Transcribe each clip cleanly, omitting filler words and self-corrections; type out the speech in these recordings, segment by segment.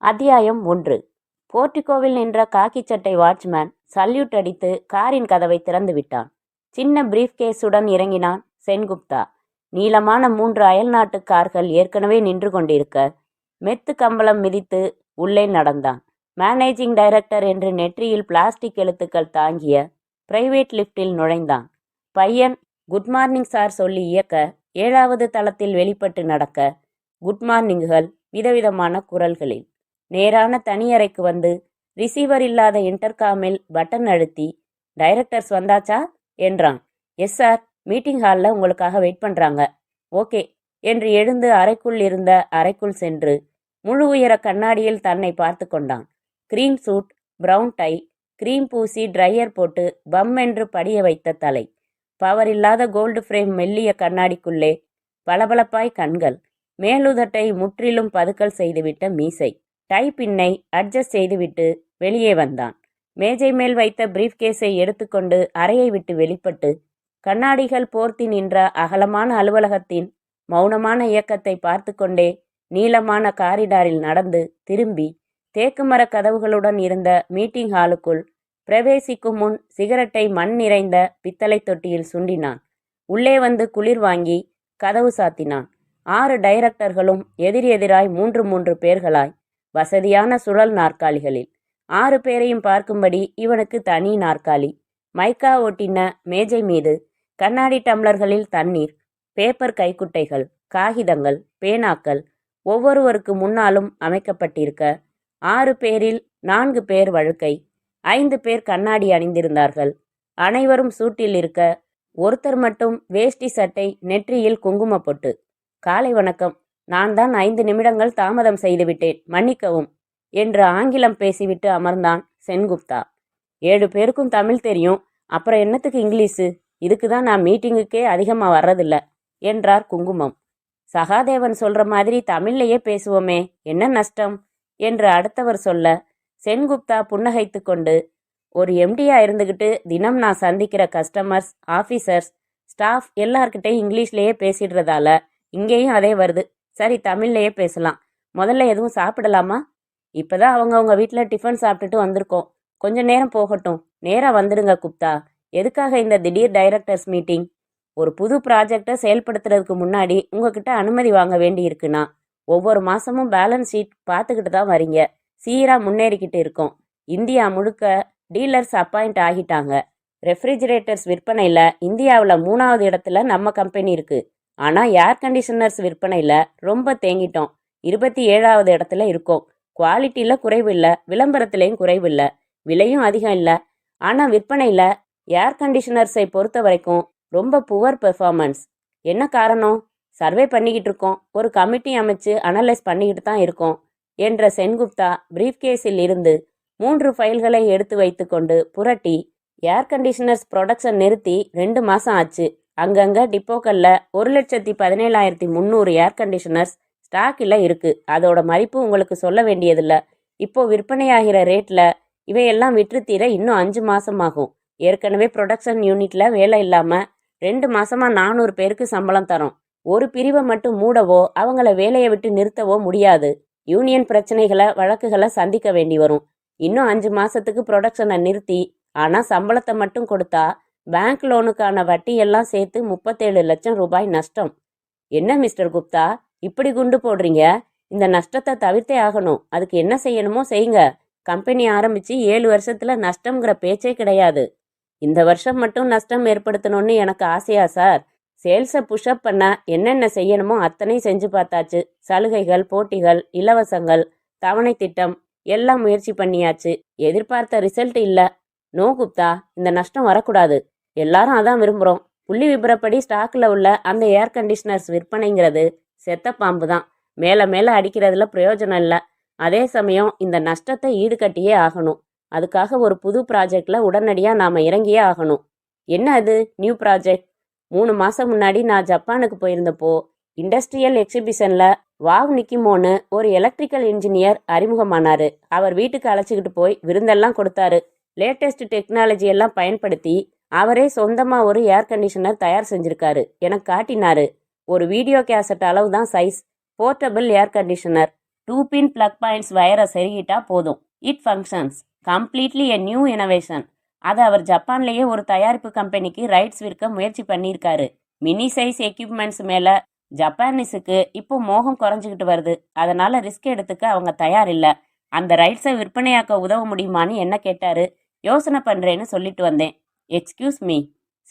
அத்தியாயம் 1. போர்டிகோவில் நின்ற காக்கி சட்டை வாட்ச்மேன் சல்யூட் அடித்து காரின் கதவை திறந்து விட்டான். சின்ன பிரீஃப் கேஸுடன் இறங்கினான் சென்குப்தா. நீளமான 3 அயல்நாட்டு கார்கள் ஏற்கனவே நின்று கொண்டிருக்க மெத்து கம்பளம் மிதித்து உள்ளே நடந்தான். மேனேஜிங் டைரக்டர் என்று நெற்றியில் பிளாஸ்டிக் எழுத்துக்கள் தாங்கிய பிரைவேட் லிஃப்டில் நுழைந்தான். பையன் குட் மார்னிங் சார் சொல்லி இயக்க 7வது தளத்தில் வெளிப்பட்டு நடக்க குட் மார்னிங்குகள் விதவிதமான குரல்களில். நேரான தனியறைக்கு வந்து ரிசீவர் இல்லாத இன்டர்காமில் பட்டன் அழுத்தி டைரக்டர்ஸ் வந்தாச்சா என்றான். எஸ் சார், மீட்டிங் ஹாலில் உங்களுக்காக வெயிட் பண்ணுறாங்க. ஓகே என்று எழுந்து அறைக்குள் இருந்த அறைக்குள் சென்று முழு உயர கண்ணாடியில் தன்னை பார்த்து கொண்டான். Cream suit, brown tie, cream பூசி ட்ரையர் போட்டு பம் என்று படிய வைத்த தலை, பவர் இல்லாத கோல்டு ஃப்ரேம் மெல்லிய கண்ணாடிக்குள்ளே பளபளப்பாய் கண்கள், மேலுதட்டை முற்றிலும் பதுக்கல் செய்துவிட்ட மீசை. டை பின்னை அட்ஜஸ்ட் செய்துவிட்டு வெளியே வந்தான். மேஜை மேல் வைத்த பிரீஃப் கேஸை எடுத்துக்கொண்டு அறையை விட்டு வெளிப்பட்டு கண்ணாடிகள் போர்த்தி நின்ற அகலமான அலுவலகத்தின் மௌனமான இயக்கத்தை பார்த்து கொண்டே நீளமான காரிடாரில் நடந்து திரும்பி தேக்குமர கதவுகளுடன் இருந்த மீட்டிங் ஹாலுக்குள் பிரவேசிக்கும் முன் சிகரெட்டை மண் நிறைந்த பித்தளை தொட்டியில் சுண்டினான். உள்ளே வந்து குளிர் வாங்கி கதவு சாத்தினான். 6 டைரக்டர்களும் எதிரெதிராய் 3 பேர்களாய் வசதியான சுழல் நாற்காலிகளில். 6 பேரையும் பார்க்கும்படி இவனுக்கு தனி நாற்காலி, மைக்கா ஒட்டின மேஜை மீது கண்ணாடி டம்ளர்களில் தண்ணீர், பேப்பர் கைக்குட்டைகள், காகிதங்கள், பேனாக்கள் ஒவ்வொருவருக்கு முன்னாலும் அமைக்கப்பட்டிருக்க 6 பேரில் 4 பேர் வழுக்கை, 5 பேர் கண்ணாடி அணிந்திருந்தார்கள். அனைவரும் சூட்டில் இருக்க ஒருத்தர் மட்டும் வேஷ்டி சட்டை, நெற்றியில் குங்கும பொட்டு. காலை வணக்கம், நான் தான் 5 நிமிடங்கள் தாமதம் செய்துவிட்டேன், மன்னிக்கவும் என்று ஆங்கிலம் பேசிவிட்டு அமர்ந்தான் சென்குப்தா. 7 பேருக்கும் தமிழ் தெரியும், அப்புறம் என்னத்துக்கு இங்கிலீஷு? இதுக்கு தான் நான் மீட்டிங்குக்கே அதிகமாக வர்றதில்ல என்றார் குங்குமம். சகாதேவன் சொல்ற மாதிரி தமிழ்லையே பேசுவோமே, என்ன நஷ்டம் என்று அடுத்தவர் சொல்ல சென்குப்தா புன்னகைத்து கொண்டு, ஒரு எம்டியா இருந்துக்கிட்டு தினம் நான் சந்திக்கிற கஸ்டமர்ஸ், ஆஃபீஸர்ஸ், ஸ்டாஃப் எல்லார்கிட்டையும் இங்கிலீஷ்லேயே பேசிடுறதால இங்கேயும் அதே வருது. சரி, தமிழ்லையே பேசலாம். முதல்ல எதுவும் சாப்பிடலாமா? இப்போதான் அவங்கவுங்க வீட்டில் டிஃபன் சாப்பிட்டுட்டு வந்திருக்கோம். கொஞ்சம் நேரம் போகட்டும். நேராக வந்துடுங்க குப்தா. எதுக்காக இந்த திடீர் டைரக்டர்ஸ் மீட்டிங்? ஒரு புது ப்ராஜெக்டை செயல்படுத்துறதுக்கு முன்னாடி உங்ககிட்ட அனுமதி வாங்க வேண்டி இருக்குண்ணா. ஒவ்வொரு மாதமும் பேலன்ஸ் ஷீட் பார்த்துக்கிட்டு தான் வரீங்க. சீராக முன்னேறிக்கிட்டு இருக்கோம். இந்தியா முழுக்க டீலர்ஸ் அப்பாயிண்ட் ஆகிட்டாங்க. ரெஃப்ரிஜிரேட்டர்ஸ் விற்பனையில் இந்தியாவில் 3வது இடத்துல நம்ம கம்பெனி இருக்குது. ஆனால் ஏர் கண்டிஷனர்ஸ் விற்பனையில் ரொம்ப தேங்கிட்டோம். 27வது இடத்துல இருக்கோம். குவாலிட்டியில் குறைவு இல்லை, விளம்பரத்துலேயும் குறைவு இல்லை, விலையும் அதிகம் இல்லை. ஆனால் விற்பனையில் ஏர் கண்டிஷனர்ஸை பொறுத்த வரைக்கும் ரொம்ப புவர் பெர்ஃபார்மன்ஸ். என்ன காரணம்? சர்வே பண்ணிக்கிட்டு இருக்கோம். ஒரு கமிட்டி அமைச்சு அனலைஸ் பண்ணிக்கிட்டு தான் இருக்கோம் என்ற சென்குப்தா பிரீஃப் கேஸில் இருந்து 3 ஃபைல்களை எடுத்து வைத்து கொண்டு புரட்டி, ஏர் கண்டிஷனர்ஸ் ப்ரொடக்ஷன் நிறுத்தி 2 மாதம் ஆச்சு. அங்கங்கே டிப்போக்களில் 1,17,300 ஏர் கண்டிஷனர்ஸ் ஸ்டாக்கில் இருக்குது. அதோட மதிப்பு உங்களுக்கு சொல்ல வேண்டியதில்லை. இப்போது விற்பனையாகிற ரேட்டில் இவையெல்லாம் விற்று தீர இன்னும் 5 மாதம் ஆகும். ஏற்கனவே ப்ரொடக்ஷன் யூனிட்டில் வேலை இல்லாமல் 2 மாதமாக 400 பேருக்கு சம்பளம் தரோம். ஒரு பிரிவை மட்டும் மூடவோ அவங்கள வேலையை விட்டு நிறுத்தவோ முடியாது. யூனியன் பிரச்சனைகளை, வழக்குகளை சந்திக்க வேண்டி வரும். இன்னும் 5 மாதத்துக்கு ப்ரொடக்ஷனை நிறுத்தி ஆனால் சம்பளத்தை மட்டும் கொடுத்தா பேங்க் லோனுக்கான வட்டி எல்லாம் சேர்த்து 37 லட்சம் ரூபாய் நஷ்டம். என்ன மிஸ்டர் குப்தா, இப்படி குண்டு போடுறீங்க? இந்த நஷ்டத்தை தவிர்த்தே ஆகணும். அதுக்கு என்ன செய்யணுமோ செய்யுங்க. கம்பெனி ஆரம்பித்து 7 வருஷத்தில் நஷ்டங்கிற பேச்சே கிடையாது. இந்த வருஷம் மட்டும் நஷ்டம் ஏற்படுத்தணும்னு எனக்கு ஆசையா சார்? சேல்ஸை புஷ்அப் பண்ண என்னென்ன செய்யணுமோ அத்தனை செஞ்சு பார்த்தாச்சு. சலுகைகள், போட்டிகள், இலவசங்கள், தவணை திட்டம் எல்லாம் முயற்சி பண்ணியாச்சு. எதிர்பார்த்த ரிசல்ட் இல்லை. நோ குப்தா, இந்த நஷ்டம் வரக்கூடாது. எல்லாரும் அதான் விரும்புகிறோம். புள்ளி விபரப்படி ஸ்டாக்கில் உள்ள அந்த ஏர் கண்டிஷனர்ஸ் விற்பனைங்கிறது செத்த பாம்பு தான். மேலே மேலே அடிக்கிறதுல பிரயோஜனம் இல்லை. அதே சமயம் இந்த நஷ்டத்தை ஈடுகட்டியே ஆகணும். அதுக்காக ஒரு புது ப்ராஜெக்டில் உடனடியாக நாம் இறங்கியே ஆகணும். என்ன அது நியூ ப்ராஜெக்ட்? 3 மாதம் முன்னாடி நான் ஜப்பானுக்கு போயிருந்தப்போ இண்டஸ்ட்ரியல் எக்ஸிபிஷனில் வாவ் நிக்கிமோன்னு ஒரு எலக்ட்ரிக்கல் இன்ஜினியர் அறிமுகமானார். அவர் வீட்டுக்கு அழைச்சிக்கிட்டு போய் விருந்தெல்லாம் கொடுத்தாரு. லேட்டஸ்ட் டெக்னாலஜி எல்லாம் பயன்படுத்தி அவரே சொந்தமாக ஒரு ஏர் கண்டிஷனர் தயார் செஞ்சுருக்காரு. எனக்கு காட்டினாரு. ஒரு வீடியோ கேசட் அளவு தான் சைஸ். Portable air conditioner. 2 பின் பிளக் பாயிண்ட்ஸ் வயரை செருகிட்டா போதும். It functions. Completely a new innovation. அது அவர் ஜப்பான்லேயே ஒரு தயாரிப்பு கம்பெனிக்கு ரைட்ஸ் விற்க முயற்சி பண்ணியிருக்காரு. மினி சைஸ் எக்யூப்மெண்ட்ஸ் மேலே ஜப்பானீஸுக்கு இப்போ மோகம் குறைஞ்சிக்கிட்டு வருது. அதனால ரிஸ்க் எடுத்துக்க அவங்க தயார் இல்லை. அந்த ரைட்ஸை விற்பனையாக்க உதவ முடியுமான்னு என்ன கேட்டாரு. யோசனை பண்ணுறேன்னு சொல்லிட்டு வந்தேன். Excuse me.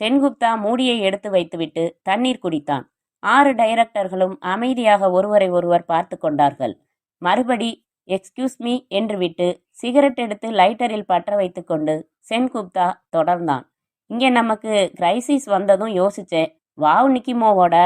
சென்குப்தா மூடியை எடுத்து வைத்துவிட்டு தண்ணீர் குடித்தான். 6 டைரக்டர்களும் அமைதியாக ஒருவரை ஒருவர் பார்த்து கொண்டார்கள். மறுபடி எக்ஸ்கியூஸ் மீ என்று விட்டு சிகரெட் எடுத்து லைட்டரில் பற்ற வைத்து கொண்டு சென்குப்தா தொடர்ந்தான். இங்கே நமக்கு கிரைசிஸ் வந்ததும் யோசித்தேன். வாவ் நிக்கிமோவோட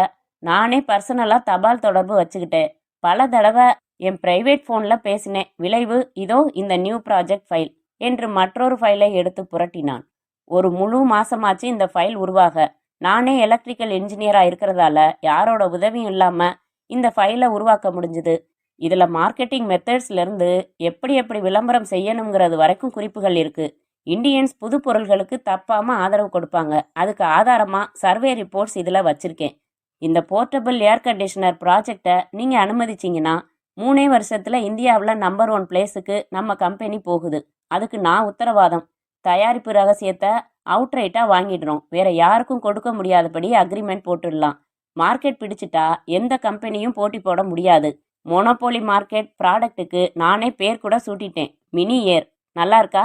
நானே பர்சனலாக தபால் தொடர்பு வச்சுக்கிட்டேன். பல தடவை என் பிரைவேட் ஃபோனில் பேசினேன். விளைவு இதோ இந்த நியூ ப்ராஜெக்ட் ஃபைல் என்று மற்றொரு ஃபைலை எடுத்து புரட்டினான். ஒரு முழு மாசமாச்சு இந்த ஃபைல் உருவாக. நானே எலக்ட்ரிக்கல் இன்ஜினியராக இருக்கிறதால யாரோட உதவியும் இல்லாமல் இந்த ஃபைலை உருவாக்க முடிஞ்சுது. இதில் மார்க்கெட்டிங் மெத்தட்ஸ்லேருந்து எப்படி எப்படி விளம்பரம் செய்யணுங்கிறது வரைக்கும் குறிப்புகள் இருக்குது. இண்டியன்ஸ் புது பொருள்களுக்கு தப்பாமல் ஆதரவு கொடுப்பாங்க. அதுக்கு ஆதாரமாக சர்வே ரிப்போர்ட்ஸ் இதில் வச்சுருக்கேன். இந்த போர்ட்டபிள் ஏர் கண்டிஷனர் ப்ராஜெக்டை நீங்கள் அனுமதிச்சிங்கன்னா 3 வருஷத்தில் இந்தியாவில் நம்பர் 1 பிளேஸுக்கு நம்ம கம்பெனி போகுது. அதுக்கு நான் உத்தரவாதம். தயாரிப்பு ரகசியத்தை அவுட்ரைட்டாக வாங்கிடுறோம். வேற யாருக்கும் கொடுக்க முடியாதபடி அக்ரிமெண்ட் போட்டுடலாம். மார்க்கெட் பிடிச்சிட்டா எந்த கம்பெனியும் போட்டி போட முடியாது. மோனோபோலி மார்க்கெட் ப்ராடக்ட்டுக்கு நானே பேர் கூட சூட்டிட்டேன். மினி ஏர். நல்லா இருக்கா?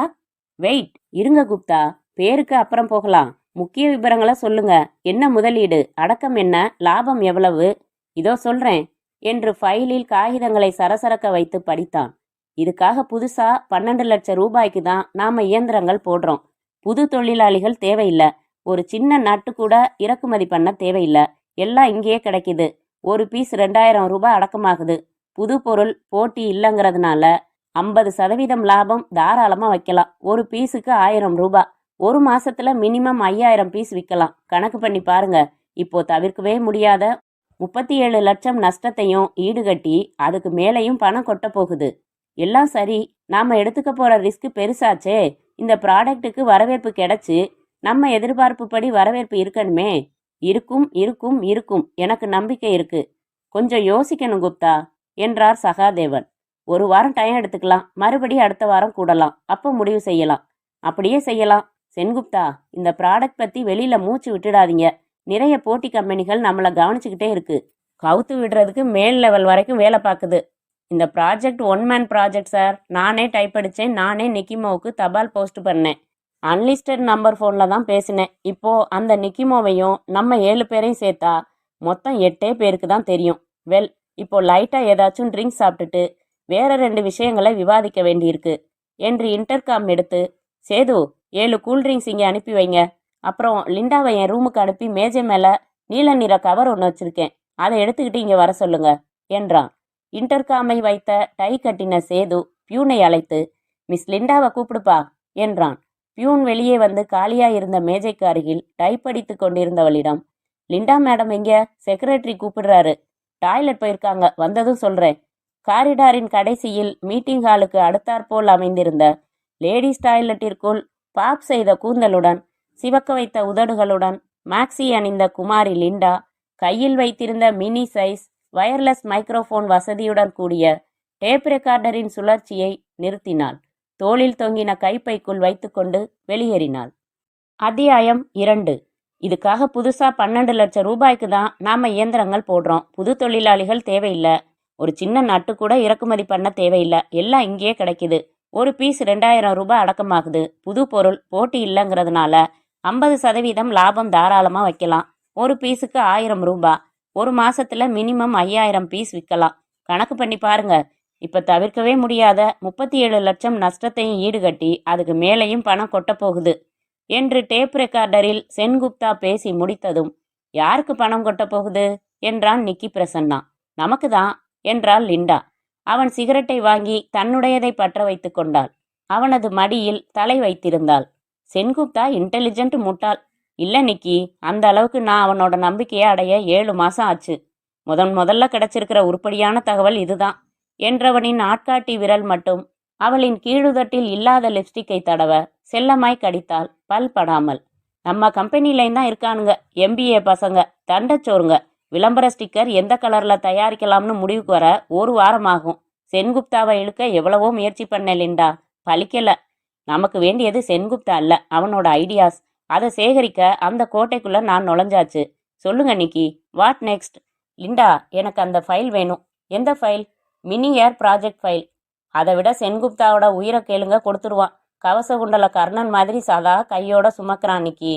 வெயிட், இருங்க குப்தா, பேருக்கு அப்புறம் போகலாம். முக்கிய விவரங்களை சொல்லுங்க. என்ன முதலீடு, அடக்கம் என்ன, லாபம் எவ்வளவு? இதோ சொல்றேன் என்று ஃபைலில் காகிதங்களை சரசரக்க வைத்து படித்தான். இதுக்காக புதுசா 12 லட்சம் ரூபாய்க்கு தான் நாம இயந்திரங்கள் போடுறோம். புது தொழிலாளிகள் தேவையில்லை. ஒரு சின்ன நட்டு கூட இறக்குமதி பண்ண தேவையில்லை. எல்லாம் இங்கேயே கிடைக்குது. ஒரு பீஸ் 2000 ரூபாய் அடக்கமாகுது. புது பொருள் போட்டி இல்லைங்கிறதுனால 50% லாபம் தாராளமாக வைக்கலாம். ஒரு பீஸுக்கு 1000 ரூபாய். ஒரு மாசத்துல மினிமம் 5000 பீஸ் விற்கலாம். கணக்கு பண்ணி பாருங்க. இப்போ தவிர்க்கவே முடியாத 37 லட்சம் நஷ்டத்தையும் ஈடுகட்டி அதுக்கு மேலேயும் பணம் கொட்ட போகுது. எல்லாம் சரி, நாம எடுத்துக்க போற ரிஸ்க் பெருசாச்சே. இந்த ப்ராடக்ட்டுக்கு வரவேற்பு கிடைச்சு நம்ம எதிர்பார்ப்புப்படி வரவேற்பு இருக்கணுமே. இருக்கும் இருக்கும் இருக்கும், எனக்கு நம்பிக்கை இருக்கு. கொஞ்சம் யோசிக்கணும் குப்தா என்றார் சகாதேவன். ஒரு வாரம் டைம் எடுத்துக்கலாம். மறுபடி அடுத்த வாரம் கூடலாம். அப்போ முடிவு செய்யலாம். அப்படியே செய்யலாம். சென்குப்தா, இந்த ப்ராடக்ட் பற்றி வெளியில் மூச்சு விட்டுடாதீங்க. நிறைய போட்டி கம்பெனிகள் நம்மளை கவனிச்சுக்கிட்டே இருக்கு. கவுத்து விடுறதுக்கு மேல் லெவல் வரைக்கும் வேலை பார்க்குது. இந்த ப்ராஜெக்ட் 1 மேன் ப்ராஜெக்ட் சார். நானே டைப் அடித்தேன். நானே நிக்கிமோவுக்கு தபால் போஸ்ட் பண்ணேன். அன்லிஸ்டட் நம்பர் ஃபோனில் தான் பேசினேன். இப்போது அந்த நிக்கிமோவையும் நம்ம 7 பேரையும் சேர்த்தா மொத்தம் 8 பேருக்கு தான் தெரியும். வெல், இப்போ லைட்டாக ஏதாச்சும் ட்ரிங்க்ஸ் சாப்பிட்டுட்டு வேற 2 விஷயங்களை விவாதிக்க வேண்டியிருக்கு என்று இன்டர்காம் எடுத்து, சேது 7 கூல்ட்ரிங்க்ஸ் இங்கே அனுப்பி வைங்க. அப்புறம் லிண்டாவை என் ரூமுக்கு அனுப்பி மேஜை மேலே நீல நிற கவர் ஒன்று வச்சுருக்கேன். அதை எடுத்துக்கிட்டு இங்கே வர சொல்லுங்க என்றான். இன்டர்காமை வைத்த டை கட்டின சேது பியூனை அழைத்து, மிஸ் லிண்டாவை கூப்பிடுப்பா என்றான். பியூன் வெளியே வந்து காலியாக இருந்த மேஜைக்கு அருகில் டைப் அடித்து கொண்டிருந்தவளிடம், லிண்டா மேடம் எங்கே? செக்ரட்டரி கூப்பிடுறாரு. டாய்லெட் போயிருக்காங்க, வந்ததும் சொல்கிறேன். காரிடாரின் கடைசியில் மீட்டிங் ஹாலுக்கு அடுத்தாற்போல் அமைந்திருந்த லேடிஸ் டாய்லெட்டிற்குள் பாப் செய்த கூந்தலுடன் சிவக்க வைத்த உதடுகளுடன் மேக்ஸி அணிந்த குமாரி லிண்டா கையில் வைத்திருந்த மினி சைஸ் வயர்லெஸ் மைக்ரோஃபோன் வசதியுடன் கூடிய டேப் ரெக்கார்டரின் சுழற்சியை நிறுத்தினாள். தோளில் தொங்கின கைப்பைக்குள் வைத்துக்கொண்டு வெளியேறினாள். அத்தியாயம் 2. இதுக்காக புதுசா 12 லட்சம் ரூபாய்க்கு தான் நாம இயந்திரங்கள் போடுறோம். புது தொழிலாளிகள் தேவையில்லை. ஒரு சின்ன நட்டு கூட இறக்குமதி பண்ண தேவையில்லை. எல்லாம் இங்கேயே கிடைக்குது. ஒரு பீஸ் 2000 ரூபாய் அடக்கமாகுது. புது பொருள் போட்டி இல்லைங்கிறதுனால 50% லாபம் தாராளமாக வைக்கலாம். ஒரு பீஸுக்கு 1000 ரூபாய். ஒரு மாசத்துல மினிமம் 5000 பீஸ் விற்கலாம். கணக்கு பண்ணி பாருங்க. இப்போ தவிர்க்கவே முடியாத 37 லட்சம் நஷ்டத்தையும் ஈடுகட்டி அதுக்கு மேலேயும் பணம் கொட்ட போகுது என்று டேப் ரெக்கார்டரில் சென்குப்தா பேசி முடித்ததும், யாருக்கு பணம் கொட்ட போகுது என்றான் நிக்கி பிரசன்னா. நமக்கு தான் என்றாள் லிண்டா. அவன் சிகரெட்டை வாங்கி தன்னுடையதை பற்ற வைத்து கொண்டாள். அவனது மடியில் தலை வைத்திருந்தாள். சென்குப்தா இன்டெலிஜென்ட் முட்டாள். இல்லை நிக்கி, அந்த அளவுக்கு நான் அவனோட நம்பிக்கையை அடைய 7 மாசம் ஆச்சு. முதல்ல கிடைச்சிருக்கிற உருப்படியான தகவல் இதுதான் என்றவனின் ஆட்காட்டி விரல் மட்டும் அவளின் கீழுதட்டில் இல்லாத லிப்ஸ்டிக்கை தடவ செல்லமாய் கடித்தாள், பல் படாமல். நம்ம கம்பெனிலையும் தான் இருக்கானுங்க MBA பசங்க, தண்டச்சோருங்க. விளம்பர ஸ்டிக்கர் எந்த கலர்ல தயாரிக்கலாம்னு முடிவுக்கு வர 1 வாரம் ஆகும். சென்குப்தாவை இழுக்க எவ்வளவோ முயற்சி பண்ண லிண்டா, பலிக்கல. நமக்கு வேண்டியது சென்குப்தா அல்ல, அவனோட ஐடியாஸ். அதை சேகரிக்க அந்த கோட்டைக்குள்ள நான் நுழைஞ்சாச்சு. சொல்லுங்க நிக்கி, வாட் நெக்ஸ்ட்? லிண்டா, எனக்கு அந்த ஃபைல் வேணும். எந்த ஃபைல்? மினி ஏர் ப்ராஜெக்ட் ஃபைல். அதை விட சென்குப்தாவோட உயிரை கேளுங்க, கொடுத்துருவான். கவசகுண்டல கர்ணன் மாதிரி சதா கையோட சுமக்கிறான் நிக்கி.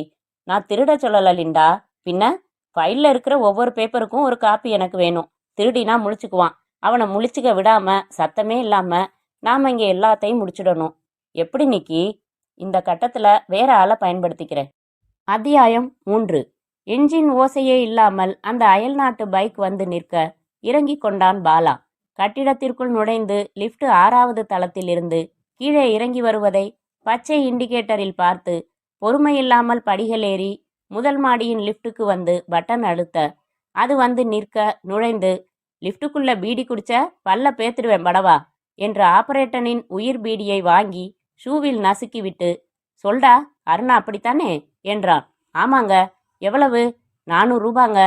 நான் திருட சொல்லல லிண்டா, பின்ன ஃபைல்ல இருக்கிற ஒவ்வொரு பேப்பருக்கும் ஒரு காப்பி எனக்கு வேணும். திருடினா முழிச்சுக்குவான். அவனை முழிச்சுக்க விடாம சத்தமே இல்லாம நாம இங்க எல்லாத்தையும் முடிச்சிடணும். எப்படி நிக்கி? இந்த கட்டத்துல வேற ஆளை பயன்படுத்திக்கிறேன். அத்தியாயம் 3. என்ஜின் ஓசையே இல்லாமல் அந்த அயல்நாட்டு பைக் வந்து நிற்க இறங்கி கொண்டான் பாலா. கட்டிடத்திற்குள் நுழைந்து லிப்ட் 6வது தளத்தில் இருந்து கீழே இறங்கி வருவதை பச்சை இண்டிகேட்டரில் பார்த்து பொறுமையில்லாமல் படிகள் ஏறி முதல் மாடியின் லிப்டுக்கு வந்து பட்டன் அழுத்த அது வந்து நிற்க நுழைந்து, லிப்டுக்குள்ள பீடி குடிச்ச பல்ல பேத்துடுவேன் படவா என்ற ஆபரேட்டனின் உயிர் பீடியை வாங்கி ஷூவில் நசுக்கி விட்டு, சொல்டா அருணா அப்படித்தானே என்றான். ஆமாங்க. எவ்வளவு? 400 ரூபாங்க.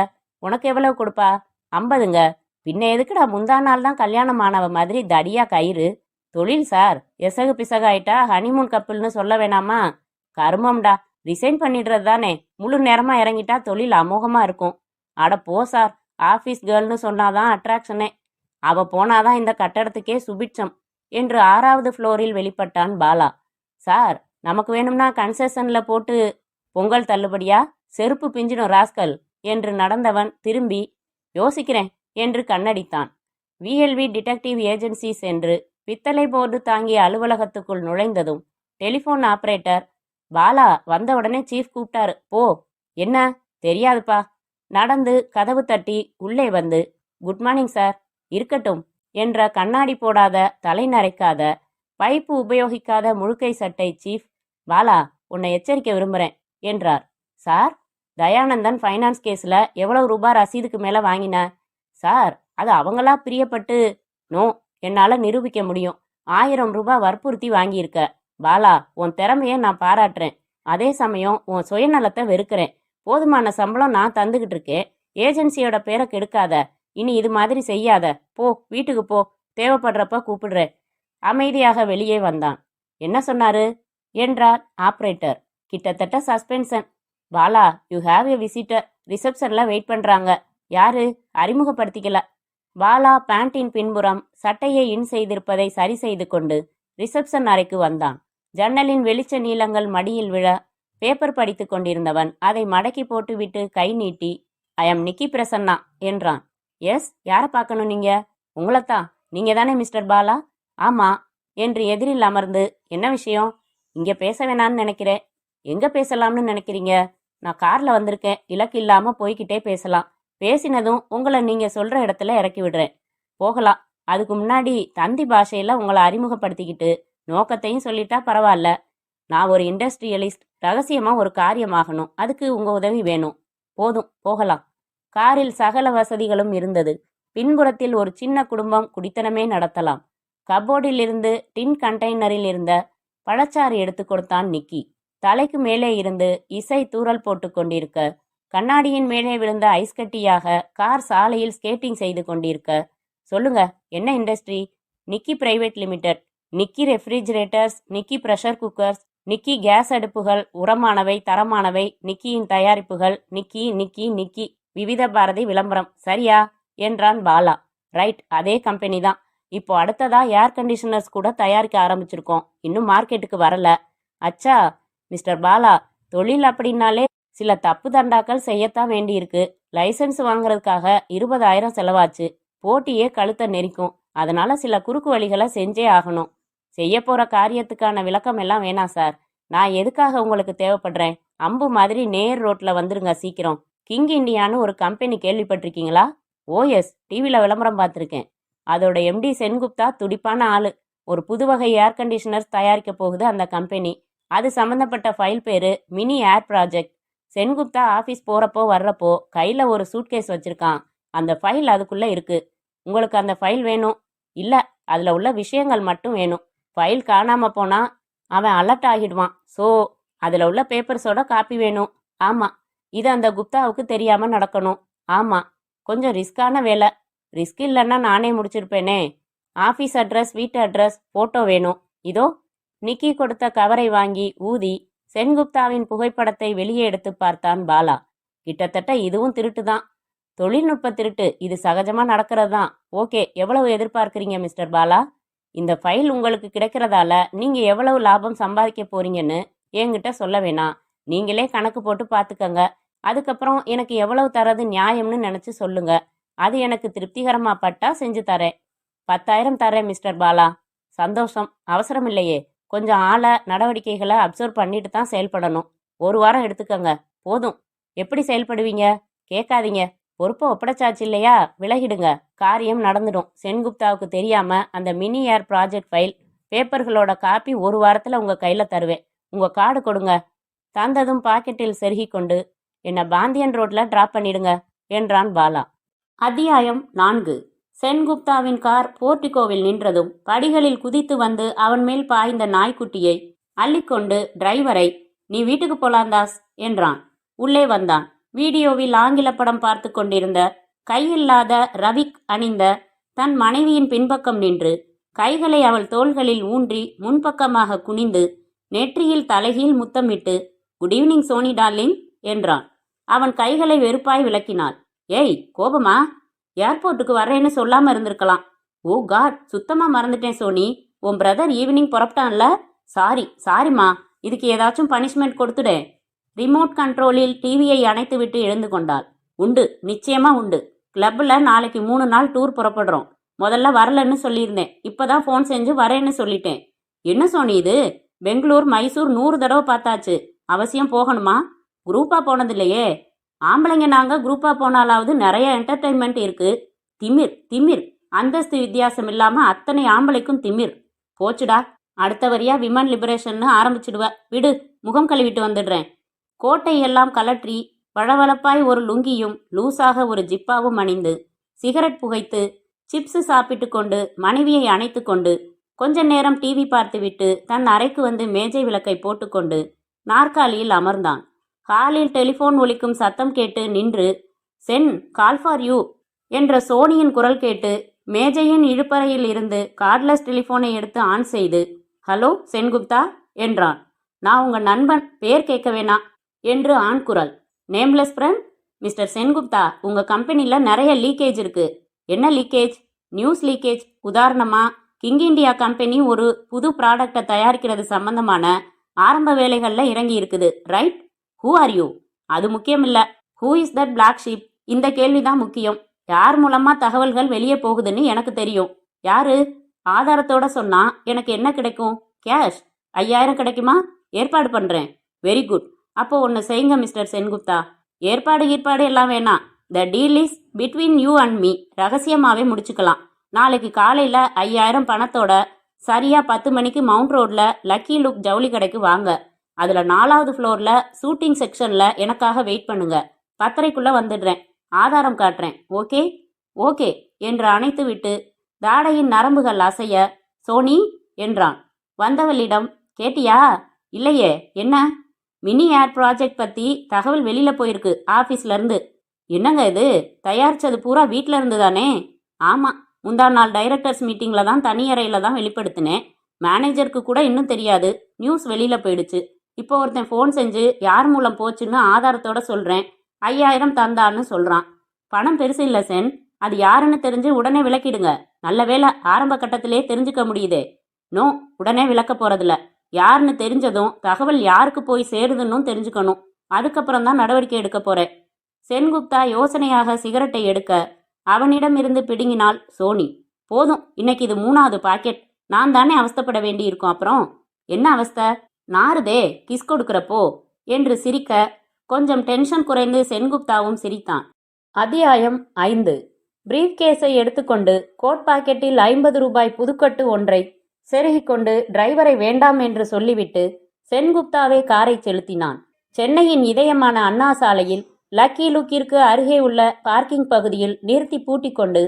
உனக்கு எவ்வளவு கொடுப்பா? 50ங்க. பின்ன எதுக்குடா முந்தா நாள் தான் கல்யாணம் ஆனவ மாதிரி தடியா கயிறு? தொழில் சார், எசகு பிசகாயிட்டா ஹனிமூன் கப்புல்னு சொல்ல வேணாமா? கருமம்டா, ரிசைன் பண்ணிடுறது தானே. முழு நேரமா இறங்கிட்டா தொழில் அமோகமா இருக்கும். அட போ சார், ஆஃபீஸ் கேர்ள்னு சொன்னாதான் அட்ராக்ஷனே. அவ போனாதான் இந்த கட்டடத்துக்கே சுபிட்சம் என்று 6வது ஃப்ளோரில் வெளிப்பட்டான் பாலா. சார், நமக்கு வேணும்னா கன்செஷன்ல போட்டு பொங்கல் தள்ளுபடியா? செருப்பு பிஞ்சிடும் ராஸ்கல் என்று நடந்தவன் திரும்பி, யோசிக்கிறேன் என்று கண்ணடித்தான். விஎல்வி டிடெக்டிவ் ஏஜென்சிஸ் என்று பித்தளை போர்டு தாங்கிய அலுவலகத்துக்குள் நுழைந்ததும் டெலிஃபோன் ஆபரேட்டர், பாலா வந்த உடனே சீஃப் கூப்பிட்டாரு, போ. என்ன? தெரியாதுப்பா. நடந்து கதவு தட்டி உள்ளே வந்து, குட் மார்னிங் சார். இருக்கட்டும் என்ற கண்ணாடி போடாத, தலை நரைக்காத, பைப்பு உபயோகிக்காத முழுக்கை சட்டை சீஃப், பாலா உன்னை எச்சரிக்க விரும்புகிறேன் என்றார். சார், தயானந்தன் ஃபைனான்ஸ் கேஸில் எவ்வளவு ரூபாய் ரசீதுக்கு மேலே வாங்கின? சார், அது அவங்களா பிரியப்பட்டு. நோ, என்னால் நிரூபிக்க முடியும். 1000 ரூபாய் வற்புறுத்தி வாங்கியிருக்க. பாலா, உன் திறமையை நான் பாராட்டுறேன். அதே சமயம் உன் சுயநலத்தை வெறுக்கிறேன். போதுமான சம்பளம் நான் தந்துகிட்டு இருக்கேன். ஏஜென்சியோட பேரை கெடுக்காத. இனி இது மாதிரி செய்யாத. போ, வீட்டுக்கு போ. தேவைப்படுறப்ப கூப்பிடுறேன். அமைதியாக வெளியே வந்தான். என்ன சொன்னாரு என்றார் ஆப்ரேட்டர். கிட்டத்தட்ட suspension. Bala, you have a visitor. ரிசப்ஷனில் வெயிட் பண்ணுறாங்க. யாரு? அறிமுகப்படுத்திக்கல. பாலா பேண்டின் பின்புறம் சட்டையை இன் செய்திருப்பதை சரி செய்து கொண்டு ரிசப்ஷன் அறைக்கு வந்தான். ஜன்னலின் வெளிச்ச நீளங்கள் மடியில் விழ பேப்பர் படித்து கொண்டிருந்தவன் அதை மடக்கி போட்டுவிட்டு கை நீட்டி, ஐ எம் நிக்கி பிரசன்னா என்றான். எஸ், யாரை பார்க்கணும் நீங்க? உங்களைத்தான். நீங்க தானே மிஸ்டர் பாலா? ஆமா என்று எதிரில் அமர்ந்து, என்ன விஷயம்? இங்க பேச வேணான்னு நினைக்கிறேன். எங்க பேசலாம்னு நினைக்கிறீங்க? நான் கார்ல வந்திருக்கேன். இலக்கு இல்லாம போய்கிட்டே பேசலாம். பேசினதும் உங்களை நீங்க சொல்ற இடத்துல இறக்கி விடுறேன். போகலாம். அதுக்கு முன்னாடி தந்தி பாஷையில உங்களை அறிமுகப்படுத்திக்கிட்டு நோக்கத்தையும் சொல்லிட்டா பரவாயில்ல. நான் ஒரு இண்டஸ்ட்ரியலிஸ்ட். ரகசியமா ஒரு காரியமாகணும். அதுக்கு உங்க உதவி வேணும். போதும், போகலாம். காரில் சகல வசதிகளும் இருந்தது. பின்புறத்தில் ஒரு சின்ன குடும்பம் குடித்தனமே நடத்தலாம். கபோர்டில் இருந்து டின் கண்டெய்னரில் இருந்த பழச்சாறு எடுத்து கொடுத்தான் நிக்கி. தலைக்கு மேலே இருந்து இசை தூறல் போட்டு கொண்டிருக்க, கண்ணாடியின் மேலே விழுந்த ஐஸ் கட்டியாக கார் சாலையில் ஸ்கேட்டிங் செய்து கொண்டிருக்க, சொல்லுங்க, என்ன இண்டஸ்ட்ரி? நிக்கி பிரைவேட் லிமிடெட். நிக்கி ரெஃப்ரிஜிரேட்டர்ஸ், நிக்கி ப்ரெஷர் குக்கர்ஸ், நிக்கி கேஸ் அடுப்புகள், உரமானவை, தரமானவை, நிக்கியின் தயாரிப்புகள், நிக்கி நிக்கி நிக்கி. விவித பாரதி விளம்பரம், சரியா என்றான் பாலா. ரைட், அதே கம்பெனி தான். இப்போ அடுத்ததா ஏர் கண்டிஷனர்ஸ் கூட தயாரிக்க ஆரம்பிச்சிருக்கோம். இன்னும் மார்க்கெட்டுக்கு வரல. அச்சா மிஸ்டர் பாலா, தொழில் அப்படின்னாலே சில தப்பு தண்டாக்கள் செய்யத்தான் வேண்டியிருக்கு. லைசன்ஸ் வாங்குறதுக்காக 20,000 செலவாச்சு. போட்டியே கழுத்தை நெரிக்கும். அதனால சில குறுக்கு வழிகளை செஞ்சே ஆகணும். செய்ய போற காரியத்துக்கான விளக்கம் எல்லாம் வேணாம் சார். நான் எதுக்காக உங்களுக்கு தேவைப்படுறேன்? அம்பு மாதிரி நேர் ரோட்ல வந்துருங்க சீக்கிரம். கிங் இண்டியான்னு ஒரு கம்பெனி கேள்விப்பட்டிருக்கீங்களா? ஓஎஸ், டிவியில் விளம்பரம் பார்த்துருக்கேன். அதோட எம்டி சென்குப்தா துடிப்பான ஆளு. ஒரு புது வகை ஏர் கண்டிஷனர்ஸ் தயாரிக்க போகுது அந்த கம்பெனி. அது சம்மந்தப்பட்ட ஃபைல் பேரு மினி ஏர் ப்ராஜெக்ட். சென்குப்தா ஆஃபீஸ் போகிறப்போ வர்றப்போ கையில் ஒரு சூட்கேஸ் வச்சுருக்கான். அந்த ஃபைல் அதுக்குள்ளே இருக்கு. உங்களுக்கு அந்த ஃபைல் வேணும்? இல்லை, அதில் உள்ள விஷயங்கள் மட்டும் வேணும். ஃபைல் காணாமல் போனால் அவன் அலர்ட் ஆகிடுவான். ஸோ அதில் உள்ள பேப்பர்ஸோட காப்பி வேணும். ஆமாம், இது அந்த குப்தாவுக்கு தெரியாமல் நடக்கணும். ஆமாம், கொஞ்சம் ரிஸ்கான வேலை. ரிஸ்க் இல்லைன்னா நானே முடிச்சிருப்பேனே. ஆஃபீஸ் அட்ரஸ், வீட்டு அட்ரஸ், ஃபோட்டோ வேணும். இதோ. நிக்கி கொடுத்த கவரை வாங்கி ஊதி சென்குப்தாவின் புகைப்படத்தை வெளியே எடுத்து பார்த்தான் பாலா. கிட்டத்தட்ட இதுவும் திருட்டு தான். தொழில்நுட்ப திருட்டு. இது சகஜமா நடக்கிறது தான். ஓகே, எவ்வளவு எதிர்பார்க்குறீங்க மிஸ்டர் பாலா? இந்த ஃபைல் உங்களுக்கு கிடைக்கிறதால நீங்க எவ்வளவு லாபம் சம்பாதிக்க போறீங்கன்னு என்கிட்ட சொல்ல வேணாம். நீங்களே கணக்கு போட்டு பார்த்துக்கங்க. அதுக்கப்புறம் எனக்கு எவ்வளவு தரது நியாயம்னு நினைச்சு சொல்லுங்க. அது எனக்கு திருப்திகரமா பட்டா செஞ்சு தரேன். 10,000 தரேன் மிஸ்டர் பாலா. சந்தோஷம். அவசரம் இல்லையே. கொஞ்சம் நடவடிக்கைகளை அப்சர்வ் பண்ணிட்டு தான் செயல்படணும். 1 வாரம் எடுத்துக்கங்க. போதும். எப்படி செயல்படுவீங்க? கேட்காதீங்க. பொறுப்பை ஒப்படைச்சாச்சு இல்லையா? விலகிடுங்க. காரியம் நடந்துடும். சென்குப்தாவுக்கு தெரியாம அந்த மினி ஏர் ப்ராஜெக்ட் ஃபைல் பேப்பர்களோட காப்பி 1 வாரத்தில் உங்க கையில தருவேன். உங்க கார்டு கொடுங்க. தந்ததும் பாக்கெட்டில் செருகி கொண்டு என்னை பாந்தியன் ரோட்ல டிராப் பண்ணிடுங்க என்றான் பாலா. அத்தியாயம் 4. சென்குப்தாவின் கார் போர்டிகோவில் நின்றதும் படிகளில் குதித்து வந்து அவன் மேல் பாய்ந்த நாய்க்குட்டியை அள்ளிக்கொண்டு டிரைவரை, நீ வீட்டுக்கு போலாந்தாஸ் என்றான். உள்ளே வந்தான். வீடியோவில் ஆங்கில படம் பார்த்து கொண்டிருந்த கையில்லாத ரவிக் அணிந்த தன் மனைவியின் பின்பக்கம் நின்று கைகளை அவள் தோள்களில் ஊன்றி முன்பக்கமாக குனிந்து நெற்றியில் தலைகீழ் முத்தமிட்டு, குட் ஈவினிங் சோனி டார்லிங் என்றான். அவன் கைகளை வெறுப்பாய் விளக்கினாள். ஏய், கோபமா? ஏர்போர்ட்டுக்கு வர்றேன்னு சொல்லாம இருந்திருக்கலாம். ஓ காட், சுத்தமா மறந்துட்டேன் சோனி. உன் பிரதர் ஈவினிங் புறப்பட்டான்ல? சாரிம்மா. இதுக்கு ஏதாச்சும் பனிஷ்மெண்ட் கொடுத்துடே. ரிமோட் கண்ட்ரோலில் டிவியை அணைத்து விட்டு எழுந்து கொண்டாள். உண்டு, நிச்சயமா உண்டு. கிளப்ல நாளைக்கு 3 நாள் டூர் புறப்படுறோம். முதல்ல வரலன்னு சொல்லியிருந்தேன். இப்பதான் ஃபோன் செஞ்சு வரேன்னு சொல்லிட்டேன். என்ன சோனி இது? பெங்களூர், மைசூர் 100 தடவை பார்த்தாச்சு. அவசியம் போகணுமா? குரூப்பா போனதில்லையே. ஆம்பளைங்க நாங்க குரூப்பா போனாலாவது நிறைய என்டர்டைன்மெண்ட் இருக்கு. திமிர். அந்தஸ்து வித்தியாசம் இல்லாம அத்தனை ஆம்பளைக்கும் திமிர். போச்சுடா. அடுத்த வரியா விமன் லிபரேஷன்னு ஆரம்பிச்சிடுவ. விடு, முகம் கழுவிட்டு வந்துடுறேன். கோட்டை எல்லாம் கலற்றி வழவழப்பாய் ஒரு லுங்கியும் லூசாக ஒரு ஜிப்பாவும் அணிந்து சிகரெட் புகைத்து சிப்ஸ் சாப்பிட்டு கொண்டு மனைவியை அணைத்து கொண்டு கொஞ்ச நேரம் டிவி பார்த்துவிட்டு தன் அறைக்கு வந்து மேஜை விளக்கை போட்டுக்கொண்டு நாற்காலியில் அமர்ந்தான். ஹாலில் டெலிஃபோன் ஒலிக்கும் சத்தம் கேட்டு நின்று, சென், கால் ஃபார் யூ என்ற சோனியின் குரல் கேட்டு மேஜையின் இழுப்பறையில் இருந்து கார்ட்லெஸ் டெலிஃபோனை எடுத்து ஆன் செய்து, ஹலோ சென்குப்தா என்றான். நான் உங்க நண்பன், பேர் கேட்க வேணாம் என்று ஆண் குரல். Nameless friend. மிஸ்டர் சென்குப்தா, உங்க கம்பெனில நிறைய லீக்கேஜ் இருக்கு. என்ன லீக்கேஜ்? News leakage. உதாரணமா, கிங் இண்டியா கம்பெனி ஒரு புது ப்ராடக்டை தயாரிக்கிறது சம்பந்தமான ஆரம்ப வேலைகள்ல இறங்கி இருக்குது. ரைட்? Who are you? அது முக்கியம் இல்ல. Who is that black sheep? இந்த கேள்விதான் முக்கியம். யார் மூலமா தகவல்கள் வெளியே போகுதுன்னு எனக்கு தெரியும். யாரு? ஆதாரத்தோட சொன்னா எனக்கு என்ன கிடைக்கும்? கேஷ். 5,000 கிடைக்குமா? ஏற்பாடு பண்றேன். Very good. அப்போ ஒன்று செய்யுங்க மிஸ்டர் சென்குப்தா. ஏற்பாடு எல்லாம் வேணாம். The deal is between you and me. ரகசியமாவே முடிச்சுக்கலாம். நாளைக்கு காலையில 5,000 பணத்தோட சரியா 10 மணிக்கு மவுண்ட் ரோட்ல லக்கி லுக் ஜவுளி கடைக்கு வாங்க. அதுல 4வது ஃப்ளோர்ல ஷூட்டிங் செக்ஷன்ல எனக்காக வெயிட் பண்ணுங்க. 10:30க்குள்ள வந்துடுறேன். ஆதாரம் காட்டுறேன். ஓகே? ஓகே என்று அணைத்து விட்டு தாடையின் நரம்புகள் அசைய, சோனி என்றான். வந்தவளிடம், கேட்டியா? இல்லையே. என்ன? மினி ஏர் ப்ராஜெக்ட் பத்தி தகவல் வெளியில போயிருக்கு ஆபீஸ்ல இருந்து. என்னங்க இது? தயாரிச்சது பூரா வீட்ல இருந்து தானே? ஆமா, முந்தா நாள் டைரக்டர்ஸ் மீட்டிங்ல தான் தனியறையில தான் வெளிப்படுத்தினேன். மேனேஜருக்கு கூட இன்னும் தெரியாது. நியூஸ் வெளியில போயிடுச்சு. இப்போ ஒருத்தன் ஃபோன் செஞ்சு யார் மூலம் போச்சுன்னு ஆதாரத்தோட சொல்றேன். 5,000 தந்தான்னு சொல்றான். பணம் பெருசு இல்ல சென். அது யாருன்னு தெரிஞ்சு உடனே விளக்கிடுங்க. நல்ல வேலை, ஆரம்ப கட்டத்திலே தெரிஞ்சுக்க முடியுதே. நோ, உடனே விளக்க போறதில்ல. யாருன்னு தெரிஞ்சதும் தகவல் யாருக்கு போய் சேருதுன்னு தெரிஞ்சுக்கணும். அதுக்கப்புறம் தான் நடவடிக்கை எடுக்க போறேன். சென்குப்தா யோசனையாக சிகரெட்டை எடுக்க அவனிடம் இருந்து பிடுங்கினாள் சோனி. போதும், இன்னைக்கு இது 3வது பாக்கெட். நான் தானே அவஸ்தைப்பட வேண்டி இருக்கும். அப்புறம் என்ன அவஸ்தை? நாறுதே கிஸ் கொடுக்கறப்போ என்று சிரிக்க கொஞ்சம் டென்ஷன் குறைந்து சென்குப்தாவும் சிரித்தான். அத்தியாயம் 5. பிரீஃப் கேஸை எடுத்துக்கொண்டு கோட் பாக்கெட்டில் 50 ரூபாய் புதுக்கட்டு ஒன்றை செருகிக்கொண்டு டிரைவரை வேண்டாம் என்று சொல்லிவிட்டு சென்குப்தாவே காரை செலுத்தினான். சென்னையின் இதயமான அண்ணா சாலையில் லக்கி லுக்கிற்கு அருகே உள்ள பார்க்கிங் பகுதியில் நிறுத்தி பூட்டிக்கொண்டு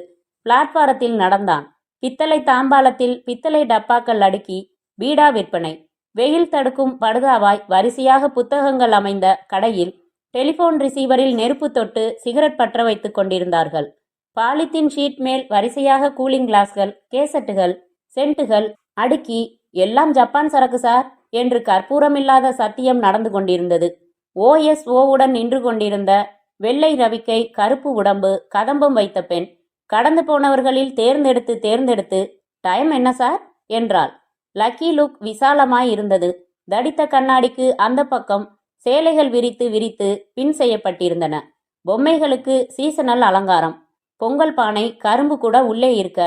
பிளாட்பாரத்தில் நடந்தான். பித்தளை தாம்பாளத்தில் பித்தளை டப்பாக்கள் அடுக்கி பீடா விற்பனை. வெயில் தடுக்கும் படுதாவாய் வரிசையாக புத்தகங்கள் அமைந்த கடையில் டெலிபோன் ரிசீவரில் நெருப்பு தொட்டு சிகரெட் பற்ற வைத்துக் கொண்டிருந்தார்கள். பாலித்தீன் ஷீட் மேல் வரிசையாக கூலிங் கிளாஸ்கள், கேசட்டுகள், சென்ட்டுகள் அடுக்கி, எல்லாம் ஜப்பான் சரக்கு சார் என்று கற்பூரமில்லாத சத்தியம் நடந்து கொண்டிருந்தது. OSOவுடன் நின்று கொண்டிருந்த வெள்ளை ரவிக்கை, கருப்பு உடம்பு, கதம்பம் வைத்த பெண் கடந்து போனவர்களில் தேர்ந்தெடுத்து டைம் என்ன சார் என்றாள். லக்கி லுக் விசாலமாய் இருந்தது. தடித்த கண்ணாடிக்கு அந்த பக்கம் சேலைகள் விரித்து விரித்து பின் செய்யப்பட்டிருந்தன. பொம்மைகளுக்கு சீசனல் அலங்காரம். பொங்கல் பானை, கரும்பு கூட உள்ளே இருக்க,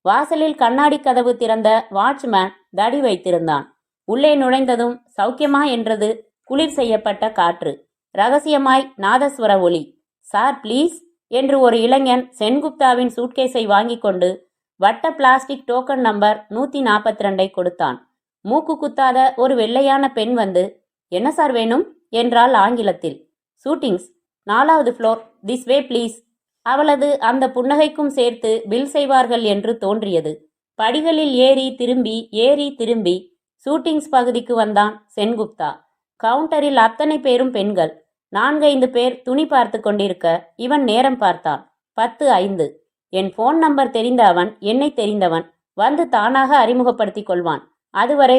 வாசலில் கண்ணாடி கதவு திறந்த வாட்ச்மேன் தடி வைத்திருந்தான். உள்ளே நுழைந்ததும் சௌக்கியமா என்றது குளிர் செய்யப்பட்ட காற்று. ரகசியமாய் நாதஸ்வர ஒலி. சார் ப்ளீஸ் என்று ஒரு இளைஞன் சென்குப்தாவின் சூட்கேஸை வாங்கி கொண்டு வட்ட பிளாஸ்டிக் டோக்கன் நம்பர் 142 கொடுத்தான். மூக்கு குத்தாத ஒரு வெள்ளையான பெண் வந்து, என்ன சார் வேணும் என்றாள் ஆங்கிலத்தில். ஷூட்டிங்ஸ், 4வது ஃப்ளோர், திஸ் வே ப்ளீஸ். அவளது அந்த புன்னகைக்கும் சேர்த்து பில் செய்வார்கள் என்று தோன்றியது. படிகளில் ஏறி திரும்பி ஷூட்டிங்ஸ் பகுதிக்கு வந்தான் சென்குப்தா. கவுண்டரில் அத்தனை பேரும் பெண்கள். 4-5 பேர் துணி பார்த்து கொண்டிருக்க இவன் நேரம் பார்த்தான். 10:05. என் போன் நம்பர் தெரிந்த அவன், என்னை தெரிந்தவன், வந்து தானாக அறிமுகப்படுத்தி கொள்வான். அதுவரை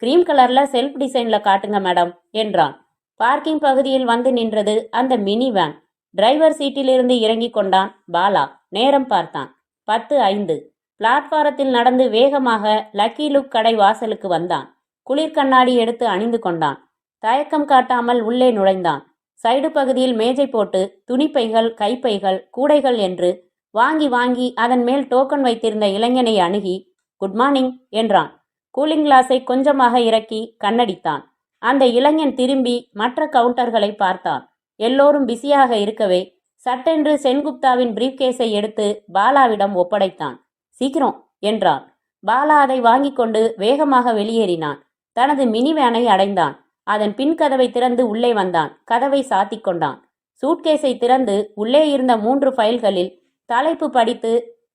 கிரீம் கலர்ல செல்ஃப் டிசைன்ல காட்டுங்க மேடம் என்றான். பார்க்கிங் பகுதியில் வந்து நின்றது அந்த மினி வேன். டிரைவர் சீட்டிலிருந்து இறங்கி கொண்டான் பாலா. நேரம் பார்த்தான். 10:05. பிளாட்பாரத்தில் நடந்து வேகமாக லக்கி லுக் கடை வாசலுக்கு வந்தான். குளிர் கண்ணாடி எடுத்து அணிந்து கொண்டான். தயக்கம் காட்டாமல் உள்ளே நுழைந்தான். சைடு பகுதியில் மேஜை போட்டு துணிப்பைகள், கைப்பைகள், கூடைகள் என்று வாங்கி அதன் மேல் டோக்கன் வைத்திருந்த இளைஞனை அணுகி குட் மார்னிங் என்றான். கூலிங் கிளாஸை கொஞ்சமாக இறக்கி கண்ணடித்தான். அந்த இளைஞன் திரும்பி மற்ற கவுண்டர்களை பார்த்தான். எல்லோரும் பிஸியாக இருக்கவே சட்டென்று சென்குப்தாவின் பிரீஃப்கேஸை எடுத்து பாலாவிடம் ஒப்படைத்தான். சீக்கிரம் என்றான். பாலா அதை வாங்கி கொண்டு வேகமாக வெளியேறினான். தனது மினி வேனை அடைந்தான். அதன் பின் கதவை திறந்து உள்ளே வந்தான். கதவை சாத்தி கொண்டான். சூட்கேஸை திறந்து உள்ளே இருந்த 3 ஃபைல்களில் தலைப்பு படித்து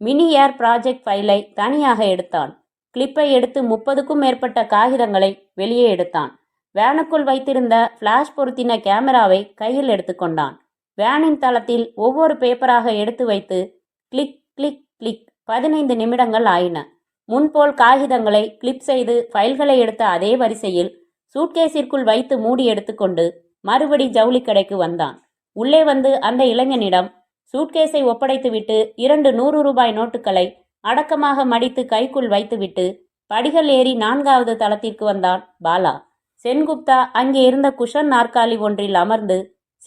மினி ஏர் ப்ராஜெக்ட் ஃபைலை தனியாக எடுத்தான். கிளிப்பை எடுத்து 30க்கும் மேற்பட்ட காகிதங்களை வெளியே எடுத்தான். வேனுக்குள் வைத்திருந்த ஃப்ளாஷ் பொருத்தின கேமராவை கையில் எடுத்துக்கொண்டான். வேனின் தளத்தில் ஒவ்வொரு பேப்பராக எடுத்து வைத்து கிளிக் கிளிக் கிளிக் 15 நிமிடங்கள் ஆயின. முன்போல் காகிதங்களை கிளிப் செய்து ஃபைல்களை எடுத்த அதே வரிசையில் சூட்கேஸிற்குள் வைத்து மூடி எடுத்துக்கொண்டு மறுபடி ஜவுளி கடைக்கு வந்தான். உள்ளே வந்து அந்த இளைஞனிடம் சூட்கேஸை ஒப்படைத்துவிட்டு 2 100 ரூபாய் நோட்டுகளை அடக்கமாக மடித்து கைக்குள் வைத்துவிட்டு படிகள் ஏறி 4வது தளத்திற்கு வந்தான் பாலா. சென்குப்தா அங்கே இருந்த குஷன் நாற்காலி ஒன்றில் அமர்ந்து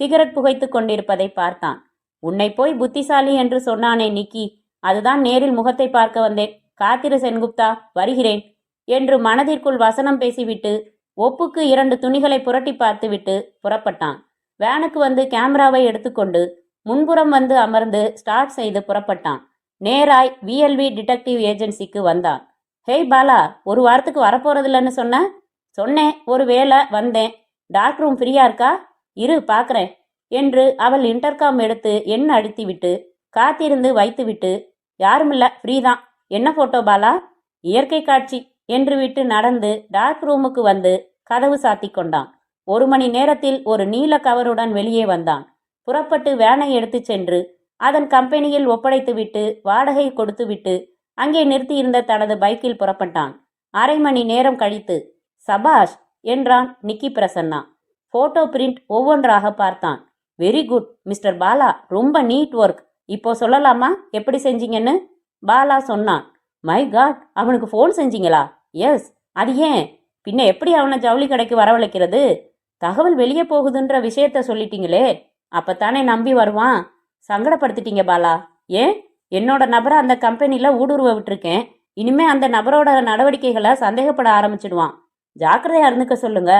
சிகரெட் புகைத்து கொண்டிருப்பதை பார்த்தான். உன்னை போய் புத்திசாலி என்று சொன்னானே நிக்கி, அதுதான் நேரில் முகத்தை பார்க்க வந்தேன். காத்திரு சென்குப்தா, வருகிறேன் என்று மனதிற்குள் வசனம் பேசிவிட்டு ஒப்புக்கு 2 துணிகளை புரட்டி பார்த்துவிட்டு புறப்பட்டான். வேனுக்கு வந்து கேமராவை எடுத்துக்கொண்டு முன்புறம் வந்து அமர்ந்து ஸ்டார்ட் செய்து புறப்பட்டான். நேராய் VLV டிடெக்டிவ் ஏஜென்சிக்கு வந்தான். ஹேய் பாலா, ஒரு வாரத்துக்கு வரப்போறதில்லன்னு சொன்னேன். ஒரு வேளை வந்தேன். டார்க் ரூம் ஃப்ரீயா இருக்கா? இரு பார்க்குறேன் என்று அவள் இன்டர்காம் எடுத்து எண் அழுத்திவிட்டு காத்திருந்து வைத்துவிட்டு, யாருமில்ல, ஃப்ரீ தான். என்ன ஃபோட்டோ பாலா? இயற்கை காட்சி என்று விட்டு நடந்து டார்க் ரூமுக்கு வந்து கதவு சாத்தி கொண்டான். 1 மணி நேரத்தில் ஒரு நீல கவருடன் வெளியே வந்தான். புறப்பட்டு வேனை எடுத்து சென்று அதன் கம்பெனியில் ஒப்படைத்துவிட்டு வாடகை கொடுத்துவிட்டு அங்கே நிறுத்தியிருந்த தனது பைக்கில் புறப்பட்டான். 1/2 மணி நேரம் கழித்து சபாஷ் என்றான் நிக்கி பிரசன்னா. போட்டோ பிரிண்ட் ஒவ்வொன்றாக பார்த்தான். வெரி குட் மிஸ்டர் பாலா, ரொம்ப நீட் ஒர்க். இப்போ சொல்லலாமா எப்படி செஞ்சீங்கன்னு? பாலா சொன்னான். மை காட், அவனுக்கு ஃபோன் செஞ்சீங்களா? எஸ். அது ஏன்? பின்ன எப்படி அவனை ஜவுளி கடைக்கு வரவழைக்கிறது? தகவல் வெளியே போகுதுன்ற விஷயத்த சொல்லிட்டீங்களே, அப்பத்தானே நம்பி வருவான். சங்கடப்படுத்திட்டீங்க பாலா. ஏன்? என்னோட நபரை அந்த கம்பெனியில் ஊடுருவ விட்டுருக்கேன். இனிமே அந்த நபரோட நடவடிக்கைகளை சந்தேகப்பட ஆரம்பிச்சிடுவான். ஜாக்கிரதையா இருந்துக்க சொல்லுங்க.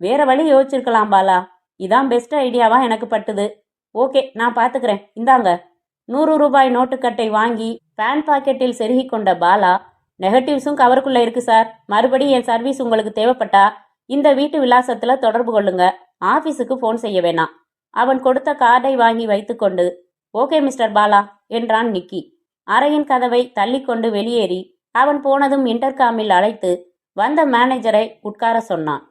வேற வழி யோசிச்சிருக்கலாம் பாலா. இதான் பெஸ்ட் ஐடியாவா எனக்கு பட்டுது. ஓகே, நான் பார்த்துக்கிறேன். இந்தாங்க. 100 ரூபாய் நோட்டுக்கட்டை வாங்கி பேன் பாக்கெட்டில் செருகி கொண்ட பாலா, நெகட்டிவ்ஸும் கவருக்குள்ள இருக்கு சார். மறுபடி என் சர்வீஸ் உங்களுக்கு தேவைப்பட்டா இந்த வீட்டு விலாசத்துல தொடர்பு கொள்ளுங்க. ஆபீஸுக்கு ஃபோன் செய்ய வேணாம். அவன் கொடுத்த கார்டை வாங்கி வைத்துக்கொண்டு ஓகே மிஸ்டர் பாலா என்றான் நிக்கி. அறையின் கதவை தள்ளிக்கொண்டு வெளியேறி அவன் போனதும் இன்டர்காமில் அழைத்து வந்த மேனேஜரை உட்கார சொன்னான்.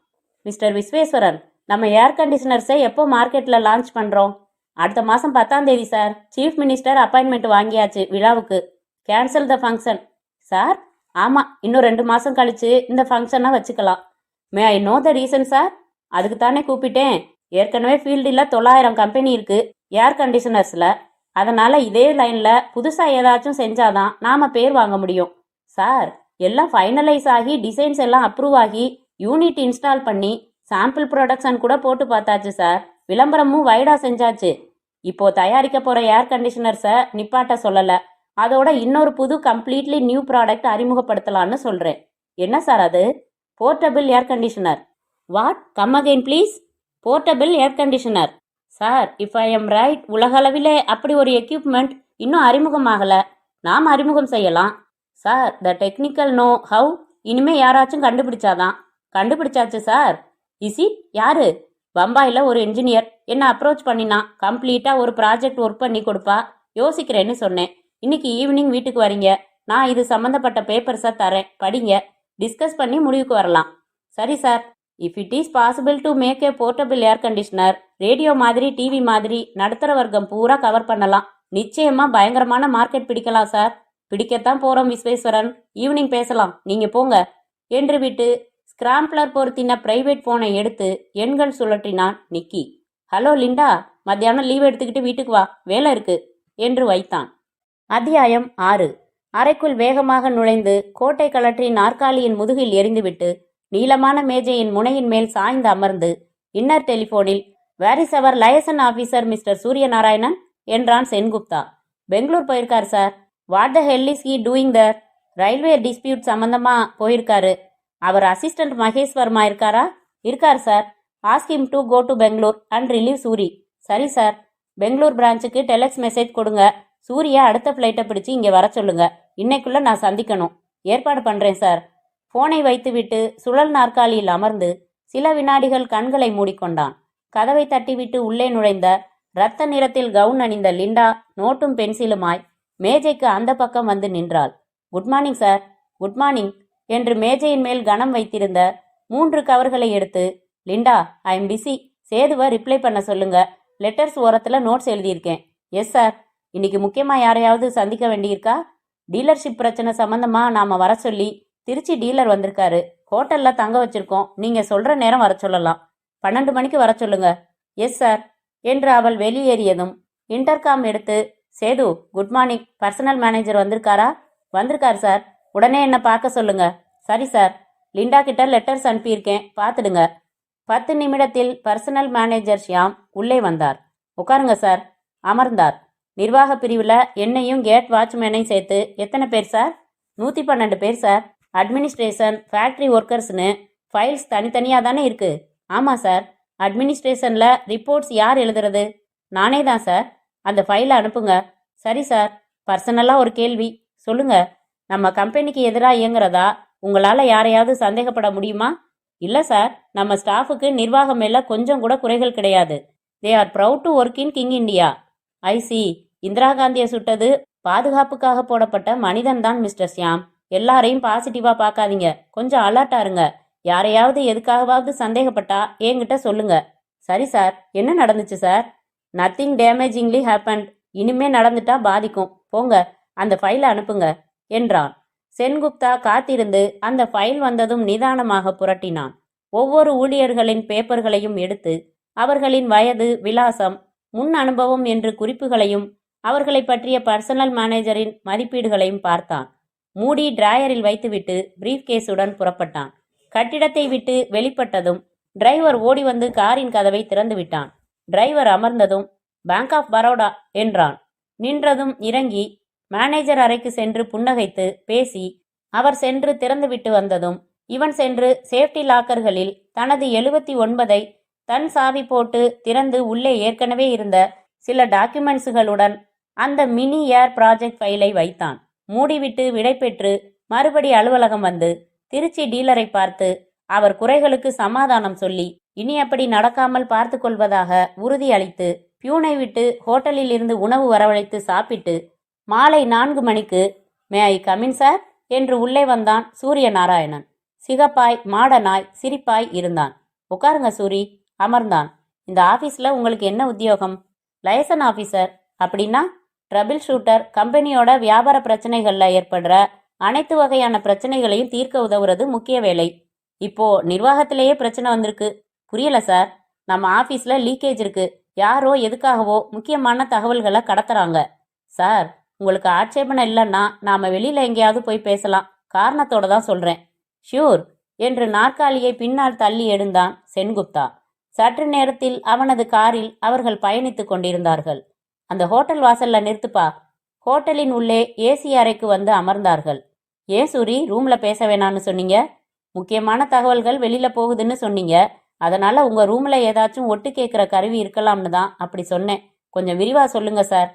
மிஸ்டர் விஸ்வேஸ்வரன், நம்ம ஏர் கண்டிஷனர்ஸை எப்போ மார்க்கெட்டில் லான்ச் பண்ணுறோம்? அடுத்த மாதம் 10ஆம் தேதி சார். சீஃப் மினிஸ்டர் அப்பாயின்மெண்ட் வாங்கியாச்சு விழாவுக்கு. Cancel the function. சார்? ஆமாம், இன்னும் 2 மாதம் கழிச்சு இந்த ஃபங்க்ஷனாக வச்சுக்கலாம். May I know the reason sir? அதுக்கு தானே கூப்பிட்டேன். ஏற்கனவே ஃபீல்டில் 900 கம்பெனி இருக்குது ஏர் கண்டிஷனர்ஸில். அதனால் இதே லைனில் புதுசாக ஏதாச்சும் செஞ்சாதான் நாம் பேர் வாங்க முடியும். சார், எல்லாம் ஃபைனலைஸ் ஆகி டிசைன்ஸ் எல்லாம் அப்ரூவ் ஆகி யூனிட் இன்ஸ்டால் பண்ணி சாம்பிள் ப்ரொடக்ஷன் கூட போட்டு பார்த்தாச்சு சார். விளம்பரமும் வைடாக செஞ்சாச்சு. இப்போ தயாரிக்க போகிற ஏர் கண்டிஷனர்ஸை நிப்பாட்ட சொல்லலை. அதோட இன்னொரு புது கம்ப்ளீட்லி நியூ ப்ராடக்ட் அறிமுகப்படுத்தலான்னு சொல்கிறேன். என்ன சார் அது? Portable air conditioner. What? Come again please. Portable air conditioner. Sir, if I am right, உலகளவிலே அப்படி ஒரு எக்யூப்மெண்ட் இன்னும் அறிமுகமாகலை. நாம் அறிமுகம் செய்யலாம். Sir, the technical know how இனிமே யாராச்சும் கண்டுபிடிச்சாதான். கண்டுபிடிச்சாச்சு சார். Is it? யாரு? பம்பாயில் ஒரு என்ஜினியர் என்னை அப்ரோச் பண்ணினான். கம்ப்ளீட்டாக ஒரு ப்ராஜெக்ட் ஒர்க் பண்ணி கொடுப்பா. யோசிக்கிறேன்னு சொன்னேன். இன்னைக்கு ஈவினிங் வீட்டுக்கு வரீங்க. நான் இது சம்மந்தப்பட்ட பேப்பர்ஸை தரேன், படிங்க. டிஸ்கஸ் பண்ணி முடிவுக்கு வரலாம். சரி sir. If it is possible to make a portable air conditioner, radio மாதிரி டிவி மாதிரி நடுத்தர வர்க்கம் பூரா கவர் பண்ணலாம். நிச்சயமாக பயங்கரமான மார்க்கெட் பிடிக்கலாம் சார். பிடிக்கத்தான் போகிறோம் விஸ்வேஸ்வரன். ஈவினிங் பேசலாம், நீங்கள் போங்க என்று விட்டு ஸ்கிராம்ப்ளர் பொருத்தின பிரைவேட் ஃபோனை எடுத்து எண்கள் சுழற்றினான் நிக்கி. ஹலோ லிண்டா, மத்தியானம் லீவ் எடுத்துக்கிட்டு வீட்டுக்கு வா, வேலை இருக்கு என்று வைத்தான். அத்தியாயம் 6. அறைக்குள் வேகமாக நுழைந்து கோட்டை கலற்றி நாற்காலியின் முதுகில் எறிந்துவிட்டு நீளமான மேஜையின் முனையின் மேல் சாய்ந்து அமர்ந்து இன்னர் டெலிஃபோனில் where is our liaison officer mister Suryanarayanan என்றான் சென்குப்தா. பெங்களூர் போயிருக்கார் sir. What the hell is he doing there? Railway dispute சம்பந்தமா போயிருக்காரு. அவர் அசிஸ்டன்ட் மகேஷ் வர்மா இருக்காரா? இருக்கார் sir. Ask him to go to Bangalore and relieve Suri. சரி சார். பெங்களூர் பிரான்ச்சுக்கு டெலெக்ஸ் மெசேஜ் கொடுங்க. சூர்யா அடுத்த ஃப்ளைட்டை பிடிச்சி இங்கே வர சொல்லுங்க. இன்னைக்குள்ள நான் சந்திக்கணும். ஏற்பாடு பண்ணுறேன் சார். ஃபோனை வைத்துவிட்டு சுழல் நாற்காலியில் அமர்ந்து சில வினாடிகள் கண்களை மூடிக்கொண்டான். கதவை தட்டிவிட்டு உள்ளே நுழைந்த இரத்த நிறத்தில் கவுன் அணிந்த லிண்டா நோட்டும் பென்சிலுமாய் மேஜைக்கு அந்த பக்கம் வந்து நின்றாள். Good morning sir. Good morning என்று மேஜையின் மேல் கனம் வைத்திருந்த 3 கவர்களை எடுத்து, லிண்டா, ஐ எம் பிஸி. சேதுவை ரிப்ளை பண்ண சொல்லுங்க. லெட்டர்ஸ் ஓரத்தில் நோட்ஸ் எழுதியிருக்கேன். Yes sir. இன்னைக்கு முக்கியமாக யாரையாவது சந்திக்க வேண்டியிருக்கா? டீலர்ஷிப் பிரச்சனை சம்மந்தமாக நாம் வர சொல்லி திருச்சி டீலர் வந்திருக்காரு. ஹோட்டலில் தங்க வச்சிருக்கோம். நீங்கள் சொல்கிற நேரம் வர சொல்லலாம். 12 மணிக்கு வர சொல்லுங்க. எஸ் சார் என்று அவள் வெளியேறியதும் இன்டர்காம் எடுத்து, Sethu, good morning. Personal manager வந்திருக்காரா? வந்திருக்கார் சார். உடனே என்னை பார்க்க சொல்லுங்க. சரி சார். லிண்டா கிட்ட லெட்டர்ஸ் அனுப்பியிருக்கேன், பார்த்துடுங்க. 10 நிமிடத்தில் பர்சனல் மேனேஜர் ஷியாம் உள்ளே வந்தார். உட்காருங்க சார். அமர்ந்தார். நிர்வாக பிரிவில் என்னையும் கேட் வாட்ச்மேனையும் சேர்த்து எத்தனை பேர் சார்? 112 பேர் சார். அட்மினிஸ்ட்ரேஷன், ஃபேக்ட்ரி ஒர்க்கர்ஸ்னு ஃபைல்ஸ் தனித்தனியாக தானே இருக்குது? ஆமாம் சார். அட்மினிஸ்ட்ரேஷனில் ரிப்போர்ட்ஸ் யார் எழுதுறது? நானே தான் சார். அந்த ஃபைலை அனுப்புங்க. சரி சார். பர்சனலாக ஒரு கேள்வி சொல்லுங்க. நம்ம கம்பெனிக்கு எதிராக இயங்குறதா உங்களால் யாரையாவது சந்தேகப்பட முடியுமா? இல்லை சார். நம்ம ஸ்டாஃபுக்கு நிர்வாகம் மேலே கொஞ்சம் கூட குறைகள் கிடையாது. They are proud to work in king India. I C. Indira காந்தியை சுட்டது பாதுகாப்புக்காக போடப்பட்ட மனிதன் தான் மிஸ்டர் ஷியாம். எல்லாரையும் பாசிட்டிவாக பார்க்காதீங்க. கொஞ்சம் அலர்ட்டாக இருங்க. யாரையாவது எதுக்காகவாவது சந்தேகப்பட்டா என்கிட்ட சொல்லுங்க. சரி சார். என்ன நடந்துச்சு சார்? Nothing டேமேஜிங்லி happened. இனிமே நடந்துட்டா பாதிக்கும். போங்க, அந்த ஃபைலை அனுப்புங்க என்றான். சென்குப்தா காத்திருந்து அந்த ஃபைல் வந்ததும் நிதானமாக புரட்டினான். ஒவ்வொரு ஊழியர்களின் பேப்பர்களையும் எடுத்து அவர்களின் வயது, விலாசம், முன் அனுபவம் என்று குறிப்புகளையும் அவர்களை பற்றிய பர்சனல் மேனேஜரின் மதிப்பீடுகளையும் பார்த்தான். மூடி டிராயரில் வைத்துவிட்டு பிரீஃப் கேஸுடன் புறப்பட்டான். கட்டிடத்தை விட்டு வெளிப்பட்டதும் டிரைவர் ஓடி வந்து காரின் கதவை திறந்து விட்டான். டிரைவர் அமர்ந்ததும் பேங்க் ஆஃப் பரோடா என்றான். நின்றதும் இறங்கி மேனேஜர் அறைக்கு சென்று புன்னகைத்து பேசி அவர் சென்று திறந்துவிட்டு வந்ததும் இவன் சென்று சேஃப்டி லாக்கர்களில் தனது 79ஐ தன் சாவி போட்டு திறந்து உள்ளே ஏற்கனவே இருந்த சில டாக்குமெண்ட்ஸுகளுடன் அந்த மினி ஏர் ப்ராஜெக்ட் ஃபைலை வைத்தான். மூடிவிட்டு விடைபெற்று மறுபடி அலுவலகம் வந்து திருச்சி டீலரை பார்த்து அவர் குறைகளுக்கு சமாதானம் சொல்லி இனி அப்படி நடக்காமல் பார்த்து கொள்வதாக உறுதி அளித்து பியூனை விட்டு ஹோட்டலில் இருந்து உணவு வரவழைத்து சாப்பிட்டு மாலை 4 மணிக்கு மே ஐ கமின் சார் என்று உள்ளே வந்தான் சூரியநாராயணன். சிகப்பாய், மாடனாய், சிரிப்பாய் இருந்தான். உட்காருங்க சூரி. அமர்ந்தான். இந்த ஆஃபீஸில் உங்களுக்கு என்ன உத்தியோகம்? லைசன் ஆஃபீஸர் அப்படின்னா ட்ரபிள் ஷூட்டர். கம்பெனியோட வியாபார பிரச்சனைகள்ல ஏற்படுற அனைத்து வகையான பிரச்சனைகளையும் தீர்க்க உதவுறது முக்கிய வேலை. இப்போ நிர்வாகத்திலேயே பிரச்சனை வந்திருக்கு. புரியல சார். நம்ம ஆஃபீஸில் லீக்கேஜ் இருக்கு. யாரோ எதுக்காகவோ முக்கியமான தகவல்களை கடத்துறாங்க. சார், உங்களுக்கு ஆட்சேபனை இல்லைன்னா நாம வெளியில எங்கேயாவது போய் பேசலாம். காரணத்தோட தான் சொல்றேன். ஷியூர் என்று நாற்காலியை பின்னால் தள்ளி எழுந்தான் சென்குப்தா. சற்று நேரத்தில் அவனது காரில் அவர்கள் பயணித்துக் கொண்டிருந்தார்கள். அந்த ஹோட்டல் வாசல்ல நிறுத்துப்பா. ஹோட்டலின் உள்ளே ஏசி அறைக்கு வந்து அமர்ந்தார்கள். ஏன் சூரி, ரூம்ல பேச வேணான்னு சொன்னீங்க? முக்கியமான தகவல்கள் வெளியில போகுதுன்னு சொன்னீங்க. அதனால உங்க ரூம்ல ஏதாச்சும் ஒட்டு கேட்குற கருவி இருக்கலாம்னு தான் அப்படி சொன்னேன். கொஞ்சம் விரிவா சொல்லுங்க சார்.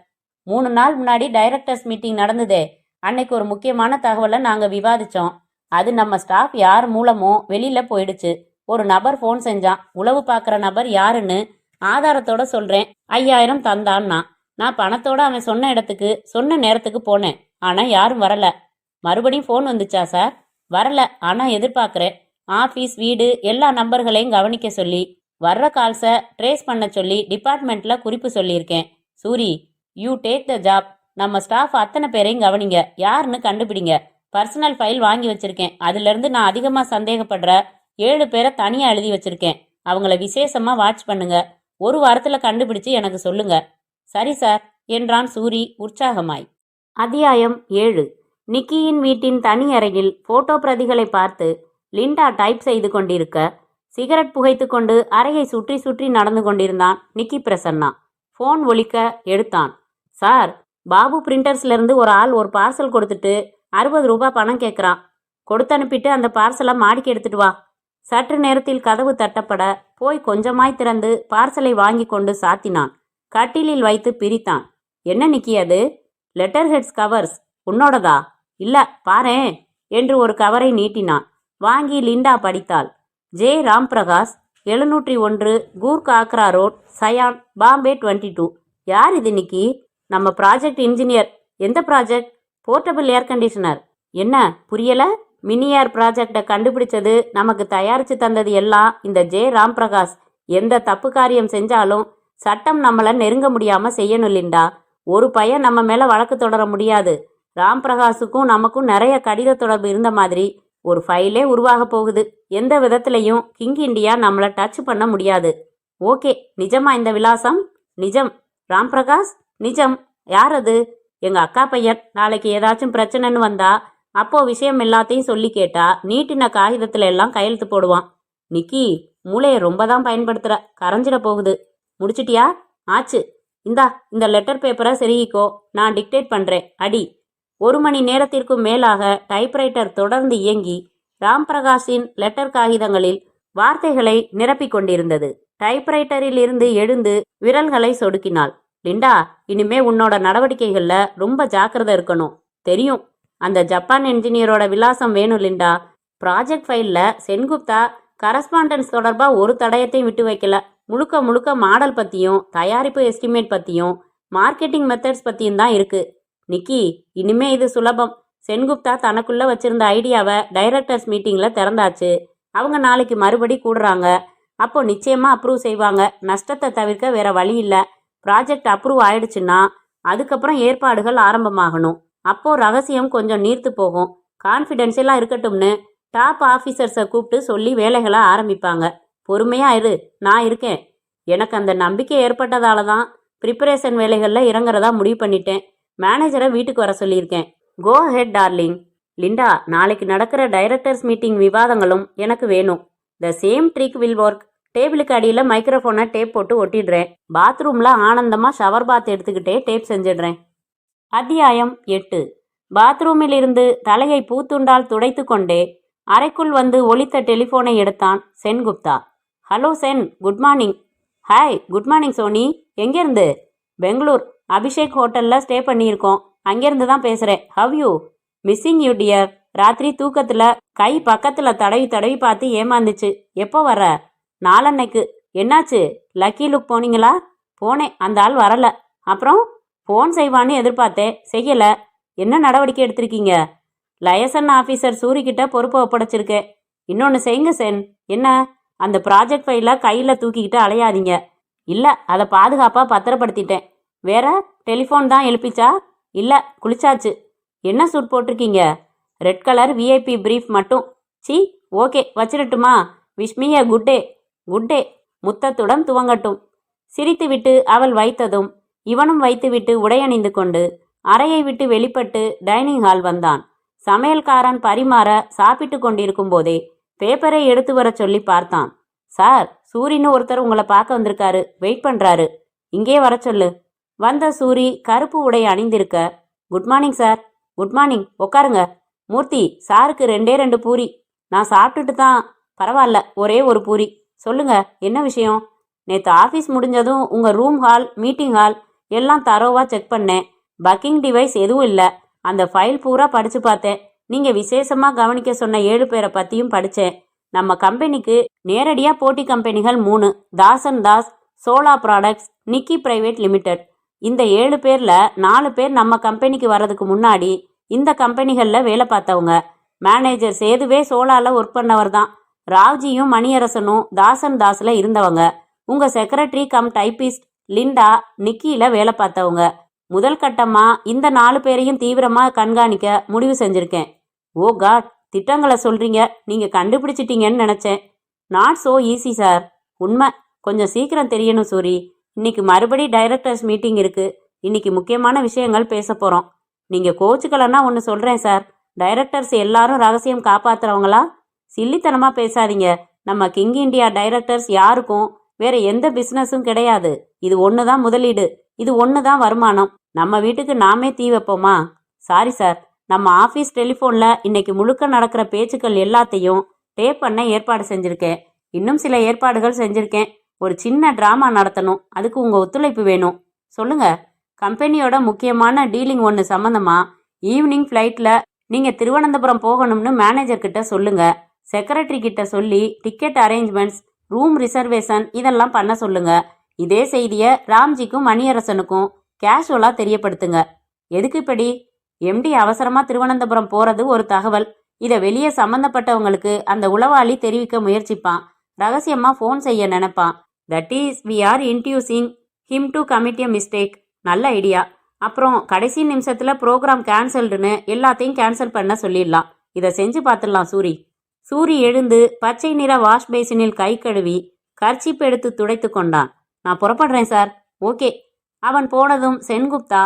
3 நாள் முன்னாடி டைரக்டர்ஸ் மீட்டிங் நடந்ததே. அன்னைக்கு ஒரு முக்கியமான தகவலை நாங்க விவாதிச்சோம். அது நம்ம ஸ்டாஃப் யார் மூலமோ வெளியில போயிடுச்சு. ஒரு நபர் ஃபோன் செஞ்சான். உளவு பார்க்குற நபர் யாருன்னு ஆதாரத்தோட சொல்றேன். 5000 தந்தான்னா. நான் பணத்தோட அவன் சொன்ன இடத்துக்கு சொன்ன நேரத்துக்கு போனேன். ஆனா யாரும் வரல. மறுபடியும் ஃபோன் வந்துச்சா சார்? வரல, ஆனா எதிர்பார்க்குறேன். ஆஃபீஸ், வீடு எல்லா நம்பர்களையும் கவனிக்க சொல்லி, வர்ற கால்ஸை ட்ரேஸ் பண்ண சொல்லி டிபார்ட்மெண்ட்ல குறிப்பு சொல்லியிருக்கேன். Suri, you take the job. நம்ம ஸ்டாஃப் அத்தனை பேரையும் கவனிங்க. யாருன்னு கண்டுபிடிங்க. பர்சனல் ஃபைல் வாங்கி வச்சிருக்கேன். அதுலேருந்து நான் அதிகமாக சந்தேகப்படுற 7 பேரை தனியாக எழுதி வச்சிருக்கேன். அவங்கள விசேஷமா வாட்ச் பண்ணுங்க. 1 வாரத்தில் கண்டுபிடிச்சு எனக்கு சொல்லுங்க. சரி சார் என்றான் சூரி உற்சாகமாய். அத்தியாயம் 7. நிக்கியின் வீட்டின் தனி அறையில் போட்டோ பிரதிகளை பார்த்து லிண்டா டைப் செய்து கொண்டிருக்க, சிகரெட் புகைத்து கொண்டு அறையை சுற்றி சுற்றி நடந்து கொண்டிருந்தான் நிக்கி பிரசன்னா. ஃபோன் ஒலிக்க எடுத்தான். சார், பாபு பிரிண்டர்ஸ்லேருந்து ஒரு ஆள் ஒரு பார்சல் கொடுத்துட்டு 60 ரூபாய் பணம் கேட்குறான். கொடுத்து அனுப்பிட்டு அந்த பார்சலை மாடிக்கு எடுத்துட்டு வா. சற்று நேரத்தில் கதவு தட்டப்பட போய் கொஞ்சமாய் திறந்து பார்சலை வாங்கி கொண்டு சாத்தினான். கட்டிலில் வைத்து பிரித்தான். என்ன நிக்கி அது? Letter heads covers. உன்னோடதா? இல்ல, பாரேன் என்று ஒரு கவரை நீட்டினான். வாங்கி லிண்டா படித்தாள். J Ramprakash, 701 Coorg Agra road, Sion, Bombay 22. யார் இது நிக்கி? நம்ம ப்ராஜெக்ட் இன்ஜினியர். எந்த ப்ராஜெக்ட்? Portable air conditioner. என்ன புரியல? மினி ஏர் ப்ராஜெக்டை கண்டுபிடிச்சது, நமக்கு தயாரித்து தந்தது எல்லாம் இந்த ஜே ராம்பிரகாஷ். எந்த தப்பு காரியம் செஞ்சாலும் சட்டம் நம்மளை நெருங்க முடியாம செய்யணும் லிண்டா. ஒரு பையன் நம்ம மேல வழக்கு தொடர முடியாது. ராம்பிரகாஷுக்கும் நமக்கும் நிறைய கடித தொடர்பு இருந்த மாதிரி ஒரு ஃபைலே உருவாக போகுது. எந்த விதத்திலையும் கிங் இண்டியா நம்மளை டச் பண்ண முடியாது. ஓகே, நிஜமா இந்த விலாசம்? நிஜம் ராம்பிரகாஷ், நிஜம். யார் அது? எங்க அக்கா பையன். நாளைக்கு ஏதாச்சும் பிரச்சனைன்னு வந்தா அப்போ விஷயம் எல்லாத்தையும் சொல்லி கேட்டா நீட்டின காகிதத்துல எல்லாம் கையெழுத்து போடுவான். நிக்கி, மூளையை ரொம்ப தான் பயன்படுத்துற. கரைஞ்சிட போகுது. முடிச்சிட்டியா? ஆச்சு. இந்தா இந்த லெட்டர் பேப்பரை செருகிக்கோ. நான் டிக்டேட் பண்றேன். அடி. 1 மணி நேரத்திற்கும் மேலாக டைப்ரைட்டர் தொடர்ந்து இயங்கி ராம்பிரகாஷின் லெட்டர் காகிதங்களில் வார்த்தைகளை நிரப்பிக் கொண்டிருந்தது. டைப்ரைட்டரில் இருந்து எழுந்து விரல்களை சொடுக்கினாள். லிண்டா, இனிமே உன்னோட நடவடிக்கைகள்ல ரொம்ப ஜாக்கிரதை இருக்கணும். தெரியும். அந்த ஜப்பான் என்ஜினியரோட விலாசம் வேணும் லிண்டா. ப்ராஜெக்ட் ஃபைல்ல சென்குப்தா கரஸ்பாண்டன்ஸ் தொடர்பா ஒரு தடயத்தையும் விட்டு வைக்கல. முழுக்க முழுக்க மாடல் பத்தியும் தயாரிப்பு எஸ்டிமேட் பத்தியும் மார்க்கெட்டிங் மெத்தட்ஸ் பத்தியும் தான் இருக்கு. நிக்கி, இனிமே இது சுலபம். சென்குப்தா தனக்குள்ள வச்சிருந்த ஐடியாவை டைரக்டர்ஸ் மீட்டிங்ல திறந்தாச்சு. அவங்க நாளைக்கு மறுபடி கூடுறாங்க. அப்போ நிச்சயமா அப்ரூவ் செய்வாங்க. நஷ்டத்தை தவிர்க்க வேற வழி இல்லை. ப்ராஜெக்ட் அப்ரூவ் ஆயிடுச்சுன்னா அதுக்கப்புறம் ஏற்பாடுகள் ஆரம்பமாகணும். அப்போ ரகசியம் கொஞ்சம் நீர்த்து போகும். கான்ஃபிடென்ஷியலாக இருக்கட்டும்னு டாப் ஆஃபீஸர்ஸை கூப்பிட்டு சொல்லி வேலைகளை ஆரம்பிப்பாங்க. பொறுமையா இரு, நான் இருக்கேன். எனக்கு அந்த நம்பிக்கை ஏற்பட்டதால தான் ப்ரிப்பரேஷன் வேலைகளில் இறங்குறதா முடிவு பண்ணிட்டேன். மேனேஜரை வீட்டுக்கு வர சொல்லியிருக்கேன். கோ ஹெட் டார்லிங். லிண்டா, நாளைக்கு நடக்கிற டைரக்டர்ஸ் மீட்டிங் விவாதங்களும் எனக்கு வேணும். The same trick will work. டேபிளுக்கு அடியில் மைக்ரோஃபோனை டேப் போட்டு ஒட்டிடுறேன். பாத்ரூமில் ஆனந்தமாக ஷவர் பாத் எடுத்துக்கிட்டே டேப் செஞ்சிடுறேன். அத்தியாயம் 8. பாத்ரூமில் இருந்து தலையை பூத்துண்டால் துடைத்து கொண்டே அறைக்குள் வந்து ஒலித்த டெலிஃபோனை எடுத்தான் Sengupta. Hello Sen, good morning. Hi, good morning Soni. எங்கேருந்து? பெங்களூர் அபிஷேக் ஹோட்டலில் ஸ்டே பண்ணியிருக்கோம். அங்கேருந்து தான் பேசுகிறேன். How you? Missing you dear. ராத்திரி தூக்கத்தில் கை பக்கத்தில் தடவி தடவி பார்த்து ஏமாந்துச்சு. எப்போ வர? நாளன்னைக்கு. என்னாச்சு? லக்கி லுக் போனீங்களா? போனேன், அந்த ஆள் வரல. அப்புறம் ஃபோன் செய்வான்னு எதிர்பார்த்தேன், செய்யலை. என்ன நடவடிக்கை எடுத்திருக்கீங்க? லயசன் ஆஃபீஸர் சூரிக்கிட்ட பொறுப்பை ஒப்படைச்சிருக்கேன். இன்னொன்று செய்யுங்க சென். என்ன? அந்த ப்ராஜெக்ட் ஃபைலை கையில் தூக்கிக்கிட்டு அலையாதீங்க. இல்லை, அதை பாதுகாப்பாக பத்திரப்படுத்திட்டேன். வேற டெலிஃபோன் தான் எழுப்பிச்சா? இல்லை, குளிச்சாச்சு. என்ன சூட் போட்டிருக்கீங்க? ரெட் கலர் விஐபி பிரீஃப் மட்டும். சி, ஓகே, வச்சிடட்டுமா? Wish me a good day. Good day. முத்தத்துடன் துவங்கட்டும். சிரித்துவிட்டு அவள் வைத்ததும் இவனும் வைத்துவிட்டு உடையணிந்து கொண்டு அறையை விட்டு வெளிப்பட்டு டைனிங் ஹால் வந்தான். சமையல்காரன் பரிமாற சாப்பிட்டு கொண்டிருக்கும் போதே பேப்பரை எடுத்து வர சொல்லி பார்த்தான். சார், சூரின்னு ஒருத்தர் உங்களை பார்க்க வந்திருக்காரு, வெயிட் பண்ணுறாரு, இங்கே வர சொல்லு. வந்த சூரி கருப்பு உடை அணிந்திருக்க, good morning sir. Good morning, உட்காருங்க. மூர்த்தி, சாருக்கு 2 பூரி. நான் சாப்பிட்டுட்டு தான். பரவாயில்ல, ஒரே ஒரு பூரி. சொல்லுங்க, என்ன விஷயம்? நேற்று ஆஃபீஸ் முடிஞ்சதும் உங்கள் ரூம் ஹால், மீட்டிங் ஹால் எல்லாம் தரோவாக செக் பண்ணேன். பக்கிங் டிவைஸ் எதுவும் இல்லை. அந்த ஃபைல் பூரா படித்து பார்த்தேன். நீங்கள் விசேஷமாக கவனிக்க சொன்ன 7 பேரை பற்றியும் படித்தேன். நம்ம கம்பெனிக்கு நேரடியாக போட்டி கம்பெனிகள் 3: தாசன் தாஸ், சோலா ப்ராடக்ட்ஸ், நிக்கி பிரைவேட் லிமிடெட். இந்த 7 பேரில் 4 பேர் நம்ம கம்பெனிக்கு வர்றதுக்கு முன்னாடி இந்த கம்பெனிகளில் வேலை பார்த்தவங்க. மேனேஜர் சேதுவே சோலாவில் ஒர்க் பண்ணவர் தான். ராவ்ஜியும் மணியரசனும் தாசன் தாஸில் இருந்தவங்க. உங்கள் செக்ரட்டரி கம் டைப்பிஸ்ட் லிண்டா நிக்கியில் வேலை பார்த்தவங்க. முதல் கட்டமாக இந்த 4 பேரையும் தீவிரமாக கண்காணிக்க முடிவு செஞ்சுருக்கேன். ஓ காட், திட்டங்களை சொல்கிறீங்க. நீங்கள் கண்டுபிடிச்சிட்டீங்கன்னு நினச்சேன். Not so easy sir. உண்மை, கொஞ்சம் சீக்கிரம் தெரியணும் சூரி. இன்னைக்கு மறுபடி டைரக்டர்ஸ் மீட்டிங் இருக்குது. இன்னைக்கு முக்கியமான விஷயங்கள் பேச போகிறோம். நீங்கள் கோச்சுக்கலன்னா ஒன்று சொல்கிறேன் சார். டைரக்டர்ஸ் எல்லாரும் ரகசியம் காப்பாற்றுறவங்களா? சில்லித்தனமாக பேசாதீங்க. நம்ம கிங் இண்டியா டைரக்டர்ஸ் யாருக்கும் வேற எந்த பிஸ்னஸும் கிடையாது. இது ஒன்று தான் முதலீடு, இது ஒன்று தான் வருமானம். நம்ம வீட்டுக்கு நாமே தீ வைப்போமா? சாரி சார், நம்ம ஆஃபீஸ் டெலிஃபோனில் இன்னைக்கு முழுக்க நடக்கிற பேச்சுக்கள் எல்லாத்தையும் டேப் பண்ண ஏற்பாடு செஞ்சுருக்கேன். இன்னும் சில ஏற்பாடுகள் செஞ்சுருக்கேன். ஒரு சின்ன ட்ராமா நடத்தணும். அதுக்கு உங்கள் ஒத்துழைப்பு வேணும். சொல்லுங்க. கம்பெனியோட முக்கியமான டீலிங் ஒன்று சம்மந்தமாக ஈவினிங் ஃப்ளைட்டில் நீங்கள் திருவனந்தபுரம் போகணும்னு மேனேஜர் கிட்ட சொல்லுங்க. செக்ரட்டரி கிட்ட சொல்லி டிக்கெட் அரேஞ்ச்மெண்ட்ஸ், ரூம் ரிசர்வேஷன் இதெல்லாம் பண்ண சொல்லுங்க. இதே செய்தியை ராம்ஜிக்கும் மணியரசனுக்கும் கேஷுவலாக தெரியப்படுத்துங்க. எதுக்கு இப்படி? எம்டி அவசரமாக திருவனந்தபுரம் போகிறது ஒரு தகவல். இதை வெளியே சம்மந்தப்பட்டவங்களுக்கு அந்த உளவாளி தெரிவிக்க முயற்சிப்பான். ரகசியமாக ஃபோன் செய்ய நினைப்பான். That is we are inducing him to commit a mistake. நல்ல ஐடியா. அப்புறம் கடைசி நிமிஷத்தில் ப்ரோக்ராம் கேன்சல்டுன்னு எல்லாத்தையும் கேன்சல் பண்ண சொல்லிடலாம். இதை செஞ்சு பார்த்துடலாம் சூரி. சூரி எழுந்து பச்சை நிற வாஷ் பேசினில் கை கழுவி கர்ச்சிப் எடுத்து துடைத்து கொண்டான். நான் புறப்படுறேன் சார். ஓகே. அவன் போனதும் சென்குப்தா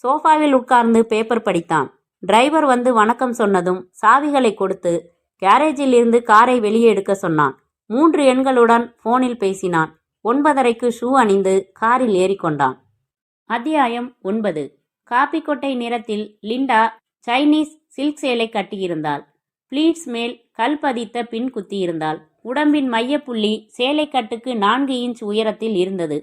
சோஃபாவில் உட்கார்ந்து பேப்பர் படித்தான். டிரைவர் வந்து வணக்கம் சொன்னதும் சாவிகளை கொடுத்து கேரேஜில் இருந்து காரை வெளியே எடுக்க சொன்னான். 3 எண்களுடன் போனில் பேசினான். 9:30க்கு ஷூ அணிந்து காரில் ஏறிக்கொண்டான். அத்தியாயம் 9. காப்பிக்கொட்டை நிறத்தில் லிண்டா சைனீஸ் சில்க் சேலை கட்டியிருந்தாள். பிளீட்ஸ் மேல் கல் பதித்த பின் குத்தியிருந்தாள். உடம்பின் மையப்புள்ளி சேலைக்கட்டுக்கு 4 இன்ச் உயரத்தில் இருந்தது.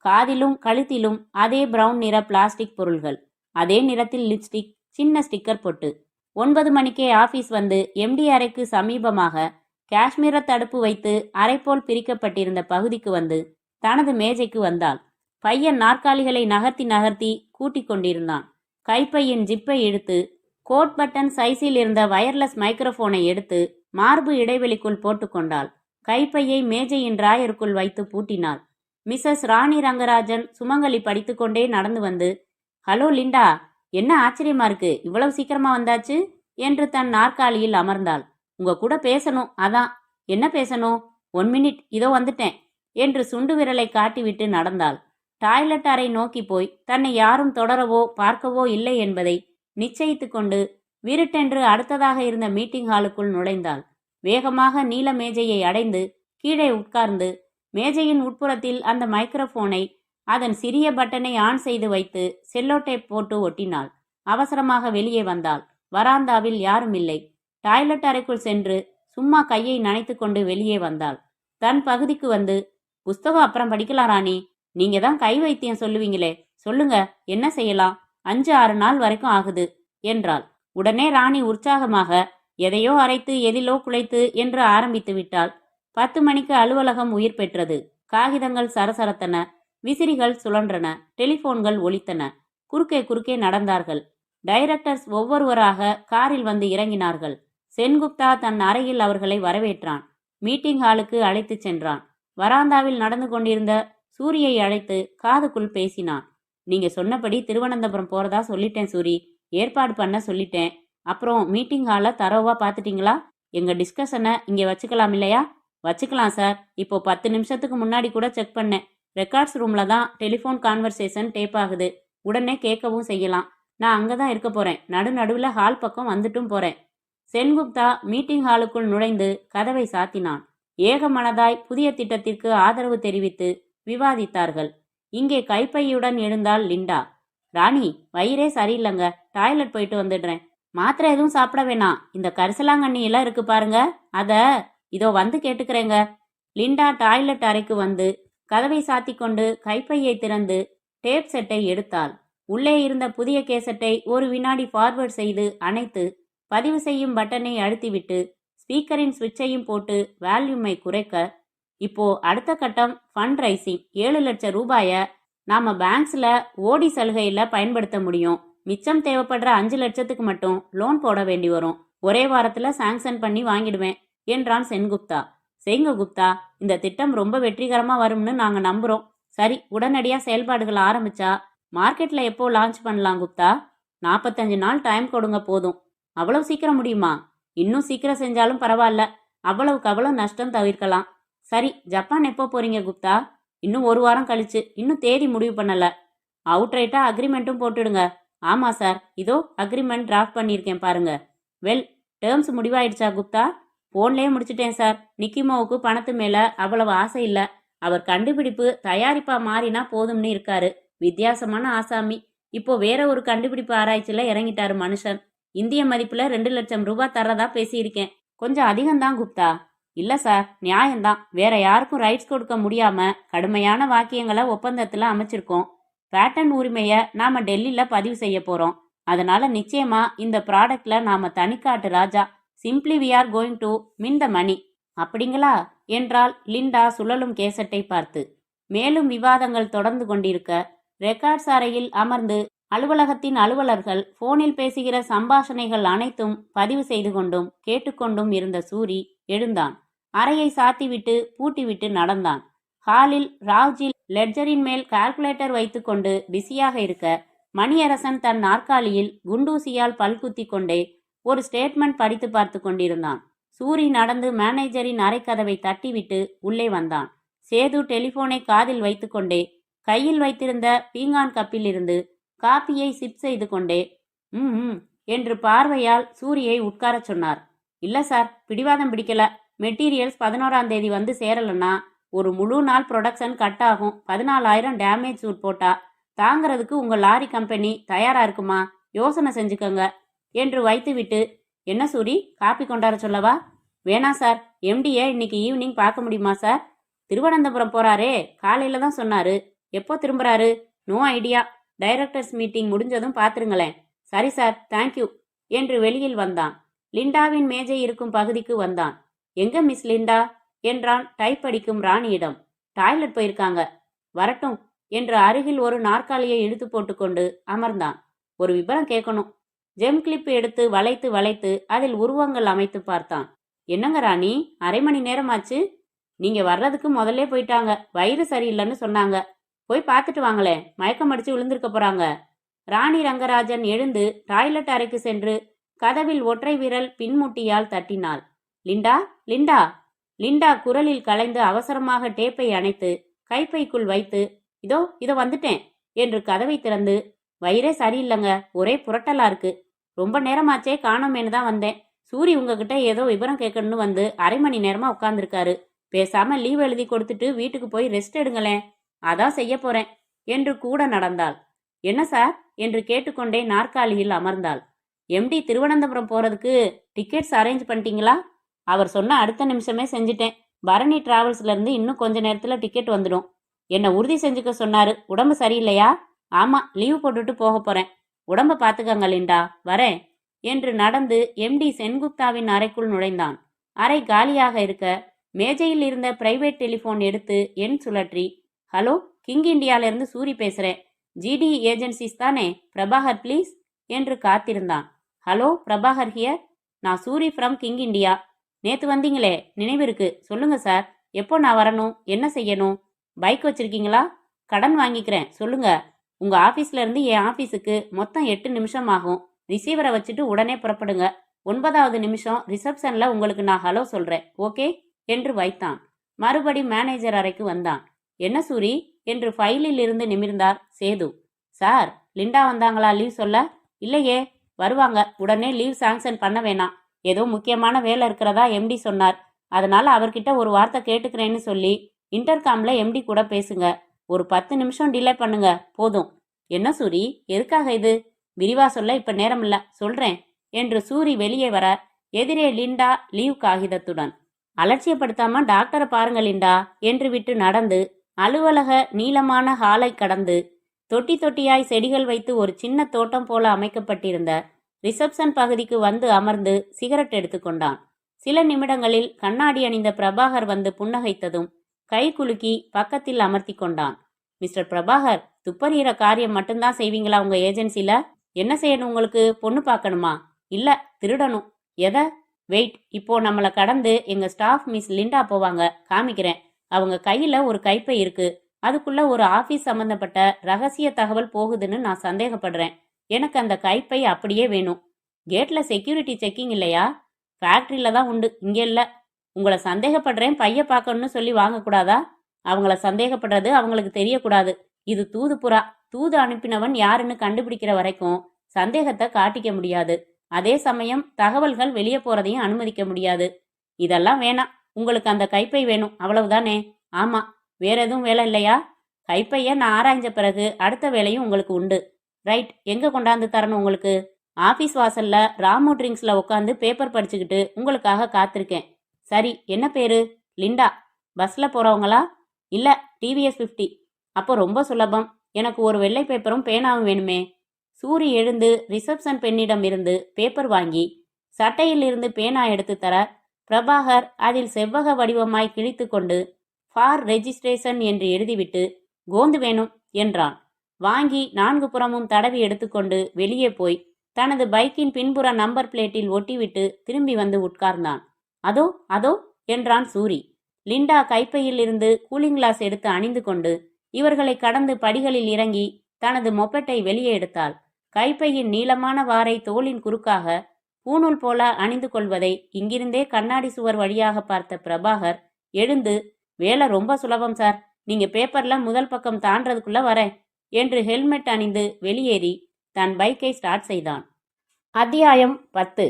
காதிலும் கழுத்திலும் அதே பிரவுன் நிற பிளாஸ்டிக் பொருள்கள். அதே நிறத்தில் லிப்ஸ்டிக், சின்ன ஸ்டிக்கர் பொட்டு. 9 மணிக்கே ஆபீஸ் வந்து எம்டி அறைக்கு சமீபமாக காஷ்மீர தடுப்பு வைத்து அறைப்போல் பிரிக்கப்பட்டிருந்த பகுதிக்கு வந்து தனது மேஜைக்கு வந்தாள். பையன் நாற்காலிகளை நகர்த்தி நகர்த்தி கூட்டிக் கொண்டிருந்தான். கைப்பையின் ஜிப்பை இழுத்து கோட் பட்டன் சைஸில் இருந்த வயர்லெஸ் மைக்ரோஃபோனை எடுத்து மார்பு இடைவெளிக்குள் போட்டுக்கொண்டாள். கைப்பையை மேஜையின் டிராயருக்குள் வைத்து பூட்டினாள். மிஸ்ஸஸ் ராணி ரங்கராஜன் சுமங்கலி படித்துக்கொண்டே நடந்து வந்து, ஹலோ லிண்டா, என்ன ஆச்சரியமா இருக்கு, இவ்வளவு சீக்கிரமா வந்தாச்சு என்று தன் நாற்காலியில் அமர்ந்தாள். உங்க கூட பேசணும், அதான். என்ன பேசணும்? 1 மினிட், இதோ வந்துட்டேன் என்று சுண்டு விரலை காட்டிவிட்டு நடந்தாள். டாய்லெட் அறை நோக்கி போய் தன்னை யாரும் தொடரவோ பார்க்கவோ இல்லை என்பதை நிச்சயித்து கொண்டு விருட்டென்று அடுத்ததாக இருந்த மீட்டிங் ஹாலுக்குள் நுழைந்தாள். வேகமாக நீல மேஜையை அடைந்து கீழே உட்கார்ந்து மேஜையின் உட்புறத்தில் அந்த மைக்ரோஃபோனை அதன் சிறிய பட்டனை ஆன் செய்து வைத்து செல்லோ டேப் போட்டு ஒட்டினாள். அவசரமாக வெளியே வந்தாள். வராந்தாவில் யாரும் இல்லை. டாய்லெட் அறைக்குள் சென்று சும்மா கையை நனைத்து கொண்டு வெளியே வந்தாள். தன் பகுதிக்கு வந்து, புஸ்தகம் அப்புறம் படிக்கலாம் ராணி, நீங்க தான் கை வைத்தியம் சொல்லுவீங்களே, சொல்லுங்க, என்ன செய்யலாம்? 5-6 நாள் வரைக்கும் ஆகுது என்றாள். உடனே ராணி உற்சாகமாக எதையோ அரைத்து எதிலோ குலைத்து என்று ஆரம்பித்து விட்டாள். 10 மணிக்கு அலுவலகம் உயிர் பெற்றது. காகிதங்கள் சரசரத்தன, விசிறிகள் சுழன்றன, டெலிபோன்கள் ஒலித்தன. குறுக்கே குறுக்கே நடந்தார்கள். டைரக்டர்ஸ் ஒவ்வொருவராக காரில் வந்து இறங்கினார்கள். சென்குப்தா தன் அறையில் அவர்களை வரவேற்றான். மீட்டிங் ஹாலுக்கு அழைத்து சென்றான். வராந்தாவில் நடந்து கொண்டிருந்த சூரியை அழைத்து காதுக்குள் பேசினான். நீங்க சொன்னபடி திருவனந்தபுரம் போறதா சொல்லிட்டேன் சூரி. ஏற்பாடு பண்ண சொல்லிட்டேன். அப்புறம் மீட்டிங் ஹாலை தரோவா பார்த்துட்டீங்களா? எங்க டிஸ்கஷனை இங்கே வச்சுக்கலாம் இல்லையா? வச்சுக்கலாம் சார். இப்போ 10 நிமிஷத்துக்கு முன்னாடி கூட செக் பண்ணேன். ரெக்கார்ட்ஸ் ரூம்ல தான் டெலிஃபோன் கான்வர்சேஷன் டேப் ஆகுது. உடனே கேட்கவும் செய்யலாம். நான் அங்கே தான் இருக்க போறேன். நடுநடுவில் ஹால் பக்கம் வந்துட்டும் போறேன். சென்குப்தா மீட்டிங் ஹாலுக்குள் நுழைந்து கதவை சாத்தினான். ஏகமனதாய் புதிய திட்டத்திற்கு ஆதரவு தெரிவித்து விவாதித்தார்கள். இங்கே கைப்பையுடன் எழுந்தாள் லிண்டா. ராணி, வயிறே சரியில்லைங்க, டாய்லெட் போயிட்டு வந்துடுறேன். மாத்திரை எதுவும் சாப்பிட வேணாம். இந்த கரிசலாங்கண்ணி எல்லாம் இருக்கு பாருங்க, அத இதோ வந்து கேட்டுக்கிறேங்க. லிண்டா டாய்லெட் அறைக்கு வந்து கதவை சாத்தி கொண்டு கைப்பையை திறந்து டேப் செட்டை எடுத்தாள். உள்ளே இருந்த புதிய கேசட்டை ஒரு வினாடி ஃபார்வர்ட் செய்து அணைத்து பதிவு செய்யும் பட்டனை அழுத்திவிட்டு ஸ்பீக்கரின் சுவிட்சையும் போட்டு வால்யூமை குறைக்க, இப்போ அடுத்த கட்டம் ஃபண்ட் ரைசிங். 7 லட்சம் ரூபாயை நாம பேங்க்ஸ்ல ஓடி சலுகையில பயன்படுத்த முடியும். மிச்சம் தேவைப்படுற 5 லட்சத்துக்கு மட்டும் லோன் போட வேண்டி வரும். ஒரே வாரத்துல சாங்ஷன் பண்ணி வாங்கிடுவேன் என்றான் சென்குப்தா. செய்ங்க குப்தா, இந்த திட்டம் ரொம்ப வெற்றிகரமா வரும்னு நாங்க நம்புறோம். சரி, உடனடியா செயல்பாடுகள் ஆரம்பிச்சா மார்க்கெட்ல எப்போ லான்ச் பண்ணலாம் குப்தா? 45 நாள் டைம் கொடுங்க போதும். அவ்வளவு சீக்கிரம் முடியுமா? இன்னும் சீக்கிரம் செஞ்சாலும் பரவாயில்ல. அவ்வளவுக்கு அவ்வளவு நஷ்டம் தவிர்க்கலாம். சரி, ஜப்பான் எப்போ போறீங்க குப்தா? இன்னும் 1 வாரம் கழிச்சு. இன்னும் தேதி முடிவு பண்ணல. அவுட்ரைட்டா அக்ரிமெண்ட்டும் போட்டுடுங்க. ஆமா சார், இதோ அக்ரிமெண்ட் டிராஃப்ட் பண்ணியிருக்கேன் பாருங்க. வெல், டேர்ம்ஸ் முடிவாயிடுச்சா குப்தா? போன்லயே முடிச்சிட்டேன் சார். நிக்கிமோவுக்கு பணத்து மேல அவ்வளவு ஆசை இல்ல. அவர் கண்டுபிடிப்பு தயாரிப்பா மாறினா போதும்னு இருக்காரு. வித்தியாசமான ஆசாமி. இப்போ வேற ஒரு கண்டுபிடிப்பு ஆராய்ச்சியில இறங்கிட்டாரு மனுஷன். இந்திய மதிப்புல 2 லட்சம் ரூபாய் தர்றதா பேசியிருக்கேன். கொஞ்சம் அதிகம்தான் குப்தா. இல்ல சார், நியாயம்தான். வேற யாருக்கும் ரைட்ஸ் கொடுக்க முடியாம கடுமையான வாக்கியங்களை ஒப்பந்தத்துல அமைச்சிருக்கோம். பேட்டன் உரிமையை நாம டெல்லியில பதிவு செய்ய போறோம். அதனால நிச்சயமா இந்த ப்ராடக்ட்ல நாம தனிக்காட்டு ராஜா. Simply we are going to win the money. அப்படிங்களா என்றால் லிண்டா சுழலும் கேசட்டை பார்த்து. மேலும் விவாதங்கள் தொடர்ந்து கொண்டிருக்க ரெக்கார்ட்ஸ் அறையில் அமர்ந்து அலுவலகத்தின் அலுவலர்கள் போனில் பேசுகிற சம்பாஷணைகள் அனைத்தும் பதிவு செய்து கொண்டும் கேட்டுக்கொண்டும் இருந்த சூரி எழுந்தான். அறையை சாத்திவிட்டு பூட்டிவிட்டு நடந்தான். ஹாலில் ராவ்ஜி லெட்ஜரின் மேல் கால்குலேட்டர் வைத்துக்கொண்டு பிஸியாக இருக்க, மணியரசன் தன் நாற்காலியில் குண்டூசியால் பல்குத்தி கொண்டே ஒரு ஸ்டேட்மெண்ட் படித்து பார்த்து கொண்டிருந்தான். சூரி நடந்து மேனேஜரின் அறைக்கதவை தட்டிவிட்டு உள்ளே வந்தான். சேது டெலிபோனை காதில் வைத்துக்கொண்டே கையில் வைத்திருந்த பீங்கான் கப்பில் இருந்து காப்பியை சிப் செய்து கொண்டே என்று பார்வையால் சூரியை உட்காரச் சொன்னார். இல்ல சார், பிடிவாதம் பிடிக்கல. மெட்டீரியல்ஸ் 11ஆம் தேதி வந்து சேரலன்னா ஒரு முழு நாள் ப்ரொடக்ஷன் கட் ஆகும். 14,000 டேமேஜ் சூட் போட்டா தாங்கிறதுக்கு உங்க லாரி கம்பெனி தயாரா இருக்குமா? யோசனை செஞ்சுக்கங்க என்று வைத்துவிட்டு, என்ன சூரி, காப்பி கொண்டாட சொல்லவா? வேணாம் சார், எம்டியை இன்னைக்கு ஈவினிங் பார்க்க முடியுமா சார்? திருவனந்தபுரம் போறாரே, காலையில தான் சொன்னாரு. எப்போ திரும்புறாரு? No idea. டைரக்டர்ஸ் மீட்டிங் முடிஞ்சதும் பார்த்துருங்களேன். சரி சார், தேங்க்யூ என்று வெளியில் வந்தான். லிண்டாவின் மேஜை இருக்கும் பகுதிக்கு வந்தான். எங்க மிஸ் லிண்டா என்றான் டைப் அடிக்கும் ராணியிடம். டாய்லெட் போயிருக்காங்க. வரட்டும் என்று அருகில் ஒரு நாற்காலியை இழுத்து போட்டுக்கொண்டு அமர்ந்தான். ஒரு விபரம் கேட்கணும். ஜெம் கிளிப் எடுத்து வளைத்து வளைத்து அதில் உருவங்கள் அமைத்து பார்த்தான். என்னங்க ராணி, அரை மணி நேரமாச்சு. நீங்க வர்றதுக்கு முதல்ல போயிட்டாங்க. வயிறு சரியில்லைன்னு சொன்னாங்க. போய் பார்த்துட்டு வாங்களேன். மயக்கம் அடிச்சு விழுந்திருக்க போறாங்க. ராணி ரங்கராஜன் எழுந்து டாய்லெட் அறைக்கு சென்று கதவில் ஒற்றை விரல் பின்முட்டியால் தட்டினாள். Linda, Linda. லிண்டா குரலில் கலைந்து அவசரமாக டேப்பை அணைத்து கைப்பைக்குள் வைத்து, இதோ வந்துட்டேன் என்று கதவை திறந்து, வயிறே சரியில்லைங்க, ஒரே புரட்டலா இருக்கு. ரொம்ப நேரமாச்சே காணோமேனு தான் வந்தேன். சூரி உங்ககிட்ட ஏதோ விவரம் கேட்கணும்னு வந்து அரை மணி நேரமா உட்கார்ந்துருக்காரு. பேசாம லீவ் எழுதி கொடுத்துட்டு வீட்டுக்கு போய் ரெஸ்ட் எடுங்களேன். அதான் செய்ய போறேன் என்று கூட நடந்தாள். என்ன சார் என்று கேட்டுக்கொண்டே நாற்காலியில் அமர்ந்தாள். எம்டி திருவனந்தபுரம் போறதுக்கு டிக்கெட்ஸ் அரேஞ்ச் பண்ணிட்டீங்களா? அவர் சொன்ன அடுத்த நிமிஷமே செஞ்சிட்டேன். பரணி டிராவல்ஸ்ல இருந்து இன்னும் கொஞ்ச நேரத்துல டிக்கெட் வந்துடும். என்ன உறுதி செஞ்சுக்க சொன்னாரு. உடம்பு சரியில்லையா? ஆமா, லீவ் போட்டுட்டு போக போறேன். உடம்ப பாத்துக்கங்க லிண்டா, வரேன் என்று நடந்து எம்டி சென்குப்தாவின் அறைக்குள் நுழைந்தான். அறை காலியாக இருக்க மேஜையில் இருந்த பிரைவேட் டெலிபோன் எடுத்து எண் சுழற்றி, ஹலோ, கிங் இண்டியால இருந்து சூரி பேசுறேன். ஜிடி ஏஜென்சிஸ் தானே? பிரபாகர் ப்ளீஸ் என்று காத்திருந்தான். Hello, Prabhakar here. நான் சூரி ஃப்ரம் கிங் இண்டியா. நேத்து வந்தீங்களே, நினைவிருக்கு, சொல்லுங்க சார். எப்போ நான் வரணும்? என்ன செய்யணும்? பைக் வச்சிருக்கீங்களா? கடன் வாங்கிக்கிறேன், சொல்லுங்க. உங்க ஆபீஸ்ல இருந்து என் ஆபீஸுக்கு மொத்தம் 8 நிமிஷம் ஆகும். ரிசீவரை வச்சுட்டு உடனே புறப்படுங்க. 9வது நிமிஷம் ரிசப்ஷன்ல உங்களுக்கு நான் ஹலோ சொல்றேன், ஓகே என்று வைத்தான். மறுபடி மேனேஜர் அறைக்கு வந்தான். என்ன சூரி என்று ஃபைலில் இருந்து நிமிர்ந்தார் சேது. சார், லிண்டா வந்தாங்களா லீவ் சொல்ல? இல்லையே. வருவாங்க, உடனே லீவ் சாங்ஷன் பண்ண வேணாம். ஏதோ முக்கியமான வேலை இருக்கிறதா எம்டி சொன்னார். அதனால அவர்கிட்ட ஒரு வார்த்தை கேட்டுக்கிறேன்னு சொல்லி இன்டர்காம்ல எம்டி கூட பேசுங்க. ஒரு 10 நிமிஷம் டிலே பண்ணுங்க, போதும். என்ன சூரி, எதுக்காக இது? விரிவா சொல்ல இப்ப நேரம் இல்ல, சொல்றேன் என்று சூரி வெளியே வர எதிரே லிண்டா லீவ் காகிதத்துடன். அலட்சியப்படுத்தாம டாக்டரை பாருங்க லிண்டா என்று விட்டு நடந்து அலுவலக நீளமான ஹாலை கடந்து தொட்டி தொட்டியாய் செடிகள் வைத்து ஒரு சின்ன தோட்டம் போல அமைக்கப்பட்டிருந்த ரிசப்ஷன் பகுதிக்கு வந்து அமர்ந்து சிகரெட் எடுத்துக்கொண்டான். சில நிமிடங்களில் கண்ணாடி அணிந்த பிரபாகர் வந்து புன்னகைத்ததும் கை குலுக்கி பக்கத்தில் அமர்த்தி கொண்டான். மிஸ்டர் பிரபாகர், துப்பறிகிற காரியம் மட்டும்தான் செய்வீங்களா உங்க ஏஜென்சில? என்ன செய்யணும் உங்களுக்கு? பொண்ணு பார்க்கணுமா? இல்ல, திருடணும். எதை? வெயிட், இப்போ நம்மளை கடந்து எங்க ஸ்டாஃப் மிஸ் லிண்டா போவாங்க, காமிக்கிறேன். அவங்க கையில ஒரு கைப்பை இருக்கு. அதுக்குள்ள ஒரு ஆபீஸ் சம்பந்தப்பட்ட ரகசிய தகவல் போகுதுன்னு நான் சந்தேகப்படுறேன். எனக்கு அந்த கைப்பை அப்படியே வேணும். கேட்ல செக்யூரிட்டி செக்கிங் இல்லையா? ஃபேக்டரியில தான் உண்டு, இங்க இல்ல. உங்களை சந்தேகப்படுறேன், பைய பார்க்கணும்னு சொல்லி வாங்கக்கூடாதா? அவங்கள சந்தேகப்படுறது அவங்களுக்கு தெரியக்கூடாது. இது தூது புறா. தூது அனுப்பினவன் யாருன்னு கண்டுபிடிக்கிற வரைக்கும் சந்தேகத்தை காட்டிக்க முடியாது. அதே சமயம் தகவல்கள் வெளியே போறதையும் அனுமதிக்க முடியாது. இதெல்லாம் வேணாம். உங்களுக்கு அந்த கைப்பை வேணும், அவ்வளவுதானே? ஆமா. வேற எதுவும் வேலை இல்லையா? கைப்பைய நான் ஆராய்ஞ்ச பிறகு அடுத்த வேலையும் உங்களுக்கு உண்டு. ரைட், எங்க கொண்டாந்து தரணும் உங்களுக்கு? ஆபீஸ் வாசல்ல ராமு ட்ரிங்க்ஸ்ல உட்காந்து பேப்பர் படிச்சுக்கிட்டு உங்களுக்காக காத்திருக்கேன். சரி, என்ன பேரு? லிண்டா. பஸ்ல போறவங்களா? இல்ல, டிவிஎஸ் 50. அப்போ ரொம்ப சுலபம். எனக்கு ஒரு வெள்ளை பேப்பரும் பேனாவும் வேணுமே. சூரி எழுந்து ரிசப்ஷன் பெண்ணிடம் இருந்து பேப்பர் வாங்கி சட்டையில் இருந்து பேனா எடுத்து தர பிரபாகர் அதில் செவ்வக வடிவமாய் கிழித்து கொண்டு ஃபார் ரெஜிஸ்ட்ரேஷன் என்று எழுதிவிட்டு கோந்து வேணும் என்றான். வாங்கி 4 புறமும் தடவி எடுத்துக்கொண்டு வெளியே போய் தனது பைக்கின் பின்புற நம்பர் பிளேட்டில் ஒட்டிவிட்டு திரும்பி வந்து உட்கார்ந்தான். அதோ அதோ என்றான் சூரி. லிண்டா கைப்பையில் இருந்து கூலிங் கிளாஸ் எடுத்து அணிந்து கொண்டு இவர்களை கடந்து படிகளில் இறங்கி தனது மொப்பெட்டை வெளியே எடுத்தாள். கைப்பையின் நீளமான வாரை தோளின் குறுக்காக பூணூல் போல அணிந்து கொள்வதை இங்கிருந்தே கண்ணாடி சுவர் வழியாக பார்த்த பிரபாகர் எழுந்து, வேலை ரொம்ப சுலபம் சார், நீங்க பேப்பர்ல முதல் பக்கம் தாண்டதுக்குள்ள வரேன் என்று ஹெல்மெட் அணிந்து வெளியேறி தன் பைக்கை ஸ்டார்ட் செய்தான். அத்தியாயம் 10.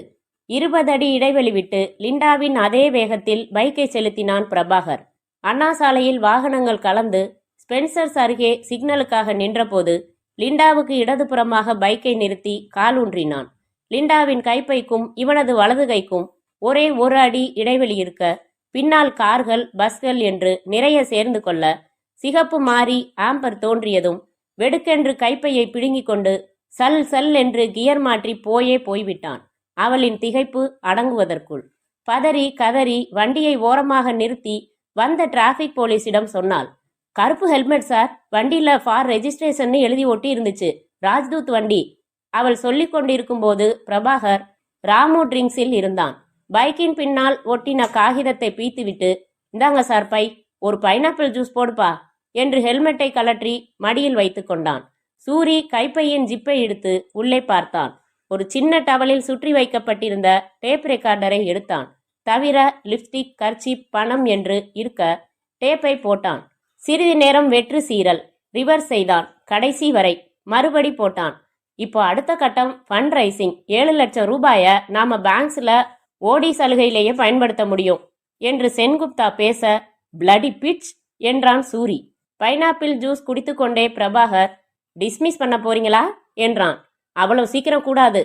20 அடி இடைவெளி விட்டு லிண்டாவின் அதே வேகத்தில் பைக்கை செலுத்தினான் பிரபாகர். அண்ணா சாலையில் வாகனங்கள் கலந்து ஸ்பென்சர்ஸ் அருகே சிக்னலுக்காக நின்றபோது லிண்டாவுக்கு இடதுபுறமாக பைக்கை நிறுத்தி கால் ஊன்றினான். லிண்டாவின் கைப்பைக்கும் இவனது வலது கைக்கும் ஒரே 1 அடி இடைவெளி இருக்க பின்னால் கார்கள், பஸ்கள் என்று நிறைய சேர்ந்து கொள்ள சிகப்பு மாறி ஆம்பர் தோன்றியதும் வெடுக்கென்று கைப்பையை பிடுங்கிக் கொண்டு சல் சல் என்று கியர் மாற்றி போய்விட்டான். அவளின் திகைப்பு அடங்குவதற்குள் பதறி கதறி வண்டியை ஓரமாக நிறுத்தி வந்த டிராஃபிக் போலீஸிடம் சொன்னாள். கருப்பு ஹெல்மெட் சார், வண்டியில ஃபார் ரெஜிஸ்ட்ரேஷன் எழுதி ஒட்டி இருந்துச்சு, ராஜ்தூத் வண்டி. அவள் சொல்லிக் கொண்டிருக்கும் போது பிரபாகர் ராமு ட்ரிங்க்ஸில் இருந்தான். பைக்கின் பின்னால் ஒட்டின காகிதத்தை பீத்துவிட்டு, இந்தாங்க சார் பை, ஒரு பைனாப்பிள் ஜூஸ் போடுப்பா என்று ஹெல்மெட்டை கலற்றி மடியில் வைத்து கொண்டான். சூரி கைப்பையின் ஜிப்பை எடுத்து உள்ளே பார்த்தான். ஒரு சின்ன டவலில் சுற்றி வைக்கப்பட்டிருந்த டேப் ரெக்கார்டரை எடுத்தான். தவிர லிப்ஸ்டிக், கர்ச்சீப், பணம் என்று இருக்க டேப்பை போட்டான். சிறிது நேரம் வெற்று சீரல் ரிவர்ஸ் செய்தான். கடைசி வரை மறுபடி போட்டான். இப்போ அடுத்த கட்டம் ஃபண்ட் ரைசிங். 7 லட்சம் ரூபாய நாம பேங்க்ஸ்ல ஓடி சலுகையிலேயே பயன்படுத்த முடியும் என்று சென்குப்தா பேச, பிளடி பிட்ச் என்றான் சூரி. பைனாப்பிள் ஜூஸ் குடித்துக்கொண்டே பிரபாகர், டிஸ்மிஸ் பண்ண போறீங்களா என்றான். அவ்வளவு சீக்கிரம் கூடாது.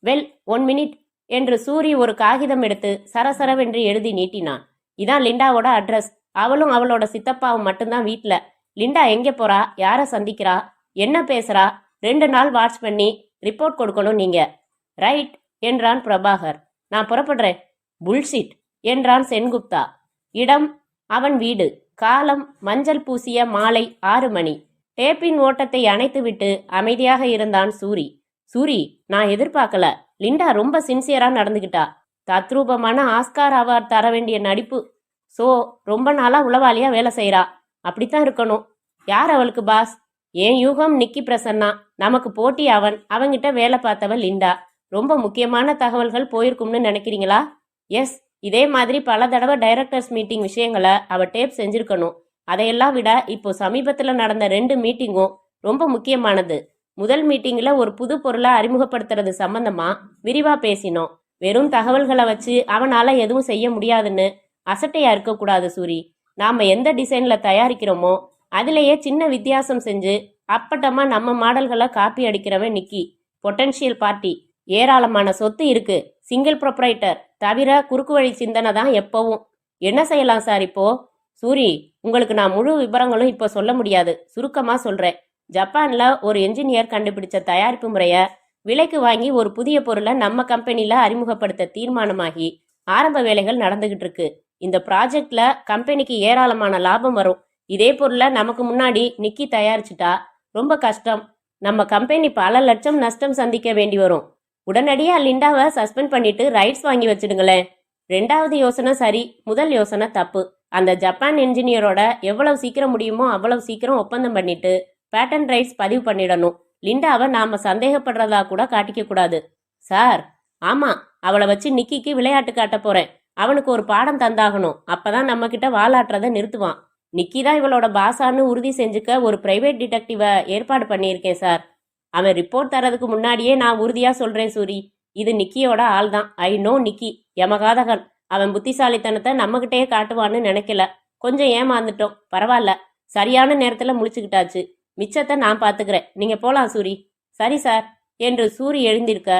வெல், 1 மினிட் என்று சூரி ஒரு காகிதம் எடுத்து சரசரவென்று எழுதி நீட்டினான். இதான் லிண்டாவோட அட்ரஸ். அவளும் அவளோட சித்தப்பாவும் மட்டும்தான் வீட்ல. லிண்டா எங்கே போறா, யாரை சந்திக்கிறா, என்ன பேசுறா, 2 நாள் வாட்ச் பண்ணி ரிப்போர்ட் கொடுக்கணும் நீங்க. ரைட் என்றான் பிரபாகர். நான் புறப்படுறேன். புல்ஷிட் என்றான் சென்குப்தா. இடம் அவன் வீடு. காலம் மஞ்சள் பூசிய மாலை 6 மணி. டேப்பின் ஓட்டத்தை அணைத்துவிட்டு அமைதியாக இருந்தான் சூரி. சூரி, நான் எதிர்பார்க்கல. லிண்டா ரொம்ப சின்சியரா நடந்துகிட்டா. தத்ரூபமான ஆஸ்கார் அவார்ட் தர வேண்டிய நடிப்பு. ரொம்ப நாளா உளவாளியா வேலை செய்யறா. அப்படித்தான் இருக்கணும். யார் அவளுக்கு பாஸ்? என் யூகம் நிக்கி பிரசன்னா. நமக்கு போட்டி அவன். அவங்கிட்ட வேலை பார்த்தவள் லிண்டா. ரொம்ப முக்கியமான தகவல்கள் போயிருக்கும்னு நினைக்கிறீங்களா? எஸ். இதே மாதிரி பல தடவை டைரக்டர்ஸ் மீட்டிங் விஷயங்களை அவ டேப் செஞ்சிருக்கணும். அதையெல்லாம் விட இப்போ சமீபத்தில் நடந்த 2 மீட்டிங்கும் ரொம்ப முக்கியமானது. முதல் மீட்டிங்கில் ஒரு புது பொருளை அறிமுகப்படுத்துறது சம்பந்தமா விரிவா பேசினோம். வெறும் தகவல்களை வச்சு அவனால எதுவும் செய்ய முடியாதுன்னு அசட்டையா இருக்கக்கூடாது சூரி. நாம எந்த டிசைன்ல தயாரிக்கிறோமோ அதிலேயே சின்ன வித்தியாசம் செஞ்சு அப்பட்டமா நம்ம மாடல்களை காப்பி அடிக்கிறவன் நிக்கி. Potential party. ஏராளமான சொத்து இருக்கு. Single proprietor. தவிர குறுக்கு வழி சிந்தனை தான் எப்பவும். என்ன செய்யலாம் சார் இப்போ? சூரி, உங்களுக்கு நான் முழு விவரங்களும் இப்போ சொல்ல முடியாது. சுருக்கமா சொல்றேன். ஜப்பான்ல ஒரு என்ஜினியர் கண்டுபிடிச்ச தயாரிப்பு முறைய விலைக்கு வாங்கி ஒரு புதிய பொருளை நம்ம கம்பெனில அறிமுகப்படுத்த தீர்மானமாகி ஆரம்ப வேலைகள் நடந்துகிட்டு இருக்கு. இந்த ப்ராஜெக்ட்ல கம்பெனிக்கு ஏராளமான லாபம் வரும். இதே பொருளை நமக்கு முன்னாடி நிக்கி தயாரிச்சுட்டா ரொம்ப கஷ்டம். நம்ம கம்பெனி பல லட்சம் நஷ்டம் சந்திக்க வேண்டி வரும். உடனடியா லிண்டாவை சஸ்பெண்ட் பண்ணிட்டு ரைட்ஸ் வாங்கி வச்சிடுங்களேன். 2வது யோசனை சரி, முதல் யோசனை தப்பு. அந்த ஜப்பான் என்ஜினியரோட எவ்வளவு சீக்கிரம் முடியுமோ அவ்வளவு சீக்கிரம் ஒப்பந்தம் பண்ணிட்டு பேட்டன் ரைட்ஸ் பதிவு பண்ணிடணும். லிண்டாவை நாம சந்தேகப்படுறதா கூட காட்டிக்க கூடாது. சார், ஆமா, அவளை வச்சு நிக்கிக்கு விளையாட்டு காட்ட போறேன். அவனுக்கு ஒரு பாடம் தந்தாகணும். அப்பதான் நம்ம கிட்ட வாலாட்டுறதை நிறுத்துவான். நிக்கி தான் இவளோட பாசான்னு உறுதி செஞ்சுக்க ஒரு பிரைவேட் டிடெக்டிவை ஏற்பாடு பண்ணியிருக்கேன் சார். அவன் ரிப்போர்ட் தரதுக்கு முன்னாடியே நான் உறுதியா சொல்றேன் சூரி, இது நிக்கியோட ஆள் தான். ஐ நோ நிக்கி. யமகாதகன். அவன் புத்திசாலித்தனத்தை நம்மகிட்டயே காட்டுவான்னு நினைக்கல. கொஞ்சம் ஏமாந்துட்டோம். பரவாயில்ல, சரியான நேரத்துல முழிச்சுக்கிட்டாச்சு. மிச்சத்தை நான் பாத்துக்கிறேன். நீங்க போலாம் சூரி. சரி சார் என்று சூரி எழுந்திருக்க,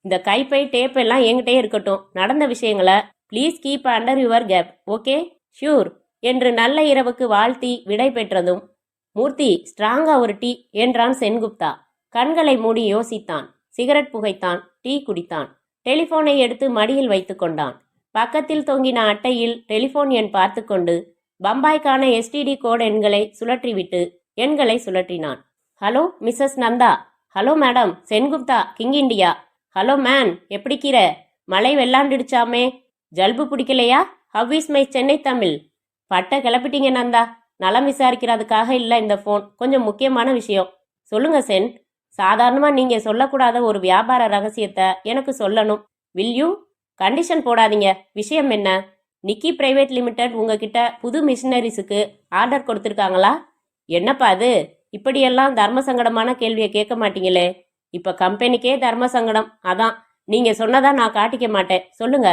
இந்த கைப்பை டேப் எல்லாம் என்கிட்டயே இருக்கட்டும். நடந்த விஷயங்களை please keep under your cap. Okay? Sure என்று நல்ல இரவுக்கு வாழ்த்தி விடை பெற்றதும், மூர்த்தி, ஸ்ட்ராங்கா ஒரு டீ என்றான் சென்குப்தா. கண்களை மூடி யோசித்தான். சிகரெட் புகைத்தான். டீ குடித்தான். டெலிபோனை எடுத்து மடியில் வைத்து கொண்டான். பக்கத்தில் தொங்கின அட்டையில் டெலிபோன் எண் பார்த்து கொண்டு பம்பாய்க்கான எஸ்டிடி கோட் எண்களை சுழற்றிவிட்டு எண்களை சுழற்றினான். Hello Mrs Nanda. Hello madam, Sengupta, king India. Hello man, எப்படிக்கிற? மழை வெள்ளாண்டுடுச்சாமே. ஜல்பு பிடிக்கலையா? How is my Chennai Tamil? பட்டை கிளப்பிட்டீங்க நந்தா. நலம் விசாரிக்கிறதுக்காக இல்லை இந்த ஃபோன். கொஞ்சம் முக்கியமான விஷயம். சொல்லுங்க சென். சாதாரணமாக நீங்கள் சொல்லக்கூடாத ஒரு வியாபார ரகசியத்தை எனக்கு சொல்லணும். Will you? கண்டிஷன் போடாதீங்க. விஷயம் என்ன? நிக்கி பிரைவேட் லிமிடெட் உங்ககிட்ட புது மிஷினரிஸுக்கு ஆர்டர் கொடுத்துருக்காங்களா? என்னப்பா அது? இப்படியெல்லாம் தர்ம சங்கடமான கேள்வியை கேட்க மாட்டீங்களே. இப்போ கம்பெனிக்கே தர்ம சங்கடம். அதான் நீங்கள் சொன்னதா நான் காட்டிக்க மாட்டேன். சொல்லுங்க.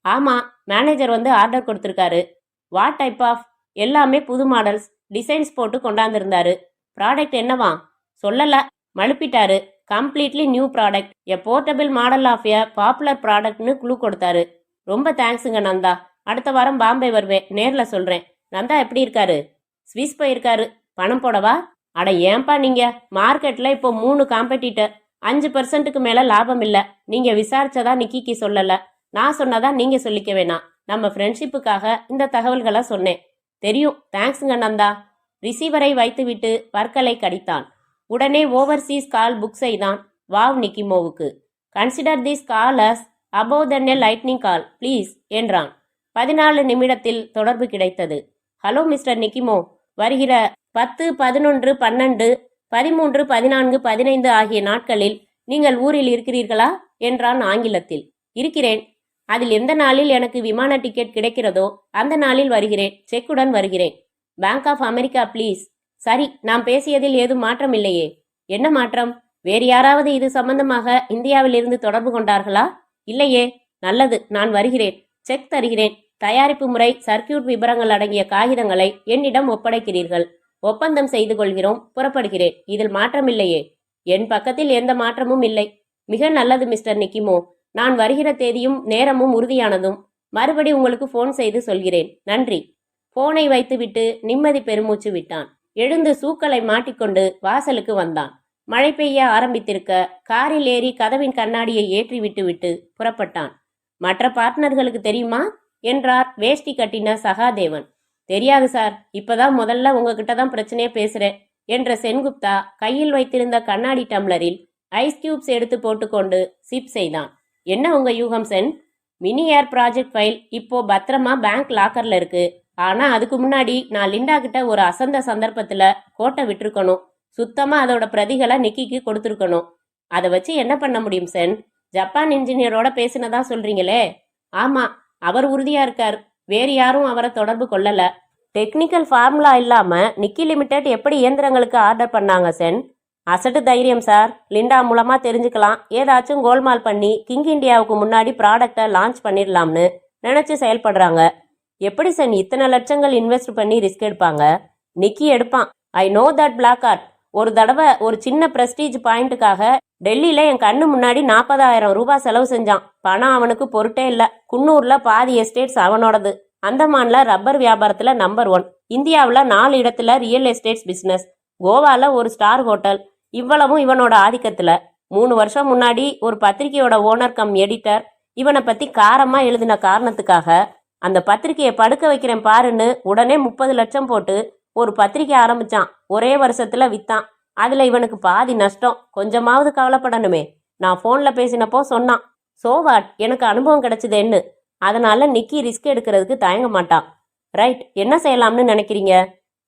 ஆமாம், மேனேஜர் வந்து ஆர்டர் கொடுத்துருக்காரு. What type of? எல்லாமே புது மாடல்ஸ், டிசைன்ஸ் போட்டு கொண்டாந்துருந்தாரு. ப்ராடக்ட் என்னவா? சொல்லல. மழுப்பிட்டாரு. Completely new product, a portable model of a popular ப்ராடக்ட்னு குழு கொடுத்தாரு. ரொம்ப தேங்க்ஸுங்க நந்தா. அடுத்த வாரம் பாம்பே வருவேன். நேரில் சொல்கிறேன். நந்தா எப்படி இருக்காரு? ஸ்விஸ் போயிருக்காரு. பணம் போடவா? அட ஏன்பா நீங்க? மார்க்கெட்டில் இப்போ 3 காம்படிட்டர். 5% மேலே லாபம் இல்லை. நீங்கள் விசாரிச்சதா நிக்கிக்கு சொல்லலை. நான் சொன்னதா நீங்கள் சொல்லிக்க வேணாம். நம்ம ஃப்ரெண்ட்ஷிப்புக்காக இந்த தகவல்களை சொன்னேன். தெரியும். தேங்க்ஸுங்க நந்தா. ரிசீவரை வைத்துவிட்டு பற்களை கடித்தான். உடனே ஓவர்சீஸ் கால் புக் செய்தான் வாவ் நிக்கிமோவுக்கு. Consider this call as above than a lightning call please என்றான். 14 நிமிடத்தில் தொடர்பு கிடைத்தது. ஹலோ மிஸ்டர் நிக்கிமோ, வருகிற 10, 11, 12, 13, 14, 15 ஆகிய நாட்களில் நீங்கள் ஊரில் இருக்கிறீர்களா என்றான் ஆங்கிலத்தில். இருக்கிறேன். அதில் எந்த நாளில் எனக்கு விமான டிக்கெட் கிடைக்கிறதோ அந்த நாளில் வருகிறேன். செக்குடன் வருகிறேன். Bank of America please. சரி, நாம் பேசியதில் ஏதும் மாற்றம் இல்லையே? என்ன மாற்றம்? வேறு யாராவது இது சம்பந்தமாக இந்தியாவில் இருந்து தொடர்பு கொண்டார்களா? இல்லையே. நல்லது, நான் வருகிறேன். செக் தருகிறேன். தயாரிப்பு முறை, சர்க்கியூட் விபரங்கள் அடங்கிய காகிதங்களை என்னிடம் ஒப்படைக்கிறீர்கள். ஒப்பந்தம் செய்து கொள்கிறோம். புறப்படுகிறேன். இதில் மாற்றம் இல்லையே? என் பக்கத்தில் எந்த மாற்றமும் இல்லை. மிக நல்லது மிஸ்டர் நிக்கிமோ. நான் வருகிற தேதியும் நேரமும் உறுதியானதும் மறுபடி உங்களுக்கு ஃபோன் செய்து சொல்கிறேன். நன்றி. போனை வைத்துவிட்டு நிம்மதி பெருமூச்சு விட்டான். எழுந்து சூக்களை மாட்டிக்கொண்டு வாசலுக்கு வந்தான். மழை பெய்ய ஆரம்பித்திருக்க காரில் ஏறி கதவின் கண்ணாடியை ஏற்றி விட்டு புறப்பட்டான். மற்ற பார்ட்னர்களுக்கு தெரியுமா என்றார் வேஷ்டி கட்டின சகாதேவன். தெரியாது சார், இப்பதான் முதல்ல உங்ககிட்ட தான் பிரச்சனையே பேசுறேன் என்ற சென்குப்தா கையில் வைத்திருந்த கண்ணாடி டம்ளரில் ஐஸ் கியூப்ஸ் எடுத்து போட்டுக்கொண்டு சிப் செய்தான். என்ன உங்க யூகம் சென்? மினி ஏர் ப்ராஜெக்ட் ஃபைல் இப்போ பத்திரமா பேங்க் லாக்கர்ல இருக்கு. ஆனா அதுக்கு முன்னாடி நான் லிண்டா கிட்ட ஒரு அசந்த சந்தர்ப்பத்துல கோட்டை விட்டுருக்கணும். சுத்தமா அதோட பிரதிகளை நிக்கிக்கு கொடுத்துருக்கணும். அதை வச்சு என்ன பண்ண முடியும் சென்? ஜப்பான் இன்ஜினியரோட பேசினதா சொல்றீங்களே? ஆமா, அவர் உறுதியா இருக்கார். வேறு யாரும் அவரை தொடர்பு கொள்ளல. டெக்னிக்கல் ஃபார்முலா இல்லாம நிக்கி லிமிடெட் எப்படி இயந்திரங்களுக்கு ஆர்டர் பண்ணாங்க சென்? அசட்டு தைரியம் சார். லிண்டா மூலமா தெரிஞ்சுக்கலாம். ஏதாச்சும் கோல்மால் பண்ணி கிங் இந்தியாவுக்கு முன்னாடி ப்ராடக்டை லான்ச் பண்ணிடலாம்னு நினைச்சு செயல்படுறாங்க. எப்படி சென் இத்தனை லட்சங்கள் இன்வெஸ்ட் பண்ணி ரிஸ்க் எடுப்பாங்க? நிக்கி எடுப்பான். I know that black art. ஒரு தடவை ஒரு சின்ன பிரஸ்டீஜ் பாயிண்ட்டுக்காக டெல்லியில என் கண்ணு முன்னாடி 40,000 ரூபாய் செலவு செஞ்சான். பணம் அவனுக்கு பொருட்டே இல்ல. குன்னூர்ல பாதி எஸ்டேட்ஸ் அவனோடது. அந்தமான்ல ரப்பர் வியாபாரத்துல நம்பர் 1. இந்தியாவில் 4 இடத்துல ரியல் எஸ்டேட்ஸ் பிசினஸ். கோவால ஒரு ஸ்டார் ஹோட்டல். இவ்வளவும் இவனோட ஆதிக்கத்துல. 3 வருஷம் முன்னாடி ஒரு பத்திரிகையோட ஓனர் கம் எடிட்டர் இவனை பத்தி காரமா எழுதின காரணத்துக்காக அந்த பத்திரிகையை படுக்க வைக்கிறேன் பாருன்னு உடனே 30 லட்சம் போட்டு ஒரு பத்திரிகை ஆரம்பிச்சான். ஒரே வருஷத்துல வித்தான். அதுல இவனுக்கு பாதி நஷ்டம். கொஞ்சமாவது கவலைப்படணுமே. நான் போன்ல பேசினப்போ சொன்னான். சோவாட், எனக்கு அனுபவம் கிடைச்சதுன்னு. அதனால நிக்கி ரிஸ்க் எடுக்கிறதுக்கு தயங்க மாட்டான். ரைட், என்ன செய்யலாம்னு நினைக்கிறீங்க?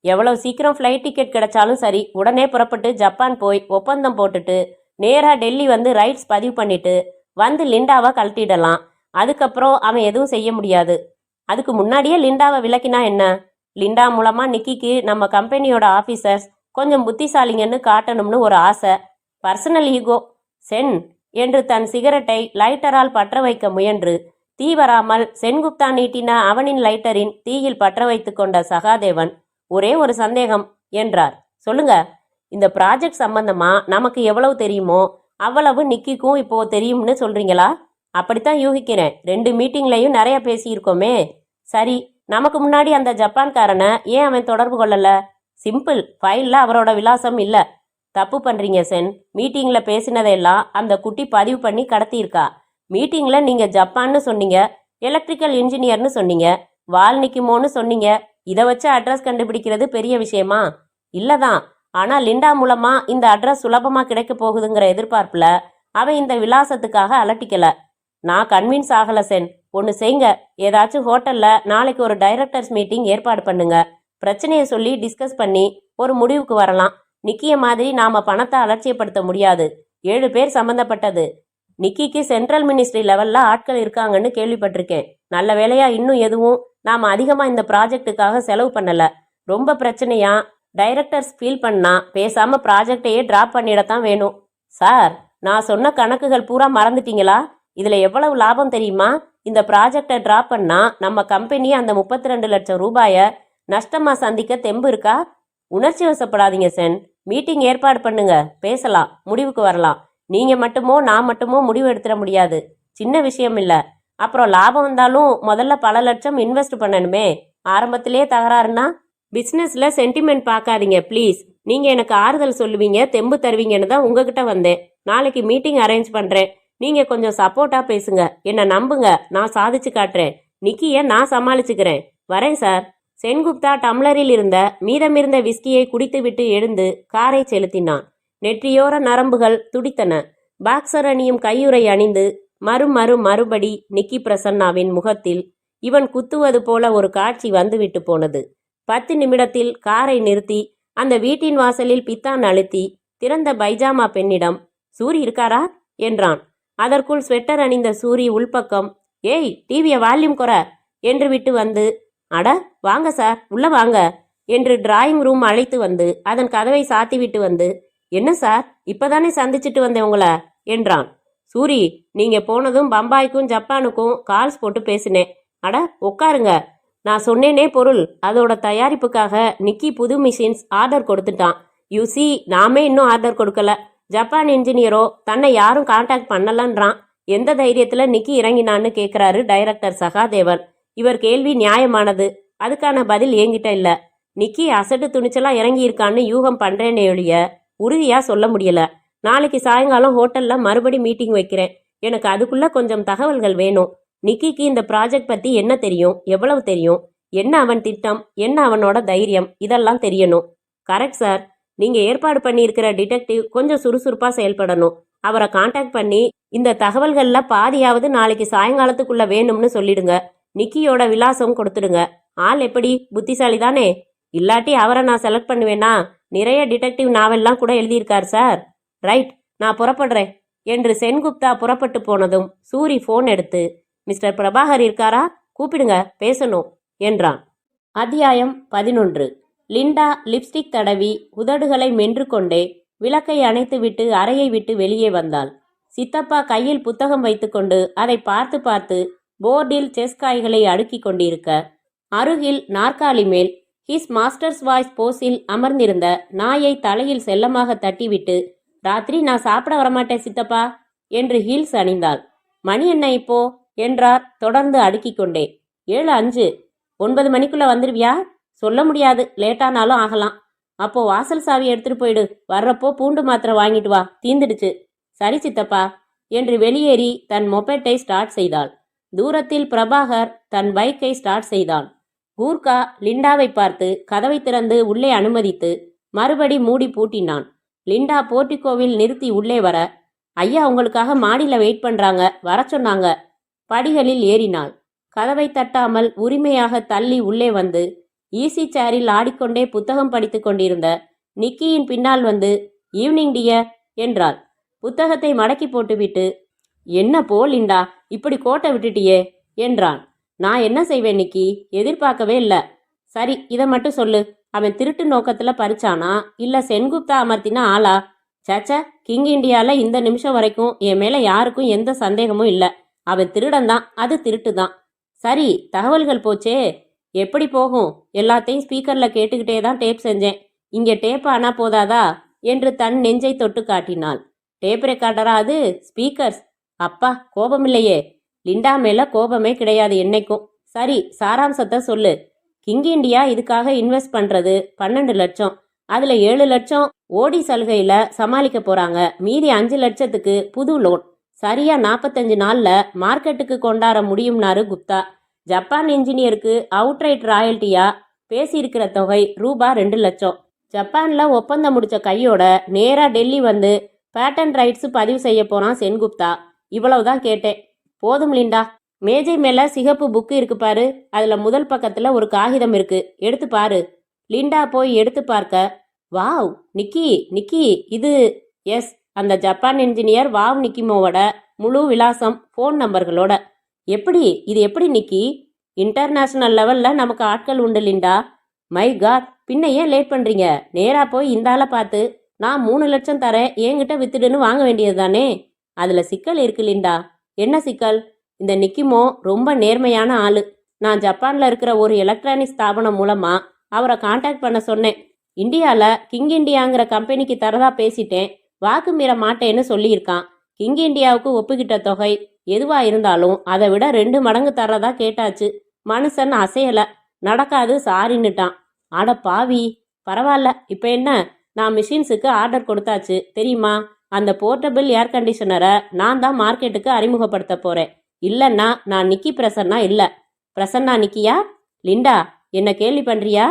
எவ்வளவு சீக்கிரம் ஃப்ளைட் டிக்கெட் கிடைச்சாலும் சரி, உடனே புறப்பட்டு ஜப்பான் போய் ஒப்பந்தம் போட்டுட்டு நேரா டெல்லி வந்து ரைட்ஸ் பதிவு பண்ணிட்டு வந்து லிண்டாவை கழட்டிடலாம். அதுக்கப்புறம் அவன் எதுவும் செய்ய முடியாது. அதுக்கு முன்னாடியே லிண்டாவை விலக்கினா என்ன? லிண்டா மூலமா நிக்கிக்கு நம்ம கம்பெனியோட ஆபீசர்ஸ் கொஞ்சம் புத்திசாலிங்கன்னு காட்டணும்னு ஒரு ஆசை. Personal ego. சென் என்று தன் சிகரெட்டை லைட்டரால் பற்ற வைக்க முயன்று தீ வராமல் சென்குப்தா நீட்டின அவனின் லைட்டரின் தீயில் பற்ற வைத்து கொண்ட சகாதேவன் ஒரே ஒரு சந்தேகம் என்றார். சொல்லுங்க. இந்த ப்ராஜெக்ட் சம்பந்தமா நமக்கு எவ்வளவு தெரியுமோ அவ்வளவு நிக்கிக்கும் இப்போ தெரியும்னு சொல்றீங்களா? அப்படித்தான் யூகிக்கிறேன். 2 மீட்டிங்லையும் நிறைய பேசியிருக்கோமே. சரி, நமக்கு முன்னாடி அந்த ஜப்பான்காரனை ஏன் அவன் தொடர்பு கொள்ளல? சிம்பிள், ஃபைல்ல அவரோட விலாசம் இல்ல. தப்பு பண்றீங்க சென். மீட்டிங்ல பேசினதையெல்லாம் அந்த குட்டி பதிவு பண்ணி கடத்தியிருக்கா. மீட்டிங்ல நீங்க ஜப்பான்னு சொன்னீங்க, எலக்ட்ரிக்கல் இன்ஜினியர்னு சொன்னீங்க, வால்நிக்குமோன்னு சொன்னீங்க. இதை வச்சு அட்ரஸ் கண்டுபிடிக்கிறது பெரிய விஷயமா? இல்லதான். ஆனா லிண்டா மூலமா இந்த அட்ரஸ் சுலபமா கிடைக்க போகுதுங்கிற எதிர்பார்ப்புல அவன் இந்த விலாசத்துக்காக அலட்டிக்கல. நான் கன்வின்ஸ் ஆகல சென். ஒன்று செய்யுங்க. ஏதாச்சும் ஹோட்டல்ல நாளைக்கு ஒரு டைரக்டர்ஸ் மீட்டிங் ஏற்பாடு பண்ணுங்க. பிரச்சனையை சொல்லி டிஸ்கஸ் பண்ணி ஒரு முடிவுக்கு வரலாம். நிக்கிய மாதிரி நாம பணத்தை அலட்சியப்படுத்த முடியாது. 7 பேர் சம்பந்தப்பட்டது. நிக்கிக்கு சென்ட்ரல் மினிஸ்ட்ரி லெவல்ல ஆட்கள் இருக்காங்கன்னு கேள்விப்பட்டிருக்கேன். நல்ல வேலையா இன்னும் எதுவும் நாம அதிகமா இந்த ப்ராஜெக்டுக்காக செலவு பண்ணல. ரொம்ப பிரச்சனையா டைரக்டர்ஸ் ஃபீல் பண்ணா பேசாம ப்ராஜெக்டையே டிராப் பண்ணிடத்தான் வேணும். சார், நான் சொன்ன கணக்குகள் பூரா மறந்துட்டீங்களா? இதுல எவ்வளவு லாபம் தெரியுமா? இந்த ப்ராஜெக்டை டிராப் பண்ணா நம்ம கம்பெனி அந்த 32 லட்சம் ரூபாய நஷ்டமா சந்திக்க தெம்பு இருக்கா? உணர்ச்சி வசப்படாதீங்க சென். மீட்டிங் ஏற்பாடு பண்ணுங்க. பேசலாம், முடிவுக்கு வரலாம். நீங்க மட்டுமோ நான் மட்டுமோ முடிவு எடுத்துட முடியாது. சின்ன விஷயம் இல்ல. அப்புறம் லாபம் வந்தாலும் முதல்ல பல லட்சம் இன்வெஸ்ட் பண்ணணுமே. ஆரம்பத்திலே தகராறுனா? பிசினஸ்ல சென்டிமெண்ட் பார்க்காதீங்க ப்ளீஸ். நீங்க எனக்கு ஆறுதல் சொல்லுவீங்க, தெம்பு தருவீங்கன்னு தான் உங்ககிட்ட வந்தேன். நாளைக்கு மீட்டிங் அரேஞ்ச் பண்றேன். நீங்க கொஞ்சம் சப்போர்ட்டா பேசுங்க. என்ன நம்புங்க, நான் சாதிச்சு காட்டுறேன். நிக்கிய நான் சமாளிச்சுக்கிறேன். வரேன் சார். சென்குப்தா டம்ளரில் இருந்த மீதமிருந்த விஸ்கியை குடித்துவிட்டு எழுந்து காரை செலுத்தினான். நெற்றியோர நரம்புகள் துடித்தன. பாக்ஸர் அணியும் கையுறை அணிந்து மறுபடி நிக்கி பிரசன்னாவின் முகத்தில் இவன் குத்துவது போல ஒரு காட்சி வந்துவிட்டு போனது. 10 நிமிடத்தில் காரை நிறுத்தி அந்த வீட்டின் வாசலில் பித்தான் அழுத்தி திறந்த பைஜாமா பெண்ணிடம், சூரி இருக்காரா என்றான். அதற்குள் ஸ்வெட்டர் அணிந்த சூரி உள்பக்கம், ஏய் டிவியை வால்யூம் குற என்று விட்டு வந்து, அட வாங்க சார், உள்ள வாங்க என்று டிராயிங் ரூம் அழைத்து வந்து அதன் கதவை சாத்திவிட்டு வந்து, என்ன சார், இப்பதானே சந்திச்சுட்டு வந்தேன் உங்கள என்றான். சூரி, நீங்க போனதும் பம்பாய்க்கும் ஜப்பானுக்கும் கால்ஸ் போட்டு பேசினேன். அட உட்காருங்க. நான் சொன்னேனே பொருள், அதோட தயாரிப்புக்காக நிக்கி புது மிஷின்ஸ் ஆர்டர் கொடுத்துட்டான். யூசி, நாமே இன்னும் ஆர்டர் கொடுக்கல. ஜப்பான் இன்ஜினியரோ தன்னை யாரும் கான்டாக்ட் பண்ணலன்றான். எந்த தைரியத்துல நிக்கி இறங்கினான்னு கேட்கிறாரு டைரக்டர் சகாதேவன். இவர் கேள்வி நியாயமானது. அதுக்கான பதில் என்கிட்ட இல்ல. நிக்கி அசட்டு துணிச்சலா இறங்கி இருக்கான்னு யூகம் பண்றேனே ஒழிய உறுதியா சொல்ல முடியல. நாளைக்கு சாயங்காலம் ஹோட்டல்ல மறுபடி மீட்டிங் வைக்கிறேன். எனக்கு அதுக்குள்ள கொஞ்சம் தகவல்கள் வேணும். நிக்கிக்கு இந்த ப்ராஜெக்ட் பத்தி என்ன தெரியும், எவ்வளவு தெரியும், என்ன அவன் திட்டம், என்ன அவனோட தைரியம், இதெல்லாம் தெரியணும். Correct sir. நீங்க ஏற்பாடு பண்ணியிருக்கிற டிடெக்டிவ் கொஞ்சம் சுறுசுறுப்பா செயல்படணும். அவரை கான்டாக்ட் பண்ணி இந்த தகவல்கள்ல பாதியாவது நாளைக்கு சாயங்காலத்துக்குள்ள வேணும்னு சொல்லிடுங்க. நிக்கியோட விலாசம் கொடுத்துடுங்க. ஆள் எப்படி புத்திசாலி தானே? இல்லாட்டி அவரை நான் செலக்ட் பண்ணுவேனா? நிறைய டிடெக்டிவ் நாவல்லாம் கூட எழுதியிருக்கார் சார். ரைட், நான் புறப்படுறேன் என்று சென்குப்தா புறப்பட்டு போனதும் சூரி ஃபோன் எடுத்து, மிஸ்டர் பிரபாகர் இருக்காரா? கூப்பிடுங்க, பேசணும் என்றான். அத்தியாயம் 11. லிண்டா லிப்ஸ்டிக் தடவி உதடுகளை மென்று கொண்டே விளக்கை அணைத்துவிட்டு அறையை விட்டு வெளியே வந்தாள். சித்தப்பா கையில் புத்தகம் வைத்துக்கொண்டு அதை பார்த்து பார்த்து போர்டில் செஸ் காய்களை அடுக்கிக் கொண்டிருக்க, அருகில் நாற்காலி மேல் ஹிஸ் மாஸ்டர்ஸ் வாய்ஸ் போஸில் அமர்ந்திருந்த நாயை தலையில் செல்லமாக தட்டிவிட்டு, ராத்திரி நான் சாப்பிட வரமாட்டேன் சித்தப்பா என்று ஹீல்ஸ் அணிந்தாள். மணி என்ன இப்போ என்றார் தொடர்ந்து அடுக்கிக் கொண்டே. 7:05. 9 மணிக்குள்ள வந்துருவியா? சொல்ல முடியாது, லேட்டானாலும் ஆகலாம். அப்போ வாசல் சாவி எடுத்துட்டு போயிடு. வர்றப்போ பூண்டு மாத்திரை வாங்கிட்டு வா, தீந்துடுச்சு. சரி சித்தப்பா என்று வெளியேறி தன் மொபெட்டை ஸ்டார்ட் செய்தாள். தூரத்தில் பிரபாகர் தன் பைக்கை ஸ்டார்ட் செய்தான். கூர்கா லிண்டாவை பார்த்து கதவை திறந்து உள்ளே அனுமதித்து மறுபடி மூடி பூட்டினான். லிண்டா போர்ட்டிகோவில் நிறுத்தி உள்ளே வர, ஐயா உங்களுக்காக மாடியில் வெயிட் பண்றாங்க, வர சொன்னாங்க. படிகளில் ஏறினாள். கதவை தட்டாமல் உரிமையாக தள்ளி உள்ளே வந்து ஈசி சேரில் ஆடிக்கொண்டே புத்தகம் படித்து கொண்டிருந்த நிக்கியின் பின்னால் வந்து, ஈவினிங் டியர் என்றாள். புத்தகத்தை மடக்கி போட்டுவிட்டு, என்ன போ லிண்டா, இப்படி கோட்டை விட்டுட்டியே என்றான். நான் என்ன செய்வேன் நிக்கி, எதிர்பார்க்கவே இல்லை. சரி, இதை மட்டும் சொல்லு, அவன் திருட்டு நோக்கத்துல பறிச்சானா இல்ல சென்குப்தா அமர்த்தின ஆளா? சேச்ச, கிங் இண்டியால இந்த நிமிஷம் வரைக்கும் என் மேல யாருக்கும் எந்த சந்தேகமும் இல்லை. அவன் திருடன் தான், அது திருட்டு தான். சரி, தகவல்கள் போச்சே, எப்படி போகும்? எல்லாத்தையும் ஸ்பீக்கர்ல கேட்டுக்கிட்டே தான் டேப் செஞ்சேன். இங்க டேப் ஆனா போதாதா என்று தன் நெஞ்சை தொட்டு காட்டினாள். டேப் ரெக்கார்டரா அது? ஸ்பீக்கர்ஸ்? அப்பா, கோபமில்லையே. லிண்டா மேல கோபமே கிடையாது என்னைக்கும். சரி, சாராம்சத்தை சொல்லு. கிங் இண்டியா இதுக்காக இன்வெஸ்ட் பண்றது 12 லட்சம். அதுல 7 லட்சம் ஓடி சலுகையில சமாளிக்க போறாங்க. மீதி 5 லட்சத்துக்கு புது லோன். சரியா 45 நாள்ல மார்க்கெட்டுக்கு கொண்டாட முடியும்னாரு குப்தா. ஜப்பான் இன்ஜினியருக்கு அவுட்ரைட் ராயல்ட்டியா பேசியிருக்கிற தொகை ரூபாய் 2 லட்சம். ஜப்பான்ல ஒப்பந்தம் முடிச்ச கையோட நேரா டெல்லி வந்து பேட்டன் ரைட்ஸ் பதிவு செய்ய போறான் சென்குப்தா. இவ்வளவுதான் கேட்டேன். போதும் லிண்டா. மேஜை மேல சிகப்பு புக்கு இருக்கு பாரு, அதுல முதல் பக்கத்துல ஒரு காகிதம் இருக்கு, எடுத்து பாரு. லிண்டா போய் எடுத்து பார்க்க, வாவ் நிக்கி நிக்கி, இது எஸ், அந்த ஜப்பான் இன்ஜினியர் வாவ் நிக்கிமோவோட முழு விலாசம், ஃபோன் நம்பர்களோட. இது எப்படி நிக்கி? இன்டர்நேஷனல் லெவல்ல நமக்கு ஆட்கள் உண்டு லிண்டா. மை காட், பின்ன ஏன் லேட் பண்றீங்க? நேரா போய் இந்த ஆளை பார்த்து, நான் 3 லட்சம் தரேன், என்கிட்ட வித்துடுன்னு வாங்க வேண்டியது தானே. அதுல சிக்கல் இருக்கு லிண்டா. என்ன சிக்கல்? இந்த நிக்கிமோ ரொம்ப நேர்மையான ஆளு. நான் ஜப்பான்ல இருக்கிற ஒரு எலக்ட்ரானிக் ஸ்தாபனம் மூலமா அவரை கான்டாக்ட் பண்ண சொன்னேன். இந்தியால கிங் இண்டியாங்கிற கம்பெனிக்கு தரதா பேசிட்டேன், வாக்கு மீற மாட்டேன்னு சொல்லியிருக்கான். கிங் இண்டியாவுக்கு ஒப்புக்கிட்ட தொகை எதுவா இருந்தாலும் அதை விட 2 மடங்கு தரதா கேட்டாச்சு. மனுஷன் அசையல, நடக்காது சாரின்னுட்டான். அட பாவி. பரவாயில்ல, இப்ப என்ன, நான் மிஷின்ஸுக்கு ஆர்டர் கொடுத்தாச்சு தெரியுமா. அந்த போர்ட்டபிள் ஏர் கண்டிஷனரை நான் தான் மார்க்கெட்டுக்கு அறிமுகப்படுத்த போறேன். இல்லைன்னா நான் நிக்கி பிரசன்னா இல்லை. பிரசன்னா நிக்கியா? லிண்டா, என்ன கேள்வி பண்றியா?